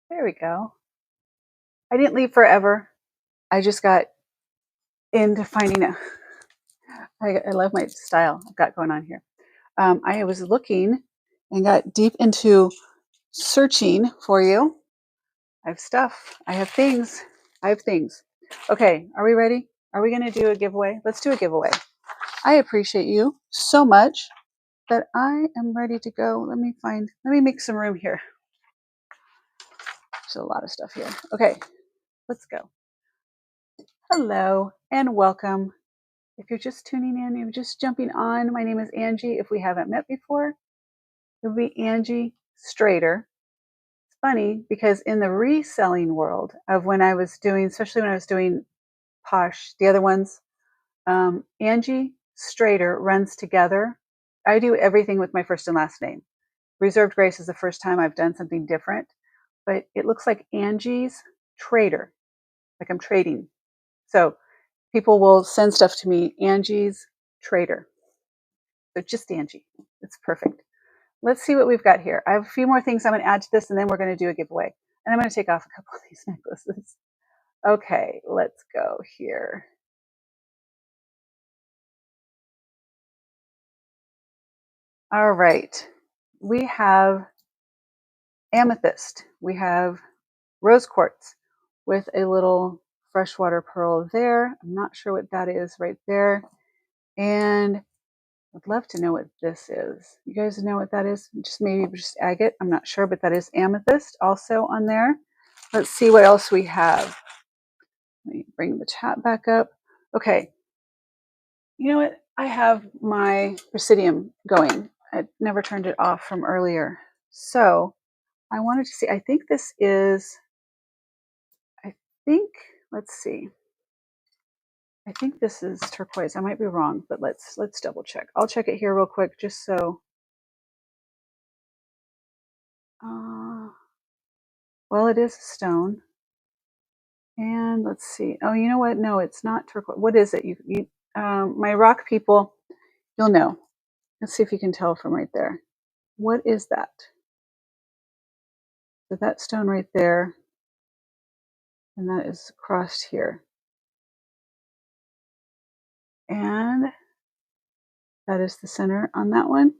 There we go. I didn't leave forever. I just got into finding it. I love my style I've got going on here. I was looking and got deep into searching for you. I have stuff. I have things. I have things. Okay, are we ready? Are we going to do a giveaway? Let's do a giveaway. I appreciate you so much that I am ready to go. Let me make some room here. There's a lot of stuff here. Okay, let's go. Hello and welcome. If you're just tuning in, you're just jumping on, my name is Angie. If we haven't met before, it would be Angie Strader. It's funny because in the reselling world of when I was doing, especially when I was doing Posh, the other ones, Angie Strader runs together. I do everything with my first and last name. Reserved Grace is the first time I've done something different, but it looks like Angie's Trader, like I'm trading. So people will send stuff to me, Angie's Trader. So just Angie. It's perfect. Let's see what we've got here. I have a few more things I'm going to add to this, and then we're going to do a giveaway. And I'm going to take off a couple of these necklaces. Okay, let's go here. All right. We have Amethyst. We have Rose Quartz with a little freshwater pearl there. I'm not sure what that is right there. And I'd love to know what this is. You guys know what that is? Maybe just agate. I'm not sure, but that is amethyst also on there. Let's see what else we have. Let me bring the chat back up. Okay. You know what? I have my Presidium going. I never turned it off from earlier. So I wanted to see. I think this is, I think, let's see. I think this is turquoise. I might be wrong, but let's double check. I'll check it here real quick just so. Well, it is a stone. And let's see. Oh, you know what? No, it's not turquoise. What is it? My rock people, you'll know. Let's see if you can tell from right there. What is that? So that stone right there, and that is crossed here. And that is the center on that one.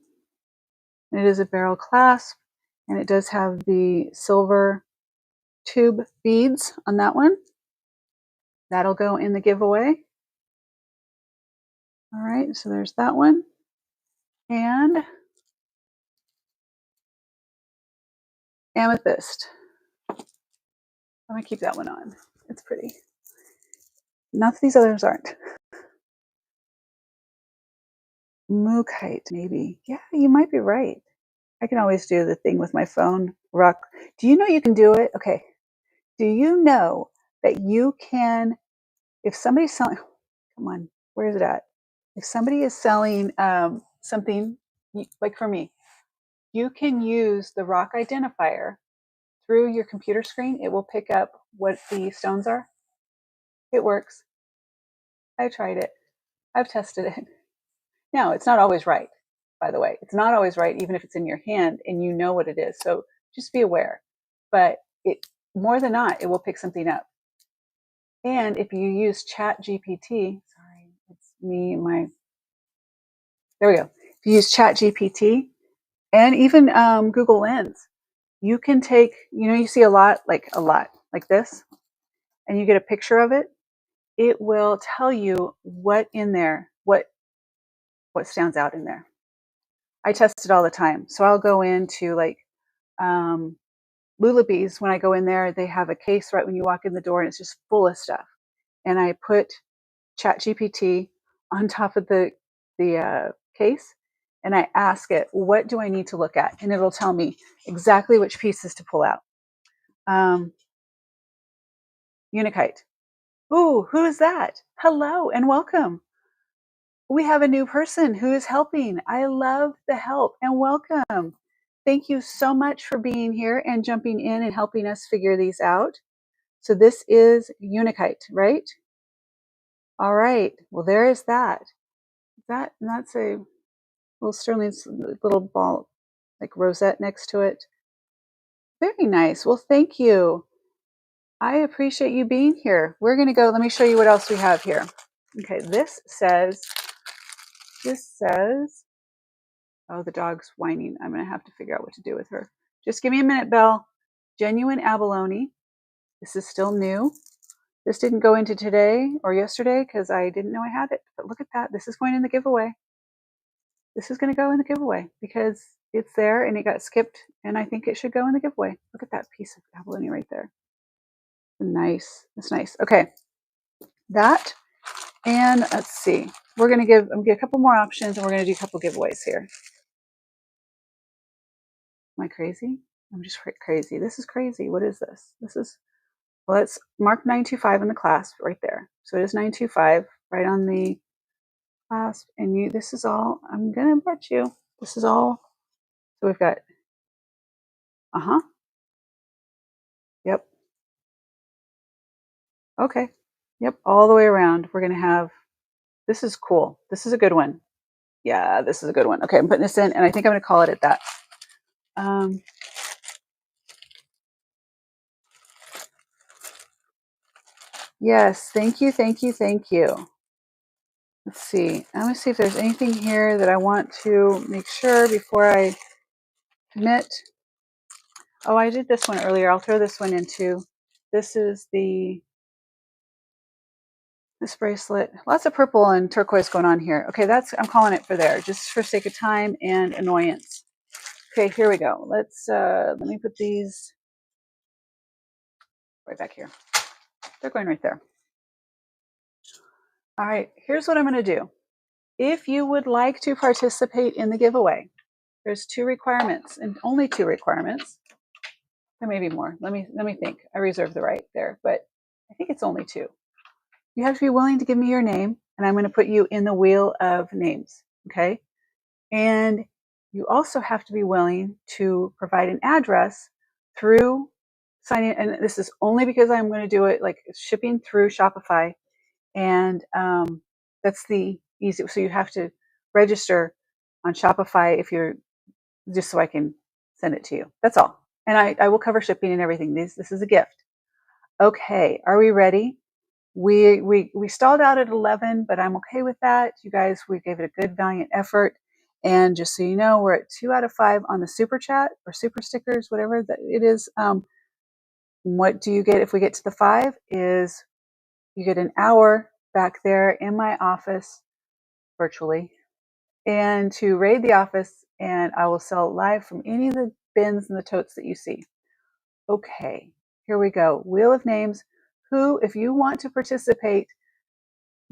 It is a beryl clasp, and it does have the silver tube beads on that one. That'll go in the giveaway. All right, so there's that one. And amethyst. I'm gonna keep that one on. It's pretty. None of these others aren't. Mookite, maybe. Yeah, you might be right. I can always do the thing with my phone. Rock. Do you know you can do it? Okay. Do you know that you can, if somebody's selling, come on, where is it at? If somebody is selling something, like for me, you can use the rock identifier through your computer screen. It will pick up what the stones are. It works. I tried it. I've tested it. Now, it's not always right, by the way. It's not always right, even if it's in your hand and you know what it is. So just be aware. But it, more than not, it will pick something up. And if you use Chat GPT, sorry, it's me, there we go. If you use Chat GPT and even Google Lens, you can take, you see a lot like this, and you get a picture of it. It will tell you what in there, what stands out in there. I test it all the time. So I'll go into like Lullabies. When I go in there, they have a case right when you walk in the door, and it's just full of stuff. And I put Chat GPT on top of the case, and I ask it, what do I need to look at? And it'll tell me exactly which pieces to pull out. Unikite. Ooh, who is that? Hello and welcome. We have a new person who is helping. I love the help and welcome. Thank you so much for being here and jumping in and helping us figure these out. So this is Unikite, right? All right. Well, there is that. That's a little Sterling's little ball, like rosette next to it. Very nice. Well, thank you. I appreciate you being here. We're going to go. Let me show you what else we have here. Okay, this says, oh, the dog's whining. I'm going to have to figure out what to do with her. Just give me a minute, Belle. Genuine abalone. This is still new. This didn't go into today or yesterday because I didn't know I had it. But look at that. This is going in the giveaway. This is going to go in the giveaway because it's there and it got skipped. And I think it should go in the giveaway. Look at that piece of abalone right there. Nice. That's nice. Okay. That. And let's see. We're going to give a couple more options and we're going to do a couple giveaways here. Am I crazy? I'm just crazy. This is crazy. What is this? This is, well, let's mark 925 in the clasp right there. So it is 925 right on the clasp. And you, this is all, I'm going to bet you, this is all. So we've got, yep. Okay. Yep. All the way around. We're going to have, this is cool. This is a good one. Yeah, this is a good one. Okay. I'm putting this in and I think I'm going to call it at that. Yes. Thank you. Thank you. Thank you. Let's see. I'm going to see if there's anything here that I want to make sure before I commit. Oh, I did this one earlier. I'll throw this one in too. This is this bracelet. Lots of purple and turquoise going on here. Okay, I'm calling it for there, just for sake of time and annoyance. Okay, here we go. Let me put these right back here. They're going right there. All right, here's what I'm going to do. If you would like to participate in the giveaway, there's 2 requirements and only 2 requirements. There may be more. Let me think. I reserve the right there, but I think it's only 2. You have to be willing to give me your name, and I'm going to put you in the wheel of names. Okay. And you also have to be willing to provide an address through signing. And this is only because I'm going to do it like shipping through Shopify. And that's the easy. So you have to register on Shopify if you're just so I can send it to you. That's all. And I will cover shipping and everything. This is a gift. Okay. Are we ready? We stalled out at 11, but I'm okay with that. You guys, we gave it a good, valiant effort. And just so you know, we're at 2 out of 5 on the super chat or super stickers, whatever that it is. What do you get if we get to the 5? Is you get an hour back there in my office virtually, and to raid the office, and I will sell live from any of the bins and the totes that you see. Okay, here we go. Wheel of names. Who, if you want to participate,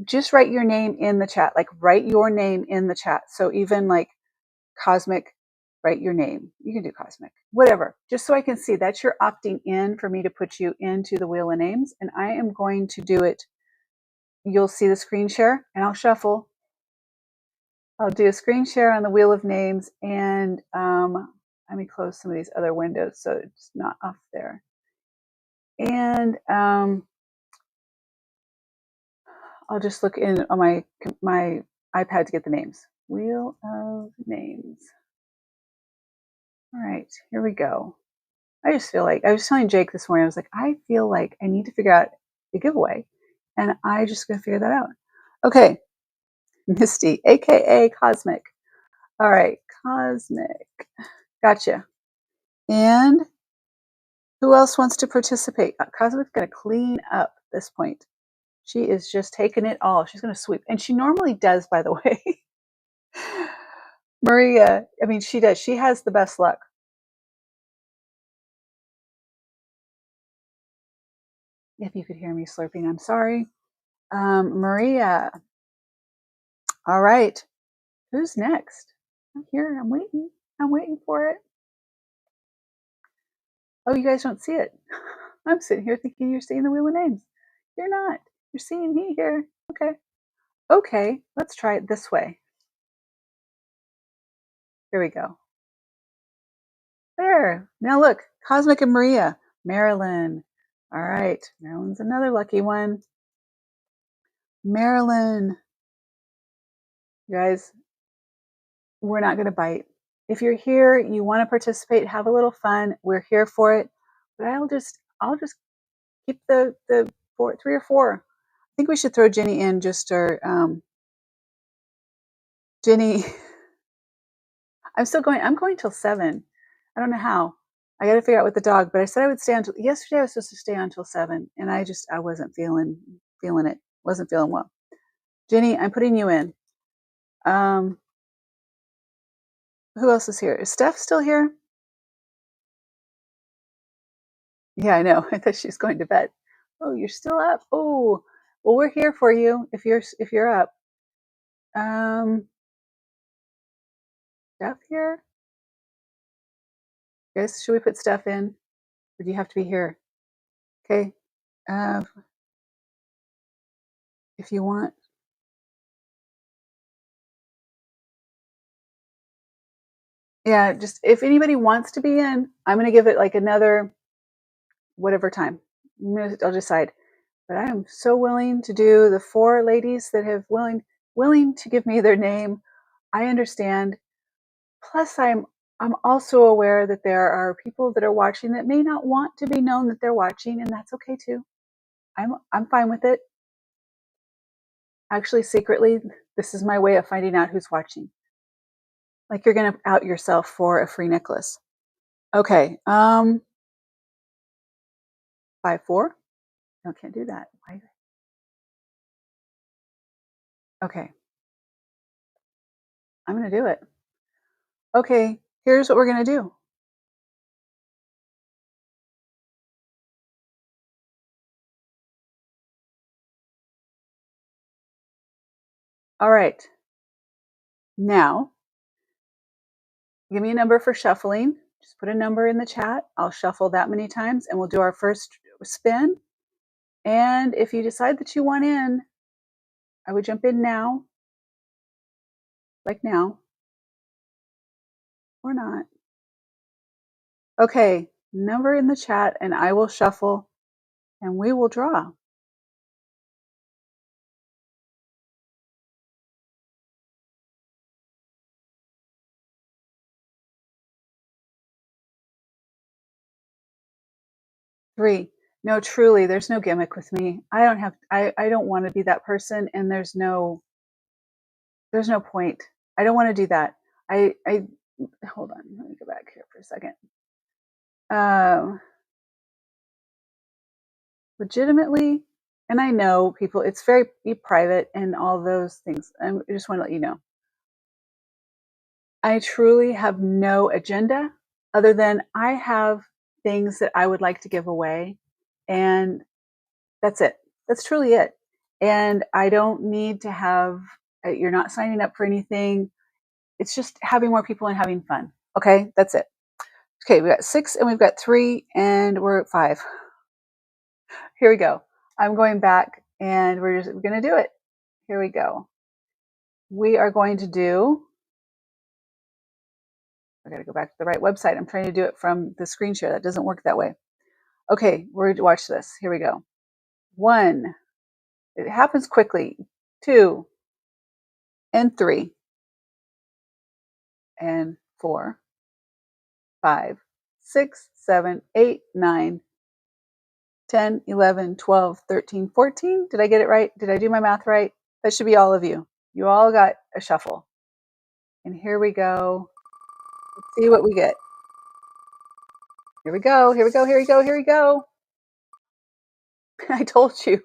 just write your name in the chat. Like write your name in the chat. So even like Cosmic, write your name. You can do Cosmic, whatever. Just so I can see that you're opting in for me to put you into the wheel of names. And I am going to do it. You'll see the screen share and I'll shuffle. I'll do a screen share on the wheel of names and let me close some of these other windows so it's not off there. And I'll just look in on my iPad to get the names. Wheel of names. All right, here we go. I just feel like I was telling Jake this morning, I was like, I feel like I need to figure out the giveaway. And I just gonna figure that out. Okay. Misty, aka Cosmic. All right, Cosmic. Gotcha. And who else wants to participate? Cosmic's gonna clean up this point. She is just taking it all. She's gonna sweep. And she normally does, by the way. Maria, I mean, she does. She has the best luck. If you could hear me slurping, I'm sorry. Maria. All right. Who's next? I'm here. I'm waiting. I'm waiting for it. Oh, you guys don't see it. I'm sitting here thinking you're seeing the wheel of names. You're not. You're seeing me here. Okay. Okay. Let's try it this way. Here we go. There. Now look. Cosmic and Maria. Marilyn. All right. Marilyn's another lucky one. Marilyn. You guys, we're not going to bite. If you're here, you want to participate, have a little fun. We're here for it. But I'll just keep the four, 3 or 4. I think we should throw Jenny in just or Jenny. I'm going till 7. I don't know how. I got to figure out with the dog, but I said I would stay until yesterday. I was supposed to stay until 7, and I wasn't feeling it. Wasn't feeling well. Jenny, I'm putting you in. Um, who else is here? Is Steph still here? Yeah, I know. I thought she's going to bed. Oh, you're still up. Oh, well, we're here for you if you're up. Steph here? Guys, should we put Steph in? Or do you have to be here? Okay. Uh, if you want. Yeah, just if anybody wants to be in, I'm going to give it like another whatever time. I'll decide. But I am so willing to do the 4 ladies that have willing to give me their name. I understand. Plus, I'm also aware that there are people that are watching that may not want to be known that they're watching, and that's okay too. I'm fine with it. Actually, secretly, this is my way of finding out who's watching. Like you're gonna out yourself for a free necklace. Okay. 5-4. No, can't do that. Why? Okay. I'm gonna do it. Okay. Here's what we're gonna do. All right. Now, give me a number for shuffling. Just put a number in the chat. I'll shuffle that many times and we'll do our first spin. And if you decide that you want in, I would jump in now, like now, or not. Okay, number in the chat and I will shuffle and we will draw. Three. No, truly, there's no gimmick with me. I don't want to be that person and there's no point. I don't want to do that. I hold on, let me go back here for a second. Legitimately, and I know people, it's very private and all those things. I just want to let you know. I truly have no agenda other than I have things that I would like to give away. And that's it. That's truly it. And I don't need to have, you're not signing up for anything. It's just having more people and having fun. Okay, that's it. Okay, we got 6 and we've got 3 and we're at 5. Here we go. I'm going back and we're going to do it. Here we go. We are going to do, I got to go back to the right website. I'm trying to do it from the screen share. That doesn't work that way. Okay, we're going to watch this. Here we go. 1, it happens quickly. 2 and 3 and 4, 5, 6, 7, 8, 9, 10, 11, 12, 13, 14. Did I get it right? Did I do my math right? That should be all of you. You all got a shuffle. And here we go. Let's see what we get. Here we go. Here we go. Here we go. Here we go. I told you.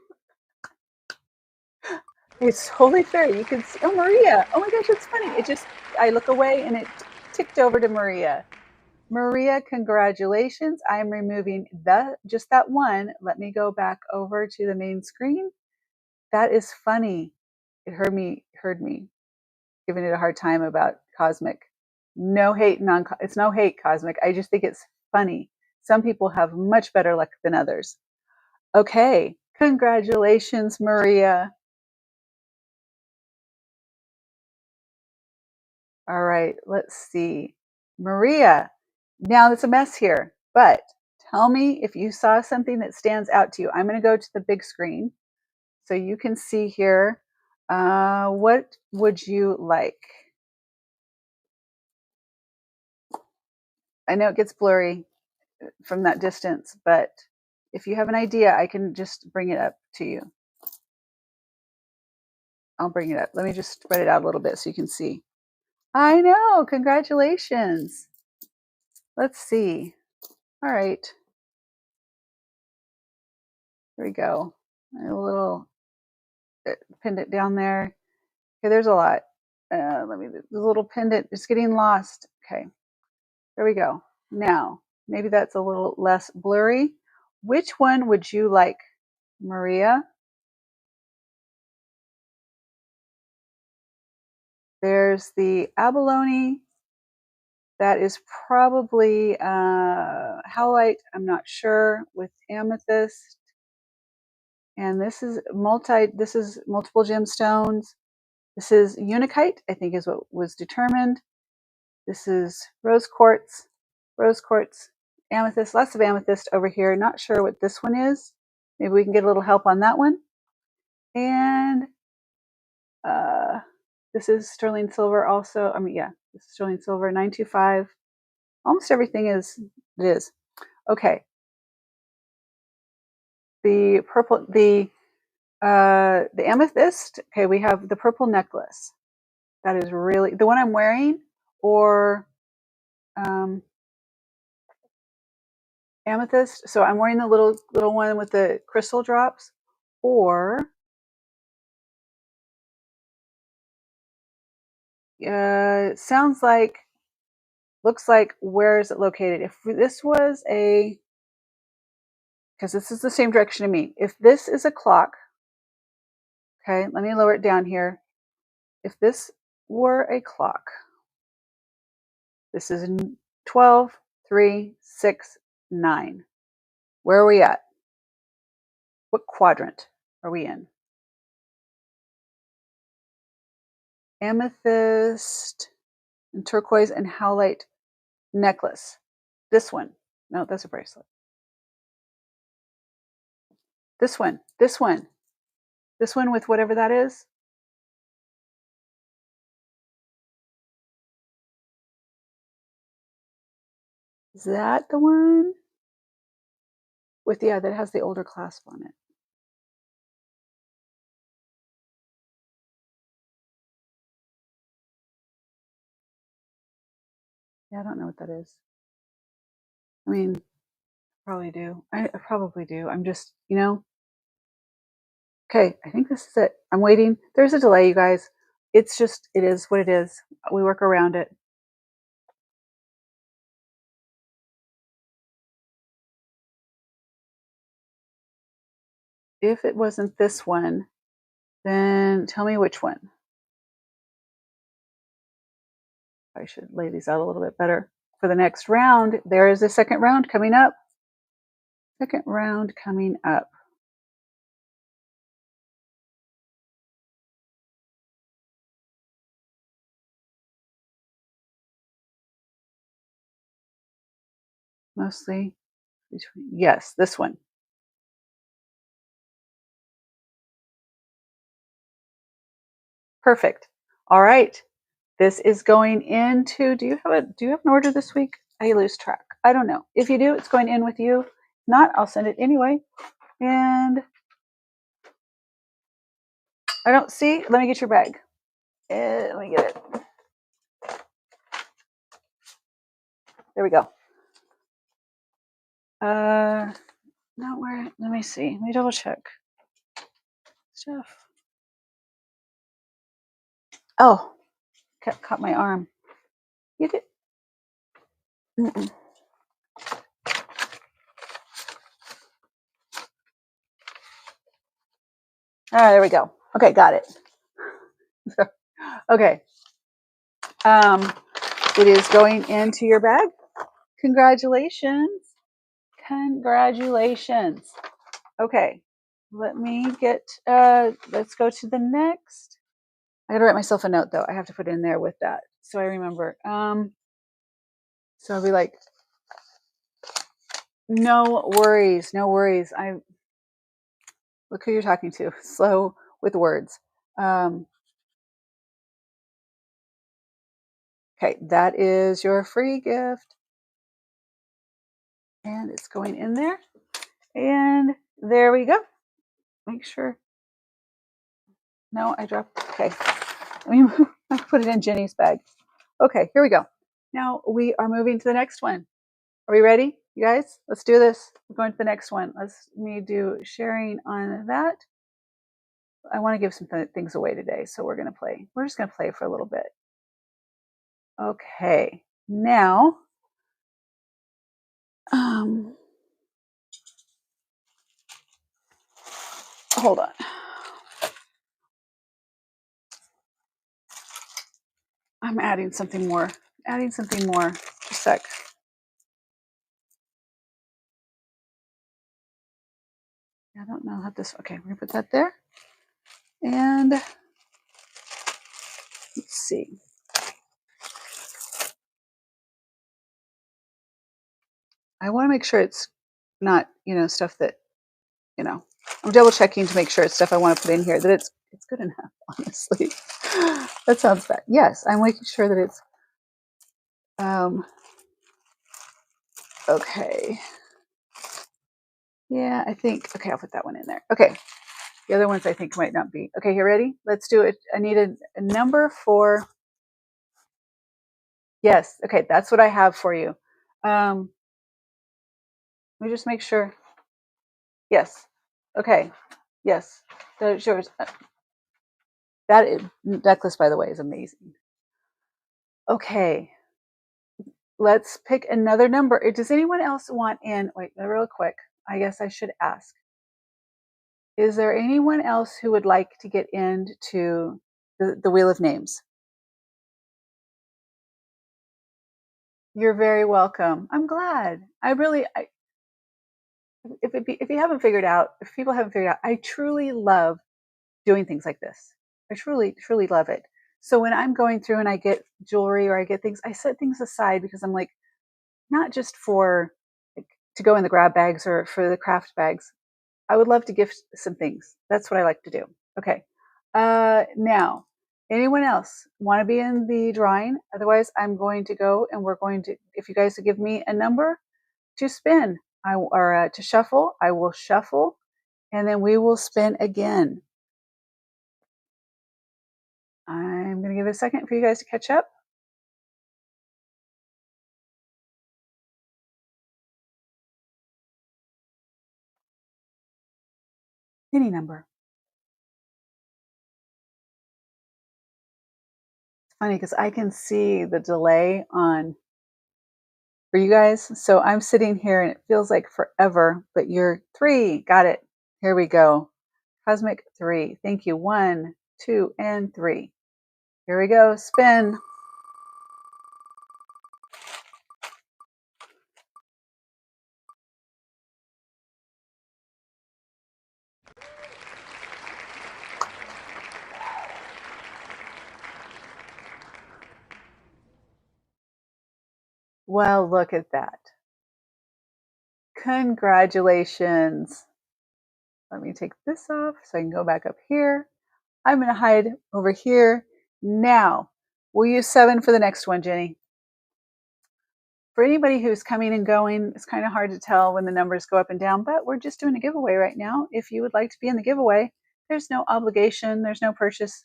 It's totally fair. You can see, oh, Maria. Oh my gosh, it's funny. I look away and it ticked over to Maria. Maria, congratulations. I'm removing just that one. Let me go back over to the main screen. That is funny. It heard me, giving it a hard time about Cosmic. No hate, it's no hate, Cosmic. I just think it's funny. Some people have much better luck than others. Okay, congratulations, Maria. All right, let's see. Maria, now it's a mess here, but tell me if you saw something that stands out to you. I'm going to go to the big screen so you can see here. What would you like? I know it gets blurry from that distance, but if you have an idea, I can just bring it up to you. I'll bring it up. Let me just spread it out a little bit so you can see. I know. Congratulations. Let's see. All right. Here we go. A little pendant down there. Okay, there's a lot. The little pendant is getting lost. Okay, there we go. Now, maybe that's a little less blurry. Which one would you like, Maria? There's the abalone. That is probably howlite. I'm not sure, with amethyst. And this is multiple gemstones. This is unikite, I think is what was determined. This is rose quartz, amethyst, lots of amethyst over here. Not sure what this one is. Maybe we can get a little help on that one. And this is sterling silver also. This is sterling silver, 925. Almost everything it is. Okay. The purple, the amethyst. Okay, we have the purple necklace. That is really the one I'm wearing, or amethyst. So I'm wearing the little one with the crystal drops, or sounds like, looks like, where is it located? If this was because this is the same direction to me. If this is a clock, okay, let me lower it down here. If this were a clock, this is 12, 3, 6, 9. Where are we at? What quadrant are we in? Amethyst and turquoise and howlite necklace. This one. No, that's a bracelet. This one. This one with whatever that is. Is that the one? With, yeah, that has the older clasp on it. Yeah, I don't know what that is. I mean, probably do. I probably do. I'm just, Okay, I think this is it. I'm waiting. There's a delay, you guys. It is what it is. We work around it. If it wasn't this one, then tell me which one. I should lay these out a little bit better for the next round. There is a second round coming up. Second round coming up. Mostly between, yes, this one. Perfect. All right. This is going into, do you have an order this week? I lose track. I don't know. If you do, it's going in with you. If not, I'll send it anyway. And I don't see. Let me get your bag. Let me get it. There we go. Not where. Let me see. Let me double check. Stuff. Oh, caught my arm. You did. Mm-mm. All right, there we go. Okay, got it. Okay. It is going into your bag. Congratulations. Congratulations. Okay. Let me get, let's go to the next. I gotta write myself a note though. I have to put it in there with that so I remember. So I'll be like, no worries, no worries. Look who you're talking to. Slow with words. Okay, that is your free gift. And it's going in there. And there we go. Make sure. No, I dropped. Okay. I put it in Jenny's bag. Okay, here we go. Now we are moving to the next one. Are we ready, you guys? Let's do this. We're going to the next one. Let's me do sharing on that. I want to give some things away today, so we're going to play. We're just going to play for a little bit. Okay, now, hold on. I'm adding something more. Adding something more. Just a sec. I don't know how this. Okay, we're gonna put that there. And let's see. I want to make sure it's not, stuff that, I'm double checking to make sure it's stuff I want to put in here, that it's good enough, honestly. That sounds bad. Yes, I'm making sure that it's, okay. Yeah, I think, okay, I'll put that one in there. Okay. The other ones I think might not be. Okay, you ready? Let's do it. I need a number for, yes. Okay, that's what I have for you. Let me just make sure. Yes. Okay. Yes. That's yours. That necklace, by the way, is amazing. Okay. Let's pick another number. Does anyone else want in? Wait, real quick. I guess I should ask. Is there anyone else who would like to get into the Wheel of Names? You're very welcome. I'm glad. If you haven't figured out, if people haven't figured out, I truly love doing things like this. I truly, truly love it. So when I'm going through and I get jewelry or I get things, I set things aside because I'm like, not just for like, to go in the grab bags or for the craft bags. I would love to gift some things. That's what I like to do. Okay. Now, anyone else want to be in the drawing? Otherwise, I'm going to go and we're going to, if you guys would give me a number to spin or to shuffle, I will shuffle and then we will spin again. I'm going to give it a second for you guys to catch up. Any number. It's funny because I can see the delay on for you guys. So I'm sitting here and it feels like forever, but you're 3. Got it. Here we go. Cosmic 3. Thank you. 1, 2, and 3. Here we go. Spin. Well, look at that. Congratulations. Let me take this off so I can go back up here. I'm going to hide over here. Now, we'll use 7 for the next one, Jenny. For anybody who's coming and going, it's kind of hard to tell when the numbers go up and down, but we're just doing a giveaway right now. If you would like to be in the giveaway, there's no obligation, there's no purchase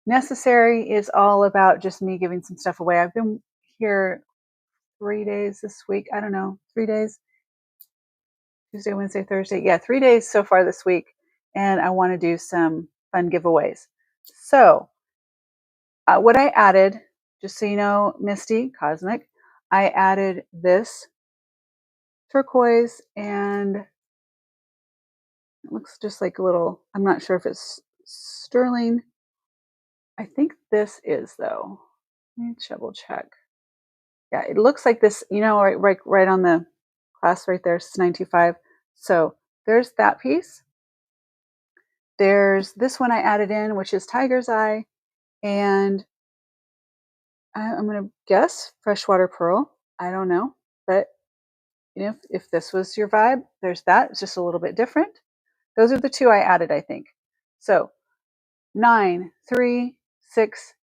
necessary. It's all about just me giving some stuff away. I've been here 3 days this week. I don't know, 3 days. Tuesday, Wednesday, Thursday. Yeah, 3 days so far this week. And I want to do some fun giveaways. So, what I added, just so you know, Misty, Cosmic, I added this turquoise and it looks just like a little, I'm not sure if it's sterling. I think this is though. Let me double check. Yeah, it looks like this, right on the class right there, it's 925. So there's that piece. There's this one I added in, which is Tiger's Eye. And I'm going to guess freshwater pearl. I don't know. But if this was your vibe, there's that. It's just a little bit different. Those are the 2 I added, I think. So 9, 3, 6.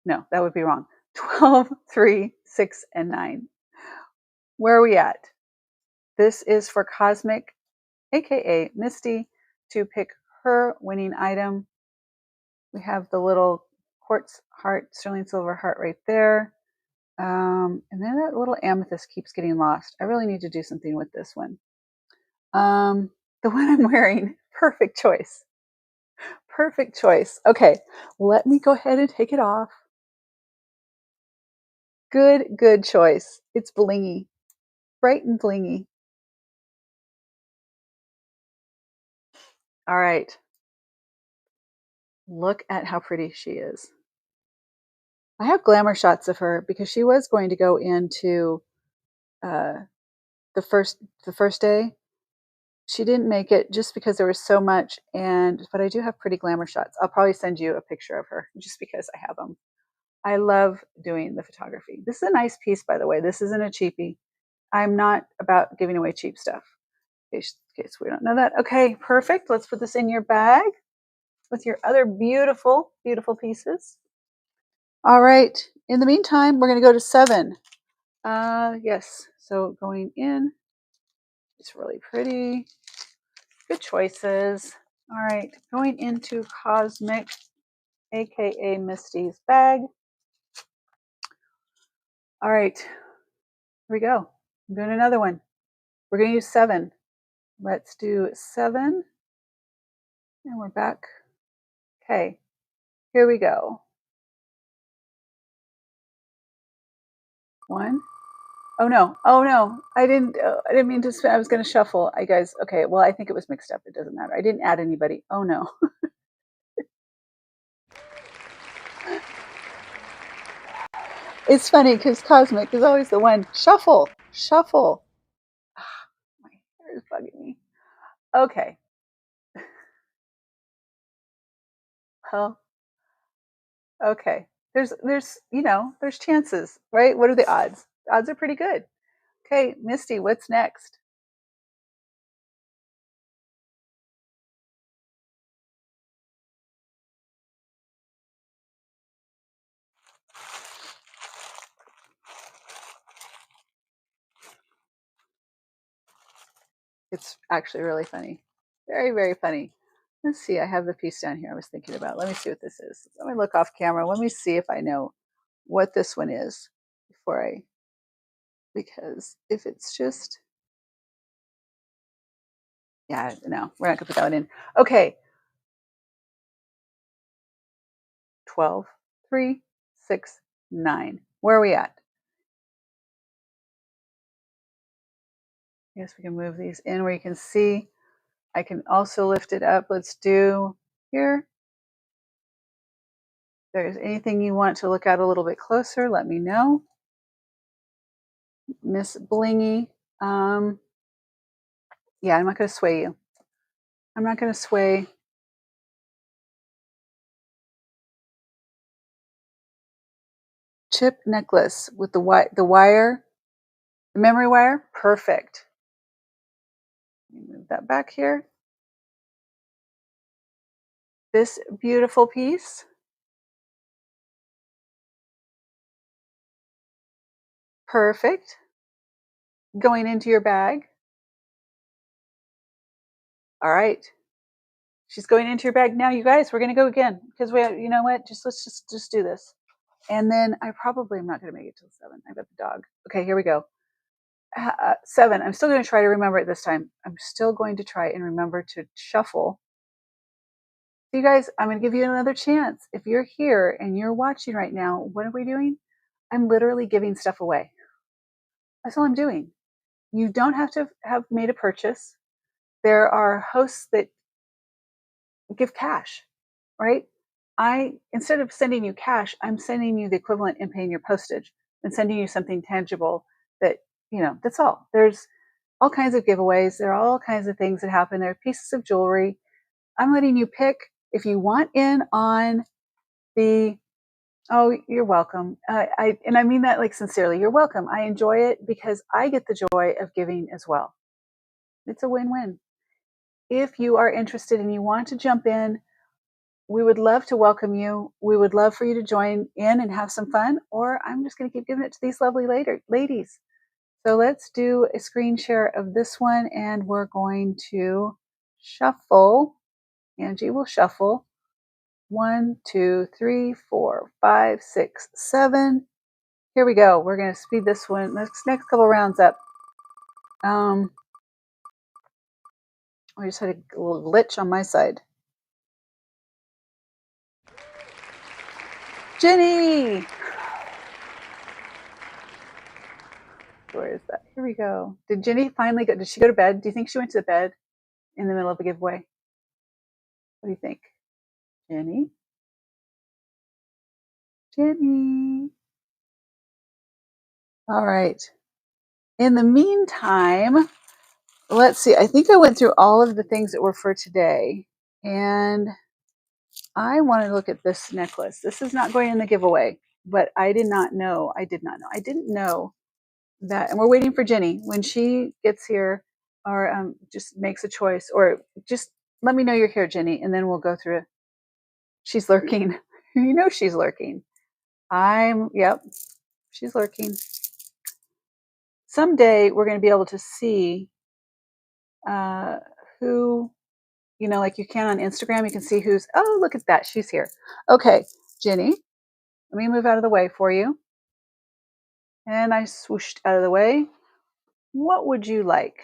No, that would be wrong. 12, 3, 6, and 9. Where are we at? This is for Cosmic, aka Misty, to pick her winning item. We have the little quartz heart, sterling silver heart right there. And then that little amethyst keeps getting lost. I really need to do something with this one. The one I'm wearing, perfect choice. Perfect choice. Okay, let me go ahead and take it off. Good choice. It's blingy, bright and blingy. All right. Look at how pretty she is. I have glamour shots of her because she was going to go into uh, the first day. She didn't make it just because there was so much, but I do have pretty glamour shots. I'll probably send you a picture of her just because I have them. I love doing the photography. This is a nice piece, by the way. This isn't a cheapie. I'm not about giving away cheap stuff. In case we don't know that. Okay, perfect. Let's put this in your bag with your other beautiful, beautiful pieces. All right. In the meantime, we're going to go to 7. Yes. So going in, it's really pretty. Good choices. All right. Going into Cosmic, aka Misty's bag. All right. Here we go. I'm doing another one. We're going to use 7. Let's do 7. And we're back. Okay. Here we go. 1. Oh no! Oh no! I didn't mean to. I was going to shuffle. I guys. Okay. Well, I think it was mixed up. It doesn't matter. I didn't add anybody. Oh no! It's funny because Cosmic is always the one. Shuffle, shuffle. My hair is bugging me. Okay. Well. Okay. There's chances, right? What are the odds? The odds are pretty good. Okay, Misty, what's next? It's actually really funny. Very, very funny. Let's see. I have the piece down here I was thinking about. Let me see what this is. Let me look off camera. Let me see if I know what this one is because if it's just, yeah, no, we're not going to put that one in. Okay. 12, 3, 6, 9. Where are we at? Yes, we can move these in where you can see. I can also lift it up. Let's do here. If there's anything you want to look at a little bit closer, let me know. Miss Blingy. Yeah, I'm not going to sway you. I'm not going to sway. Chip necklace with the wire, the memory wire. Perfect. Let me move that back here. This beautiful piece. Perfect. Going into your bag. All right. She's going into your bag now. You guys, we're going to go again because you know what? Let's just do this. And then I probably am not going to make it till 7. I've got the dog. Okay, here we go. 7. I'm still going to try to remember it this time. I'm still going to try and remember to shuffle. So you guys, I'm going to give you another chance. If you're here and you're watching right now, what are we doing? I'm literally giving stuff away. That's all I'm doing. You don't have to have made a purchase. There are hosts that give cash, right? Instead of sending you cash, I'm sending you the equivalent and paying your postage and sending you something tangible that, that's all. There's all kinds of giveaways. There are all kinds of things that happen. There are pieces of jewelry. I'm letting you pick if you want in on the, oh, you're welcome. And I mean that like sincerely. You're welcome. I enjoy it because I get the joy of giving as well. It's a win-win. If you are interested and you want to jump in, we would love to welcome you. We would love for you to join in and have some fun, or I'm just going to keep giving it to these lovely ladies. So let's do a screen share of this one, and we're going to shuffle. Angie will shuffle. 1, 2, 3, 4, 5, 6, 7. Here we go. We're going to speed this one next couple rounds up. I just had a little glitch on my side. Jenny! Where is that? Here we go. Did Jenny finally go? Did she go to bed? Do you think she went to bed in the middle of a giveaway? What do you think? Jenny? Jenny? All right. In the meantime, let's see. I think I went through all of the things that were for today. And I want to look at this necklace. This is not going in the giveaway, but I did not know. I didn't know that. And we're waiting for Jenny. When she gets here or just makes a choice, or just let me know you're here, Jenny, and then we'll go through it. She's lurking. You know she's lurking. Yep, she's lurking. Someday we're going to be able to see who, like you can on Instagram, you can see who's, oh, look at that. She's here. Okay, Jenny, let me move out of the way for you. And I swooshed out of the way. What would you like?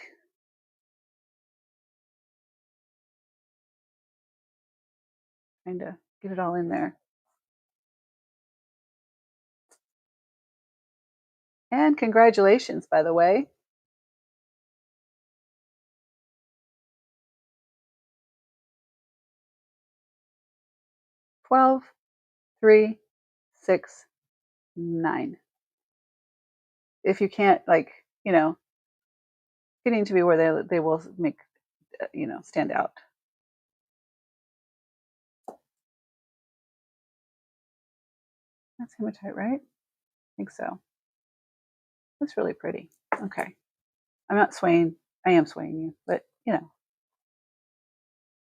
Trying to get it all in there. And congratulations, by the way. 12, 3, 6, 9. If you can't, getting to be where they will make, stand out. That's hematite, right? I think so. That's really pretty. Okay. I'm not swaying. I am swaying you, but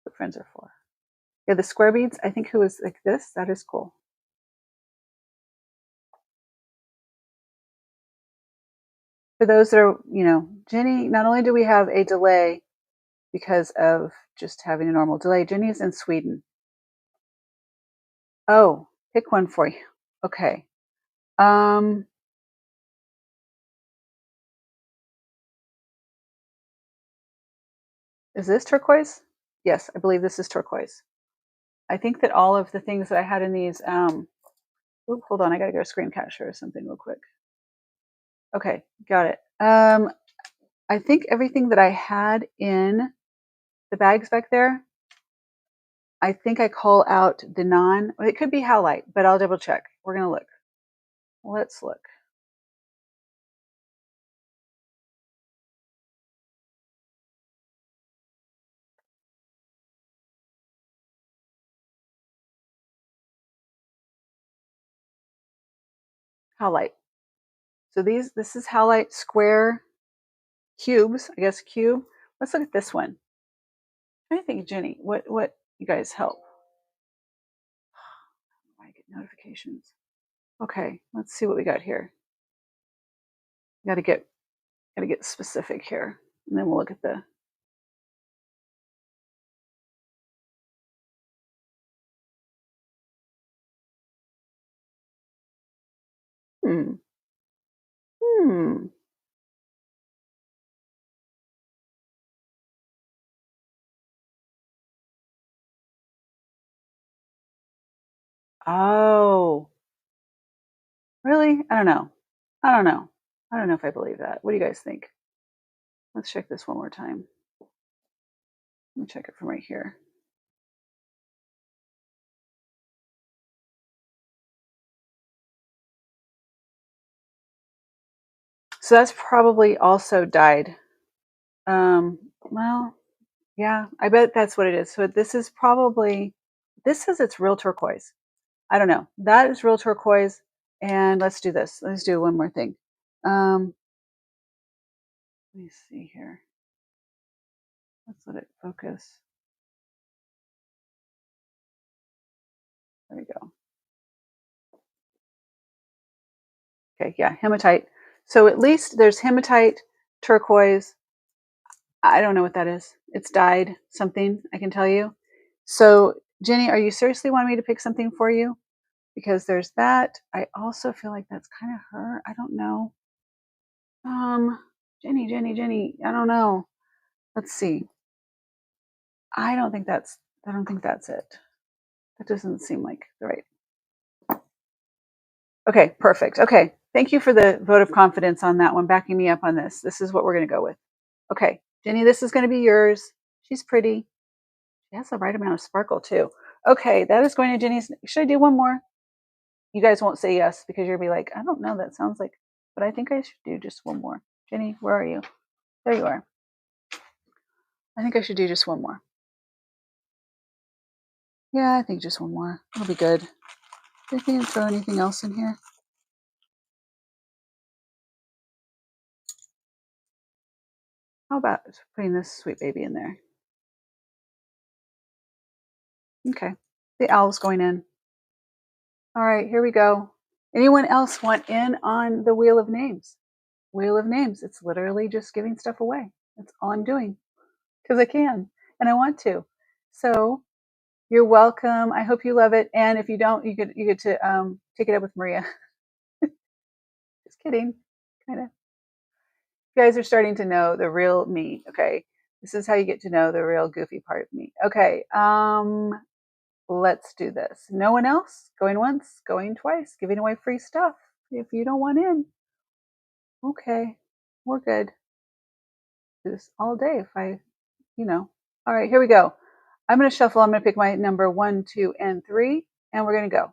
what friends are for. Yeah, the square beads, I think, who was like this, that is cool. For those that are, Jenny, not only do we have a delay because of just having a normal delay, Jenny is in Sweden. Oh, pick one for you. Okay. Is this turquoise? Yes, I believe this is turquoise. I think that all of the things that I had in these, hold on, I gotta go to screen capture or something real quick. Okay, got it. I think everything that I had in the bags back there, I think I call out the it could be howlite, but I'll double check. We're gonna look. Let's look. Howlite. So this is howlite square cubes, I guess cube. Let's look at this one. I think, Jenny, what you guys help? I get notifications. Okay, let's see what we got here. Gotta get specific here. And then we'll look at the hmm. Oh, really? I don't know. I don't know. I don't know if I believe that. What do you guys think? Let's check this one more time. Let me check it from right here. So that's probably also dyed. Well, yeah, I bet that's what it is. So this is probably, this says it's real turquoise. I don't know. That is real turquoise. And let's do this. Let's do one more thing. Let me see here. Let's let it focus. There we go. Okay, yeah, hematite. So at least there's hematite, turquoise. I don't know what that is. It's dyed something, I can tell you. So, Jenny, are you seriously wanting me to pick something for you? Because there's that. I also feel like that's kind of her. I don't know. Um, Jenny. I don't know. Let's see. I don't think that's. I don't think that's it. That doesn't seem like the right. Okay, perfect. Okay, thank you for the vote of confidence on that one, backing me up on this. This is what we're going to go with. Okay, Jenny, this is going to be yours. She's pretty. She has the right amount of sparkle too. Okay, that is going to Jenny's. Should I do one more? You guys won't say yes because you'll be like, I don't know. That sounds like, but I think I should do just one more. Jenny, where are you? There you are. I think I should do just one more. Yeah, I think just one more. It'll be good. Do you think throw anything else in here? How about putting this sweet baby in there? Okay. The owl's going in. All right, here we go. Anyone else want in on the Wheel of Names? Wheel of Names. It's literally just giving stuff away. That's all I'm doing because I can and I want to. So you're welcome. I hope you love it. And if you don't, you get to take it up with Maria. Just kidding. Kind of. You guys are starting to know the real me. Okay. This is how you get to know the real goofy part of me. Okay. Let's do this. No one else? Going once, going twice, giving away free stuff. If you don't want in, okay, we're good. Do this all day if I. All right, here we go. I'm going to shuffle. I'm going to pick my number 1, 2, and 3, and we're going to go.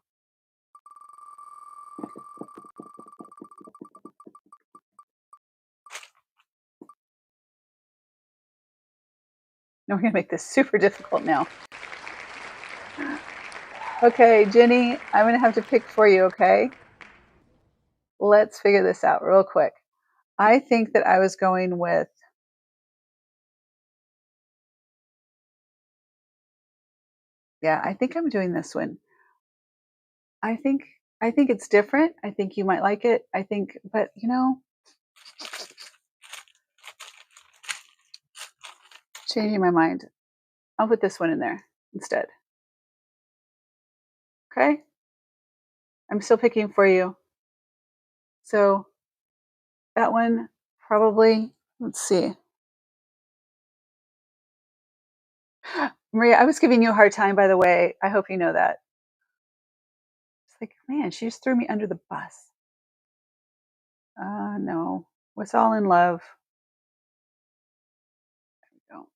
Now we're going to make this super difficult now. Okay, Jenny, I'm going to have to pick for you, okay? Let's figure this out real quick. I think that I was going with, yeah, I think I'm doing this one. I think it's different. I think you might like it. But changing my mind. I'll put this one in there instead. Okay? I'm still picking for you. So that one probably, let's see. Maria, I was giving you a hard time, by the way. I hope you know that. It's like, man, she just threw me under the bus. No. It's all in love. There we go.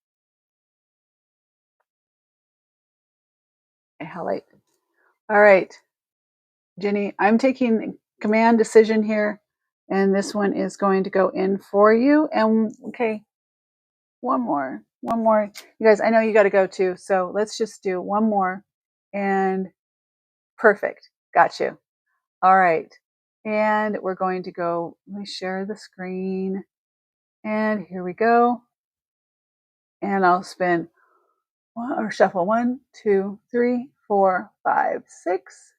I highlight. All right. Jenny, I'm taking command decision here, and this one is going to go in for you. And okay, one more. You guys, I know you got to go too, so let's just do one more. And perfect. Got you. All right. And we're going to go, let me share the screen. And here we go. And I'll spin or shuffle 1, 2, 3, 4, 5, 6.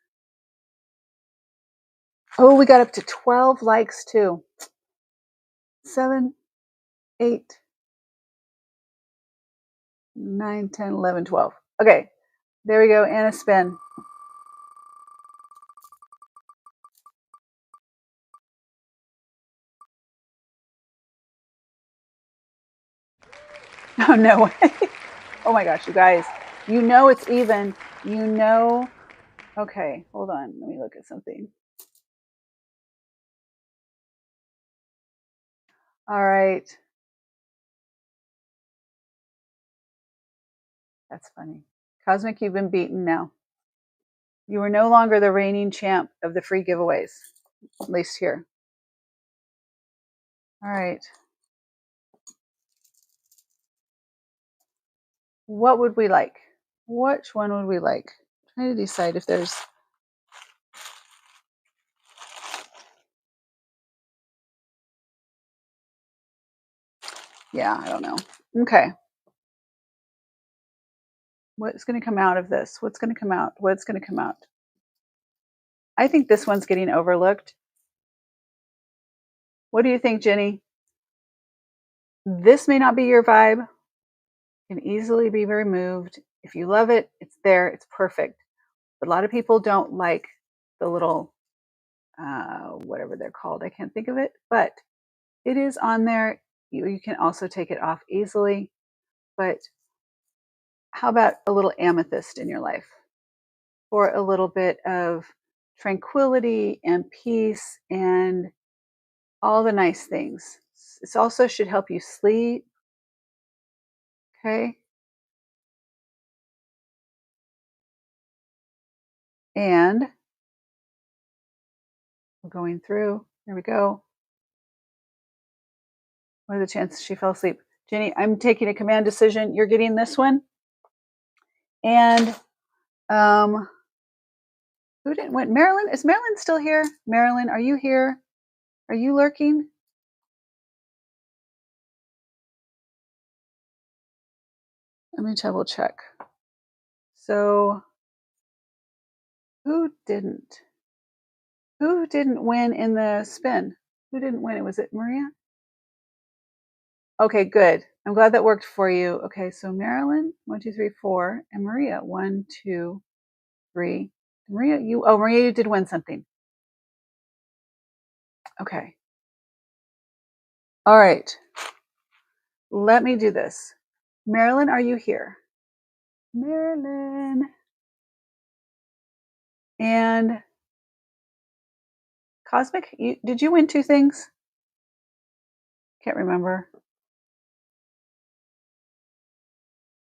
Oh, we got up to 12 likes too. 7, 8, 9, 10, 11, 12. Okay, there we go. And a spin. Oh, no way. Oh my gosh, you guys. You know it's even. You know. Okay, hold on. Let me look at something. All right. That's funny. Cosmic, you've been beaten now. You are no longer the reigning champ of the free giveaways, at least here. All right. What would we like? Which one would we like? I'm trying to decide if there's. Yeah, I don't know. Okay. What's going to come out of this? What's going to come out? What's going to come out? I think this one's getting overlooked. What do you think, Jenny? This may not be your vibe. Can easily be removed. If you love it, it's there. It's perfect. But a lot of people don't like the little, whatever they're called. I can't think of it, but it is on there. You can also take it off easily. But how about a little amethyst in your life for a little bit of tranquility and peace and all the nice things? It also should help you sleep. Okay. And we're going through. Here we go. What are the chances she fell asleep? Jenny, I'm taking a command decision. You're getting this one. And who didn't win? Marilyn? Is Marilyn still here? Marilyn, are you here? Are you lurking? Let me double check. So who didn't? Who didn't win in the spin? Who didn't win? Was it Maria? Okay, good. I'm glad that worked for you. Okay, so Marilyn, 1, 2, 3, 4, and Maria, 1, 2, 3. Maria, you did win something. Okay. All right. Let me do this. Marilyn, are you here? Marilyn. And Cosmic, did you win 2 things? Can't remember.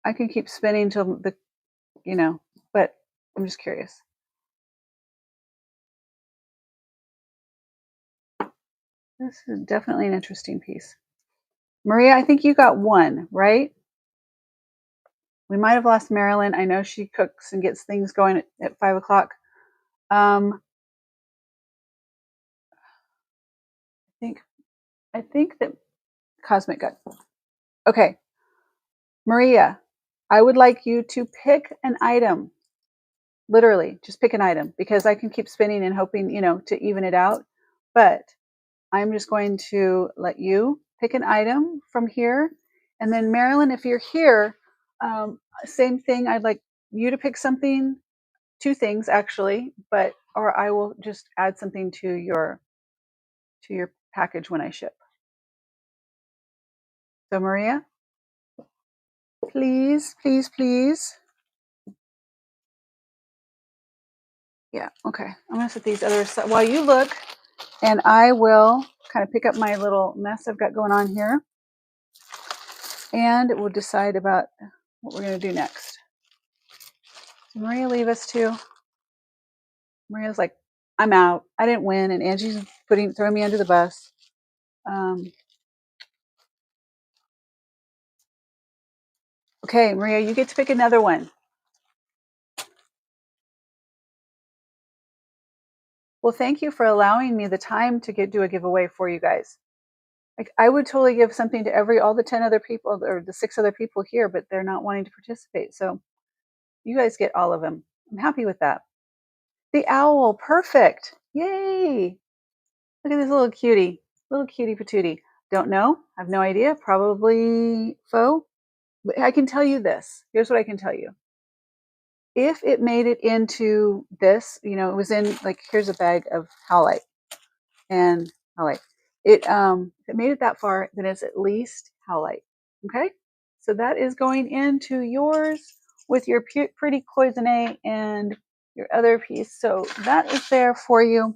I can keep spinning till the, but I'm just curious. This is definitely an interesting piece. Maria, I think you got 1, right? We might have lost Marilyn. I know she cooks and gets things going at 5 o'clock. I think that Cosmic got. Okay. Maria, I would like you to pick an item. Literally, just pick an item because I can keep spinning and hoping, to even it out. But I'm just going to let you pick an item from here. And then Marilyn, if you're here, same thing. I'd like you to pick something, 2 things actually, or I will just add something to your package when I ship. So Maria, please, please, please. Yeah, okay. I'm gonna set these other while you look, and I will kind of pick up my little mess I've got going on here, and we'll decide about what we're gonna do next. So Maria, leave us too. Maria's like, I'm out. I didn't win, and Angie's throwing me under the bus. Okay, Maria, you get to pick another one. Well, thank you for allowing me the time to do a giveaway for you guys. Like, I would totally give something to all the 10 other people or the 6 other people here, but they're not wanting to participate. So you guys get all of them. I'm happy with that. The owl, perfect. Yay. Look at this little cutie patootie. Don't know. I have no idea. Probably faux. But I can tell you this. Here's what I can tell you. If it made it into this, it was in, like, here's a bag of howlite and howlite. If it made it that far, then it's at least howlite. Okay? So that is going into yours with your pretty cloisonné and your other piece. So that is there for you.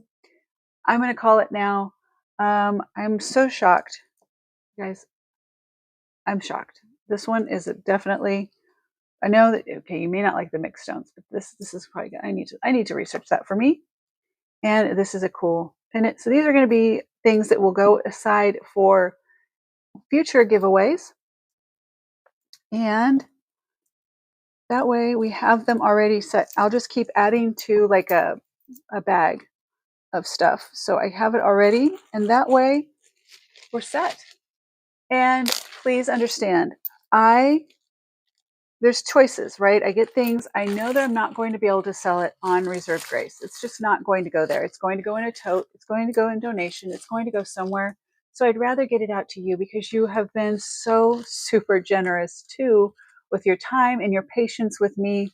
I'm going to call it now. I'm so shocked, guys. I'm shocked. This one is definitely. I know that, okay, you may not like the mixed stones, but this is probably good. I need to research that for me. And this is a cool pennant. So these are going to be things that will go aside for future giveaways. And that way we have them already set. I'll just keep adding to like a bag of stuff. So I have it already, and that way we're set. And please understand, there's choices, right? I get things. I know that I'm not going to be able to sell it on Reserved Grace. It's just not going to go there. It's going to go in a tote. It's going to go in donation. It's going to go somewhere. So I'd rather get it out to you because you have been so super generous too with your time and your patience with me.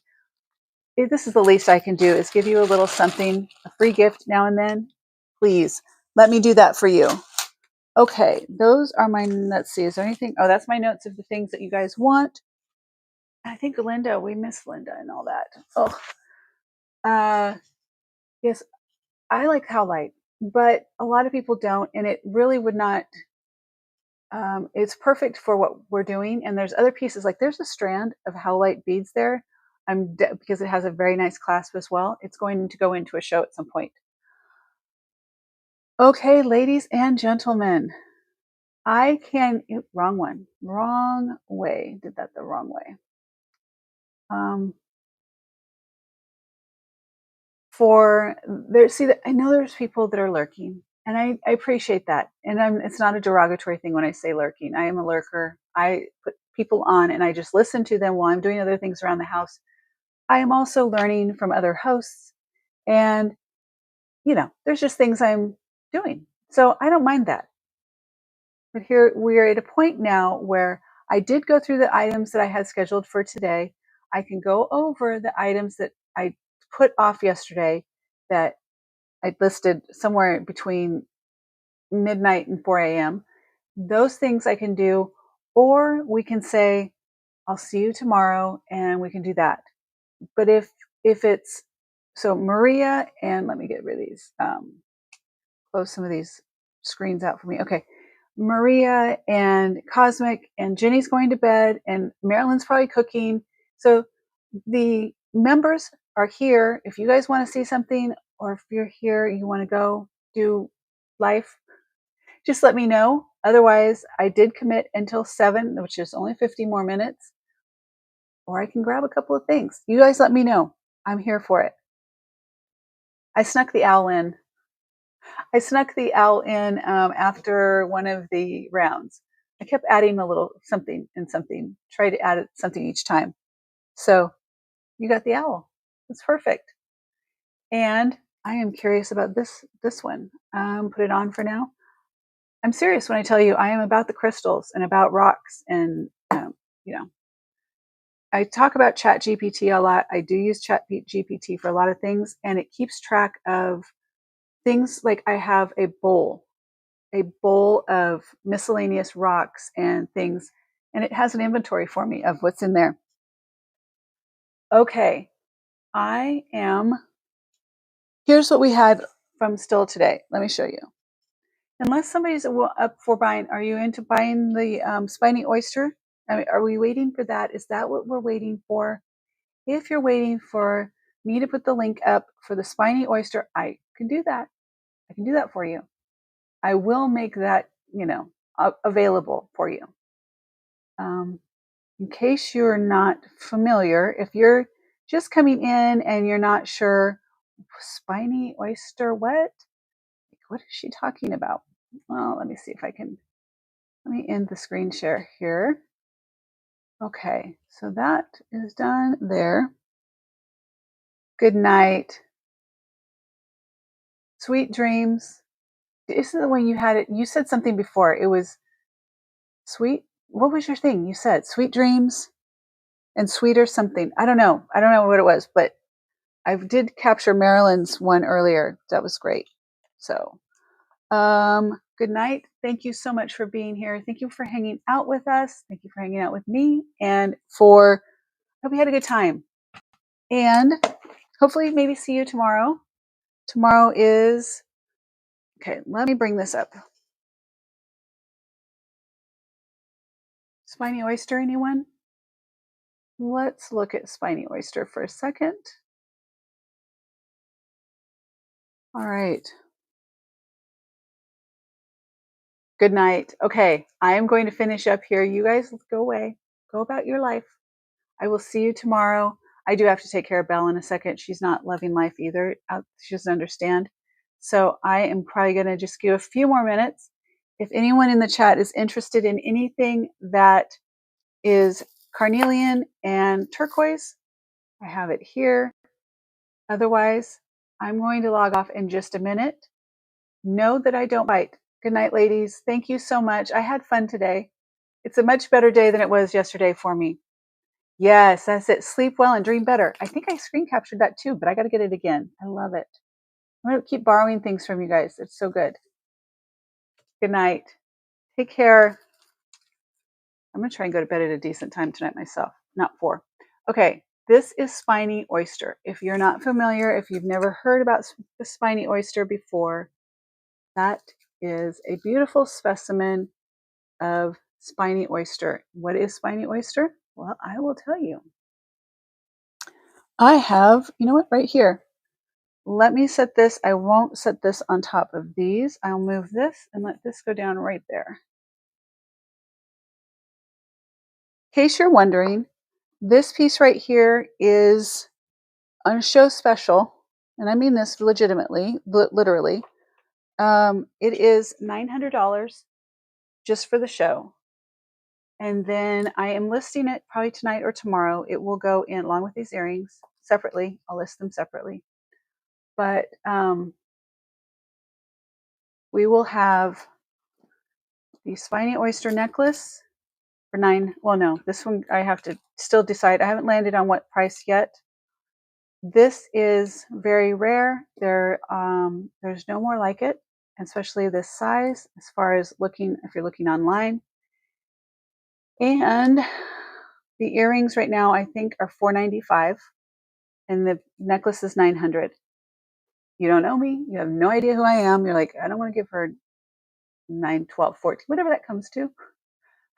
This is the least I can do is give you a little something, a free gift now and then. Please let me do that for you. Okay, those are my, let's see, is there anything? Oh, that's my notes of the things that you guys want. I think Linda, we miss Linda and all that. Oh, yes, I like Howlite, but a lot of people don't, and it really would not. It's perfect for what we're doing. And there's other pieces, like there's a strand of Howlite beads there. Because it has a very nice clasp as well. It's going to go into a show at some point. Okay, ladies and gentlemen, I can, wrong one, wrong way. Did that the wrong way. For there, see, I know there's people that are lurking, and I appreciate that. And it's not a derogatory thing when I say lurking. I am a lurker. I put people on, and I just listen to them while I'm doing other things around the house. I am also learning from other hosts, and there's just things I'm doing, so I don't mind that. But here we are at a point now where I did go through the items that I had scheduled for today. I can go over the items that I put off yesterday that I listed somewhere between midnight and 4 a.m. Those things I can do, or we can say, I'll see you tomorrow and we can do that. But if it's, so Maria, and let me get rid of these, close some of these screens out for me. Okay. Maria and Cosmic and Jenny's going to bed and Marilyn's probably cooking. So the members are here. If you guys want to see something, or if you're here, you want to go do life, just let me know. Otherwise, I did commit until 7, which is only 50 more minutes, or I can grab a couple of things. You guys let me know. I'm here for it. I snuck the owl in. After one of the rounds. I kept adding a little something and something, try to add something each time. So you got the owl. That's perfect. And I am curious about this one. Put it on for now. I'm serious when I tell you I am about the crystals and about rocks. And, I talk about Chat GPT a lot. I do use Chat GPT for a lot of things, and it keeps track of things like I have a bowl of miscellaneous rocks and things, and it has an inventory for me of what's in there. Okay, here's what we had from Still today. Let me show you. Unless somebody's up for buying, are you into buying the spiny oyster? I mean, are we waiting for that? Is that what we're waiting for? If you're waiting for me to put the link up for the spiny oyster, I can do that. I can do that for you. I will make that, available for you. In case you're not familiar, if you're just coming in and you're not sure, spiny oyster, what is she talking about? Well, let me see if I can, let me end the screen share here. Okay, so that is done there. Good night. Sweet dreams. Isn't the one you had it? You said something before. It was sweet. What was your thing? You said sweet dreams and sweeter something. I don't know. I don't know what it was, but I did capture Marilyn's one earlier. That was great. So, good night. Thank you so much for being here. Thank you for hanging out with us. Thank you for hanging out with me, and I hope you had a good time. And hopefully, maybe see you tomorrow. Tomorrow is, okay, let me bring this up. Spiny oyster, anyone? Let's look at spiny oyster for a second. All right. Good night. Okay, I am going to finish up here. You guys go away. Go about your life. I will see you tomorrow. I do have to take care of Belle in a second. She's not loving life either. She doesn't understand. So I am probably going to just give a few more minutes. If anyone in the chat is interested in anything that is carnelian and turquoise, I have it here. Otherwise, I'm going to log off in just a minute. Know that I don't bite. Good night, ladies. Thank you so much. I had fun today. It's a much better day than it was yesterday for me. Yes, that's it. Sleep well and dream better. I think I screen captured that too, but I got to get it again. I love it. I'm going to keep borrowing things from you guys. It's so good. Good night. Take care. I'm going to try and go to bed at a decent time tonight myself, not 4. Okay, this is spiny oyster. If you're not familiar, if you've never heard about the spiny oyster before, that is a beautiful specimen of spiny oyster. What is spiny oyster? Well, I will tell you. I have, you know what, right here. Let me set this. I won't set this on top of these. I'll move this and let this go down right there. In case you're wondering, this piece right here is on show special, and I mean this legitimately, literally. It is $900 just for the show. And then I am listing it probably tonight or tomorrow. It will go in along with these earrings separately. I'll list them separately. But we will have the spiny oyster necklace for well, no, this one I have to still decide. I haven't landed on what price yet. This is very rare. There's no more like it, especially this size as far as looking, if you're looking online. And the earrings right now, I think, are $495 and the necklace is $900. You don't know me. You have no idea who I am. You're like, I don't want to give her 9, 12, 14, whatever that comes to.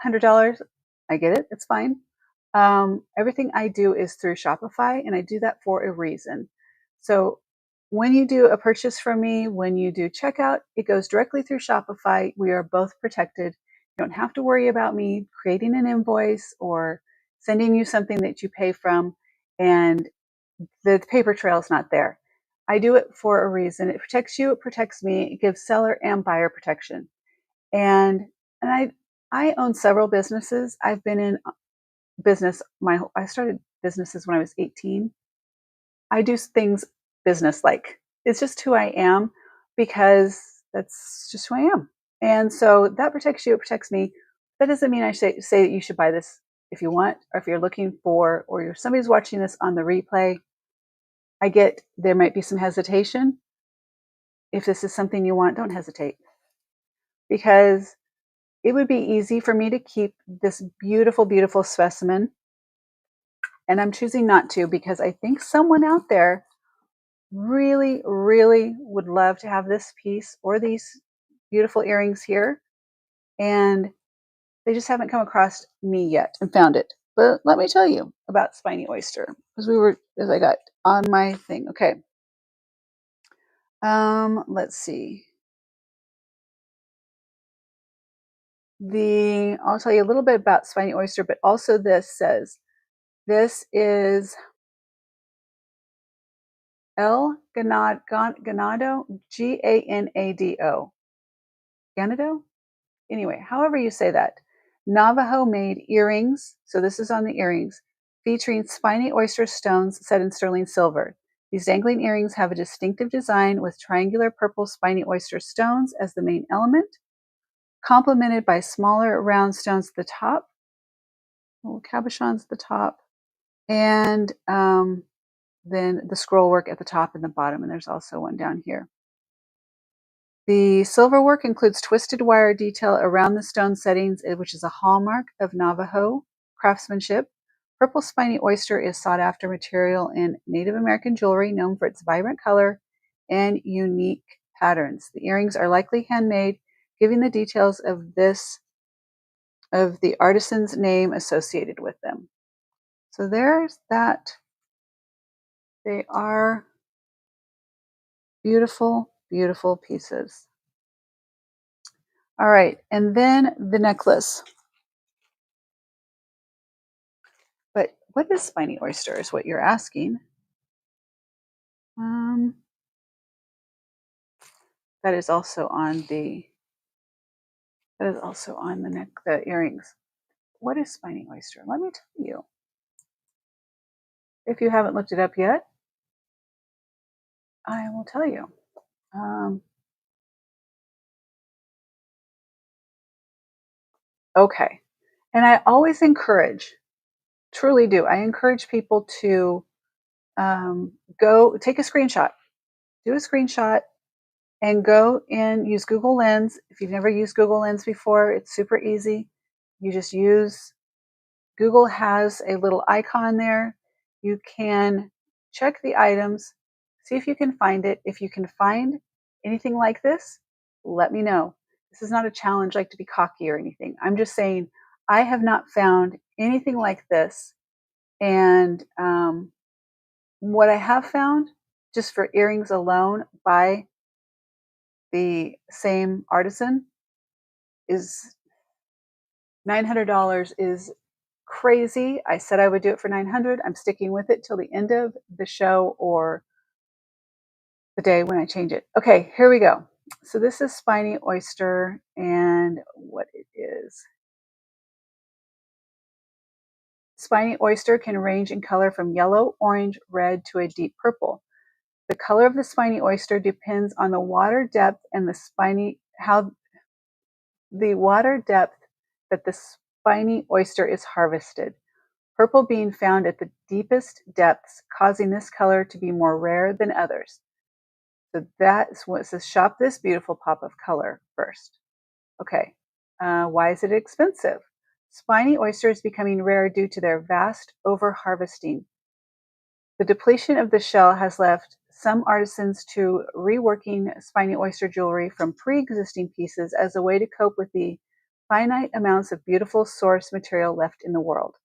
$100. I get it. It's fine. Everything I do is through Shopify, and I do that for a reason. So when you do a purchase from me, when you do checkout, it goes directly through Shopify. We are both protected. You don't have to worry about me creating an invoice or sending you something that you pay from, and the paper trail is not there. I do it for a reason. It protects you. It protects me. It gives seller and buyer protection. And I own several businesses. I've been in business. I started businesses when I was 18. I do things business like. It's just who I am because that's just who I am. And so that protects you. It protects me. That doesn't mean I say that you should buy this if you want, or if you're looking for, or if somebody's watching this on the replay. I get there might be some hesitation. If this is something you want, don't hesitate, because it would be easy for me to keep this beautiful, beautiful specimen. And I'm choosing not to because I think someone out there really, really would love to have this piece or these beautiful earrings here. And they just haven't come across me yet and found it. But let me tell you about spiny oyster, because as I got on my thing. Okay. Let's see. I'll tell you a little bit about spiny oyster, but also this says, this is El Ganado, Ganado. Ganado? Anyway, however you say that. Navajo made earrings. So this is on the earrings, featuring spiny oyster stones set in sterling silver. These dangling earrings have a distinctive design with triangular purple spiny oyster stones as the main element, complemented by smaller round stones at the top, little cabochons at the top, and then the scroll work at the top and the bottom. And there's also one down here. The silver work includes twisted wire detail around the stone settings, which is a hallmark of Navajo craftsmanship. Purple spiny oyster is sought after material in Native American jewelry, known for its vibrant color and unique patterns. The earrings are likely handmade, giving the details of the artisan's name associated with them. So there's that. They are beautiful, beautiful pieces. All right, and then the necklace. But what is spiny oyster is what you're asking. That is also on the neck, the earrings. What is spiny oyster? Let me tell you. If you haven't looked it up yet, I will tell you. Okay. And I always encourage, truly do, I encourage people to go take a screenshot, do a screenshot, and go and use Google Lens. If you've never used Google Lens before, it's super easy. You just use Google has a little icon there. You can check the items, see if you can find it. If you can find anything like this, let me know. This is not a challenge like to be cocky or anything. I'm just saying I have not found anything like this. And what I have found, just for earrings alone by the same artisan, is $900 is crazy. I said I would do it for 900. I'm sticking with it till the end of the show or the day when I change it. Okay, here we go. So this is spiny oyster, and what it is. Spiny oyster can range in color from yellow, orange, red to a deep purple. The color of the spiny oyster depends on the water depth and the water depth that the spiny oyster is harvested. Purple being found at the deepest depths, causing this color to be more rare than others. So that's what it says. Shop this beautiful pop of color first. Okay. Why is it expensive? Spiny oyster is becoming rare due to their vast over-harvesting. The depletion of the shell has left some artisans to reworking spiny oyster jewelry from pre-existing pieces as a way to cope with the finite amounts of beautiful source material left in the world.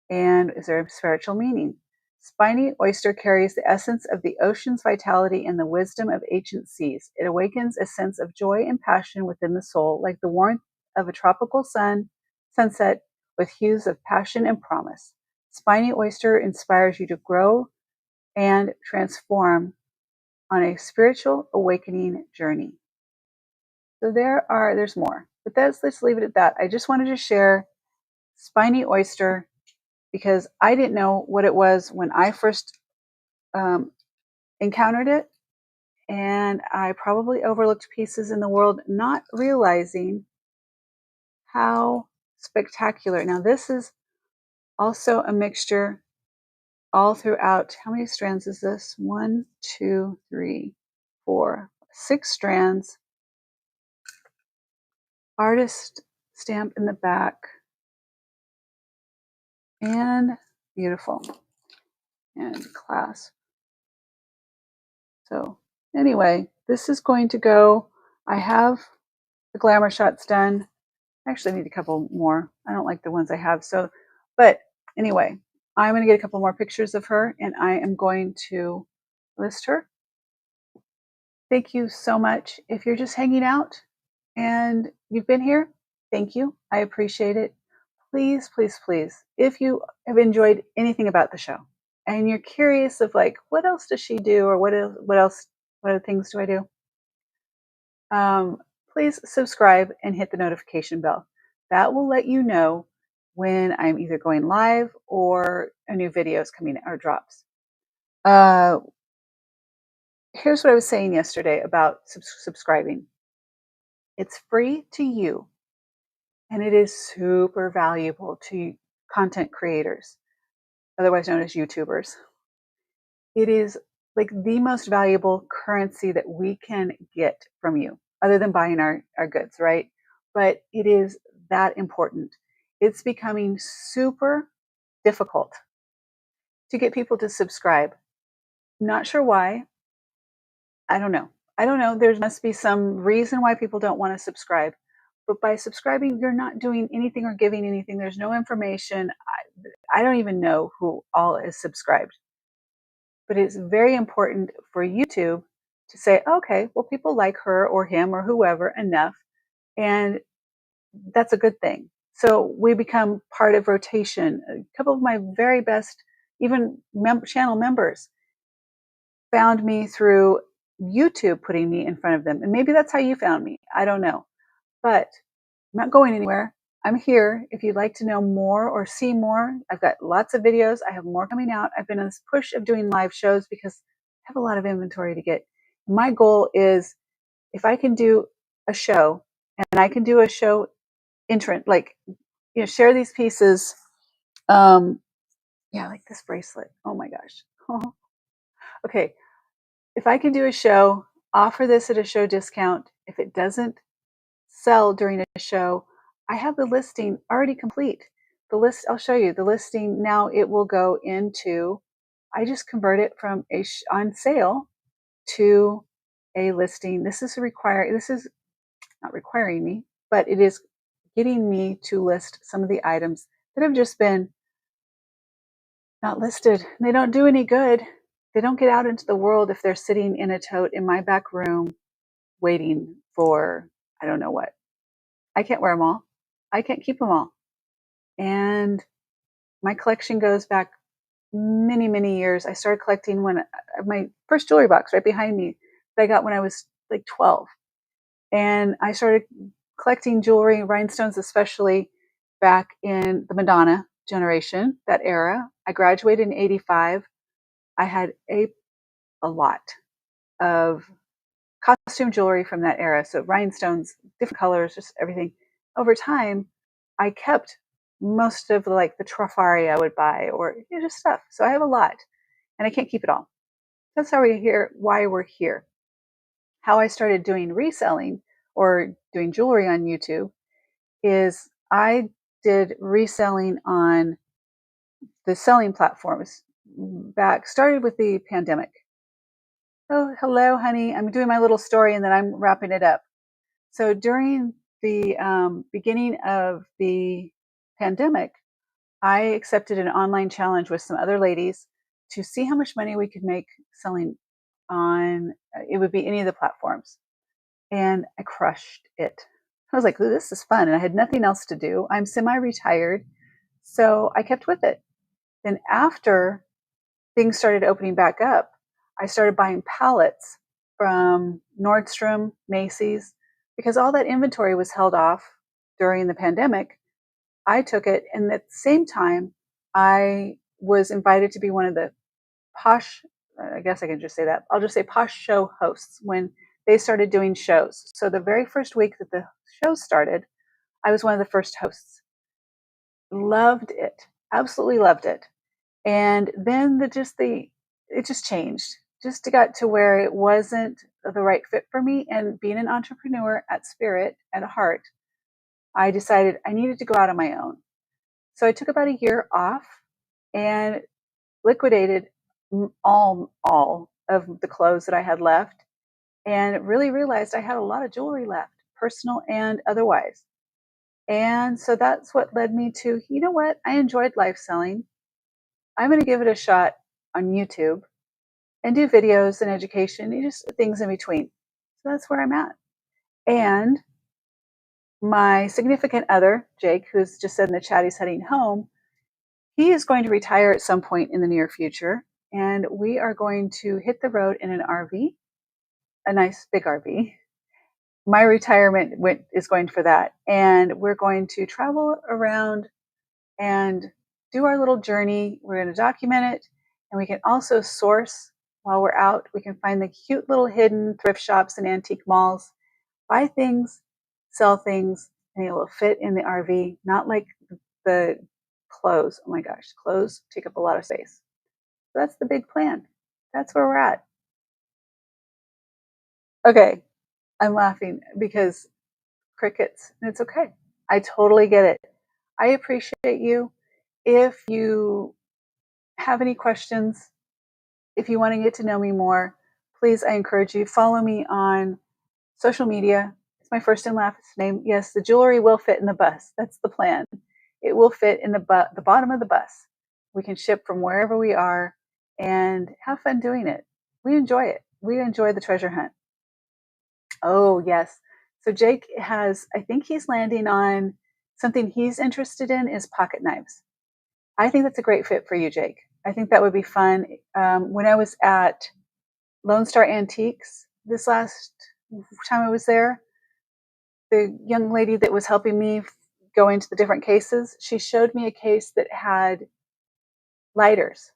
And is there a spiritual meaning? Spiny oyster carries the essence of the ocean's vitality and the wisdom of ancient seas. It awakens a sense of joy and passion within the soul, like the warmth of a tropical sunset with hues of passion and promise. Spiny oyster inspires you to grow and transform on a spiritual awakening journey. So there's more, but let's leave it at that. I just wanted to share spiny oyster because I didn't know what it was when I first encountered it. And I probably overlooked pieces in the world, not realizing how spectacular. Now, this is also a mixture all throughout. How many strands is this? 1, 2, 3, 4, 6 strands. Artist stamp in the back. And beautiful. And clasp. So anyway, this is going to go. I have the glamour shots done. I actually need a couple more. I don't like the ones I have. But anyway, I'm going to get a couple more pictures of her and I am going to list her. Thank you so much. If you're just hanging out and you've been here, thank you. I appreciate it. Please, please, please, if you have enjoyed anything about the show and you're curious of like, what else does she do or what other things do I do? Please subscribe and hit the notification bell. That will let you know when I'm either going live or a new video is coming or drops. Here's what I was saying yesterday about subscribing. It's free to you, and it is super valuable to content creators, otherwise known as YouTubers. It is like the most valuable currency that we can get from you, other than buying our goods, right? But it is that important. It's becoming super difficult to get people to subscribe. Not sure why. I don't know. There must be some reason why people don't want to subscribe. But by subscribing, you're not doing anything or giving anything. There's no information. I don't even know who all is subscribed. But it's very important for YouTube to say, okay, well, people like her or him or whoever enough, and that's a good thing. So we become part of rotation. A couple of my very best, even channel members, found me through YouTube putting me in front of them. And maybe that's how you found me. I don't know. But I'm not going anywhere. I'm here. If you'd like to know more or see more, I've got lots of videos. I have more coming out. I've been on this push of doing live shows because I have a lot of inventory to get. My goal is if I can do a show, and I can do a show like, share these pieces. Yeah, like this bracelet. Oh my gosh. Okay, if I can do a show, offer this at a show discount. If it doesn't sell during a show, I have the listing already complete. The list, I'll show you the listing now. It will go into, I just convert it from on sale to a listing. This is not requiring me, but it is getting me to list some of the items that have just been not listed. They don't do any good. They don't get out into the world if they're sitting in a tote in my back room waiting for I don't know what. I can't wear them all. I can't keep them all. And my collection goes back many, many years. I started collecting when my first jewelry box right behind me that I got when I was like 12. And I started collecting jewelry, rhinestones especially, back in the Madonna generation, that era. I graduated in 85. I had a lot of costume jewelry from that era. So rhinestones, different colors, just everything. Over time, I kept most of like the trofari I would buy or just stuff. So I have a lot and I can't keep it all. That's why we're here. How I started doing reselling or doing jewelry on YouTube is I did reselling on the selling platforms started with the pandemic. Oh, hello, honey. I'm doing my little story and then I'm wrapping it up. So during the beginning of the pandemic, I accepted an online challenge with some other ladies to see how much money we could make selling on, it would be any of the platforms. And I crushed it. I was like, "Ooh, this is fun." And I had nothing else to do. I'm semi retired. So I kept with it. Then after things started opening back up, I started buying pallets from Nordstrom, Macy's, because all that inventory was held off during the pandemic. I took it, and at the same time, I was invited to be one of the posh, I guess I can just say that. I'll just say posh show hosts when they started doing shows. So the very first week that the show started, I was one of the first hosts. Loved it, absolutely loved it. And then it just changed. Just got to where it wasn't the right fit for me. And being an entrepreneur at spirit, at heart, I decided I needed to go out on my own. So I took about a year off and liquidated all of the clothes that I had left and really realized I had a lot of jewelry left, personal and otherwise. And so that's what led me to, you know what? I enjoyed live selling. I'm going to give it a shot on YouTube and do videos and education and just things in between. So that's where I'm at. And my significant other, Jake, who's just said in the chat he's heading home, he is going to retire at some point in the near future. And we are going to hit the road in an RV, a nice big RV. My retirement is going for that. And we're going to travel around and do our little journey. We're going to document it. And we can also source while we're out. We can find the cute little hidden thrift shops and antique malls, buy things, sell things, and it will fit in the RV, not like the clothes. Oh my gosh, clothes take up a lot of space. So that's the big plan. That's where we're at. Okay, I'm laughing because crickets, and it's okay. I totally get it. I appreciate you. If you have any questions, if you want to get to know me more, please, I encourage you, follow me on social media. It's my first and last name. Yes, the jewelry will fit in the bus. That's the plan. It will fit in the bottom of the bus. We can ship from wherever we are and have fun doing it. We enjoy it. We enjoy the treasure hunt. Oh, yes. So Jake I think he's landing on something he's interested in is pocket knives. I think that's a great fit for you, Jake. I think that would be fun. When I was at Lone Star Antiques this last time I was there, the young lady that was helping me go into the different cases, she showed me a case that had lighters.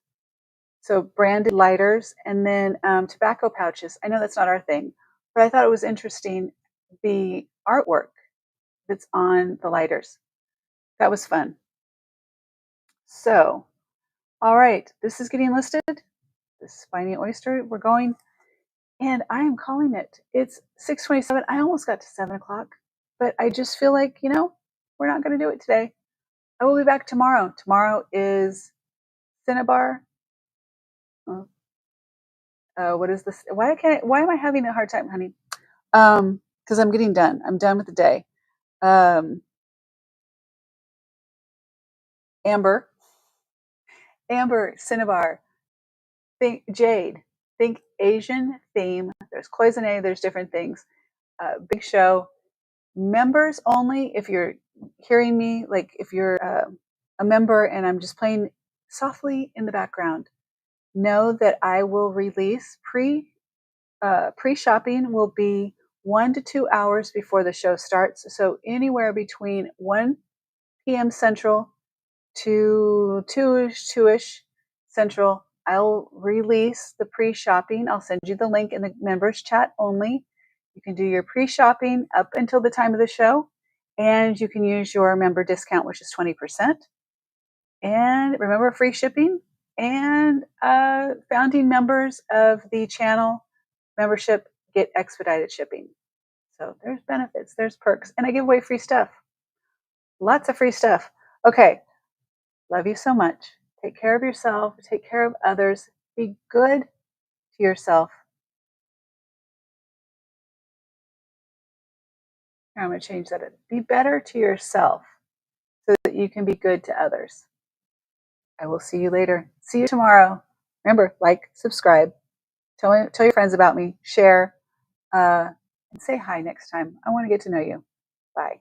So branded lighters and then tobacco pouches. I know that's not our thing, but I thought it was interesting, the artwork that's on the lighters. That was fun. So, all right, this is getting listed. The spiny oyster. We're going, and I am calling it. It's 6:27. I almost got to 7 o'clock, but I just feel like we're not going to do it today. I will be back tomorrow. Tomorrow is Cinnabar. What is this? Why am I having a hard time, honey? Because I'm getting done. I'm done with the day. Amber, Cinnabar, think Jade, think Asian theme. There's Cloisonné. There's different things. Big show. Members only. If you're hearing me, like if you're a member and I'm just playing softly in the background, know that I will release pre-shopping will be 1 to 2 hours before the show starts. So anywhere between 1 p.m. Central to 2ish Central, I'll release the pre-shopping. I'll send you the link in the members chat only. You can do your pre-shopping up until the time of the show, and you can use your member discount, which is 20%. And remember, free shipping. And founding members of the channel membership get expedited shipping. So there's benefits, there's perks, and I give away free stuff. Lots of free stuff. Okay, love you so much. Take care of yourself, take care of others, be good to yourself. I'm going to change that. Be better to yourself so that you can be good to others. I will see you later. See you tomorrow. Remember, like, subscribe, tell your friends about me, share, and say hi next time. I want to get to know you. Bye.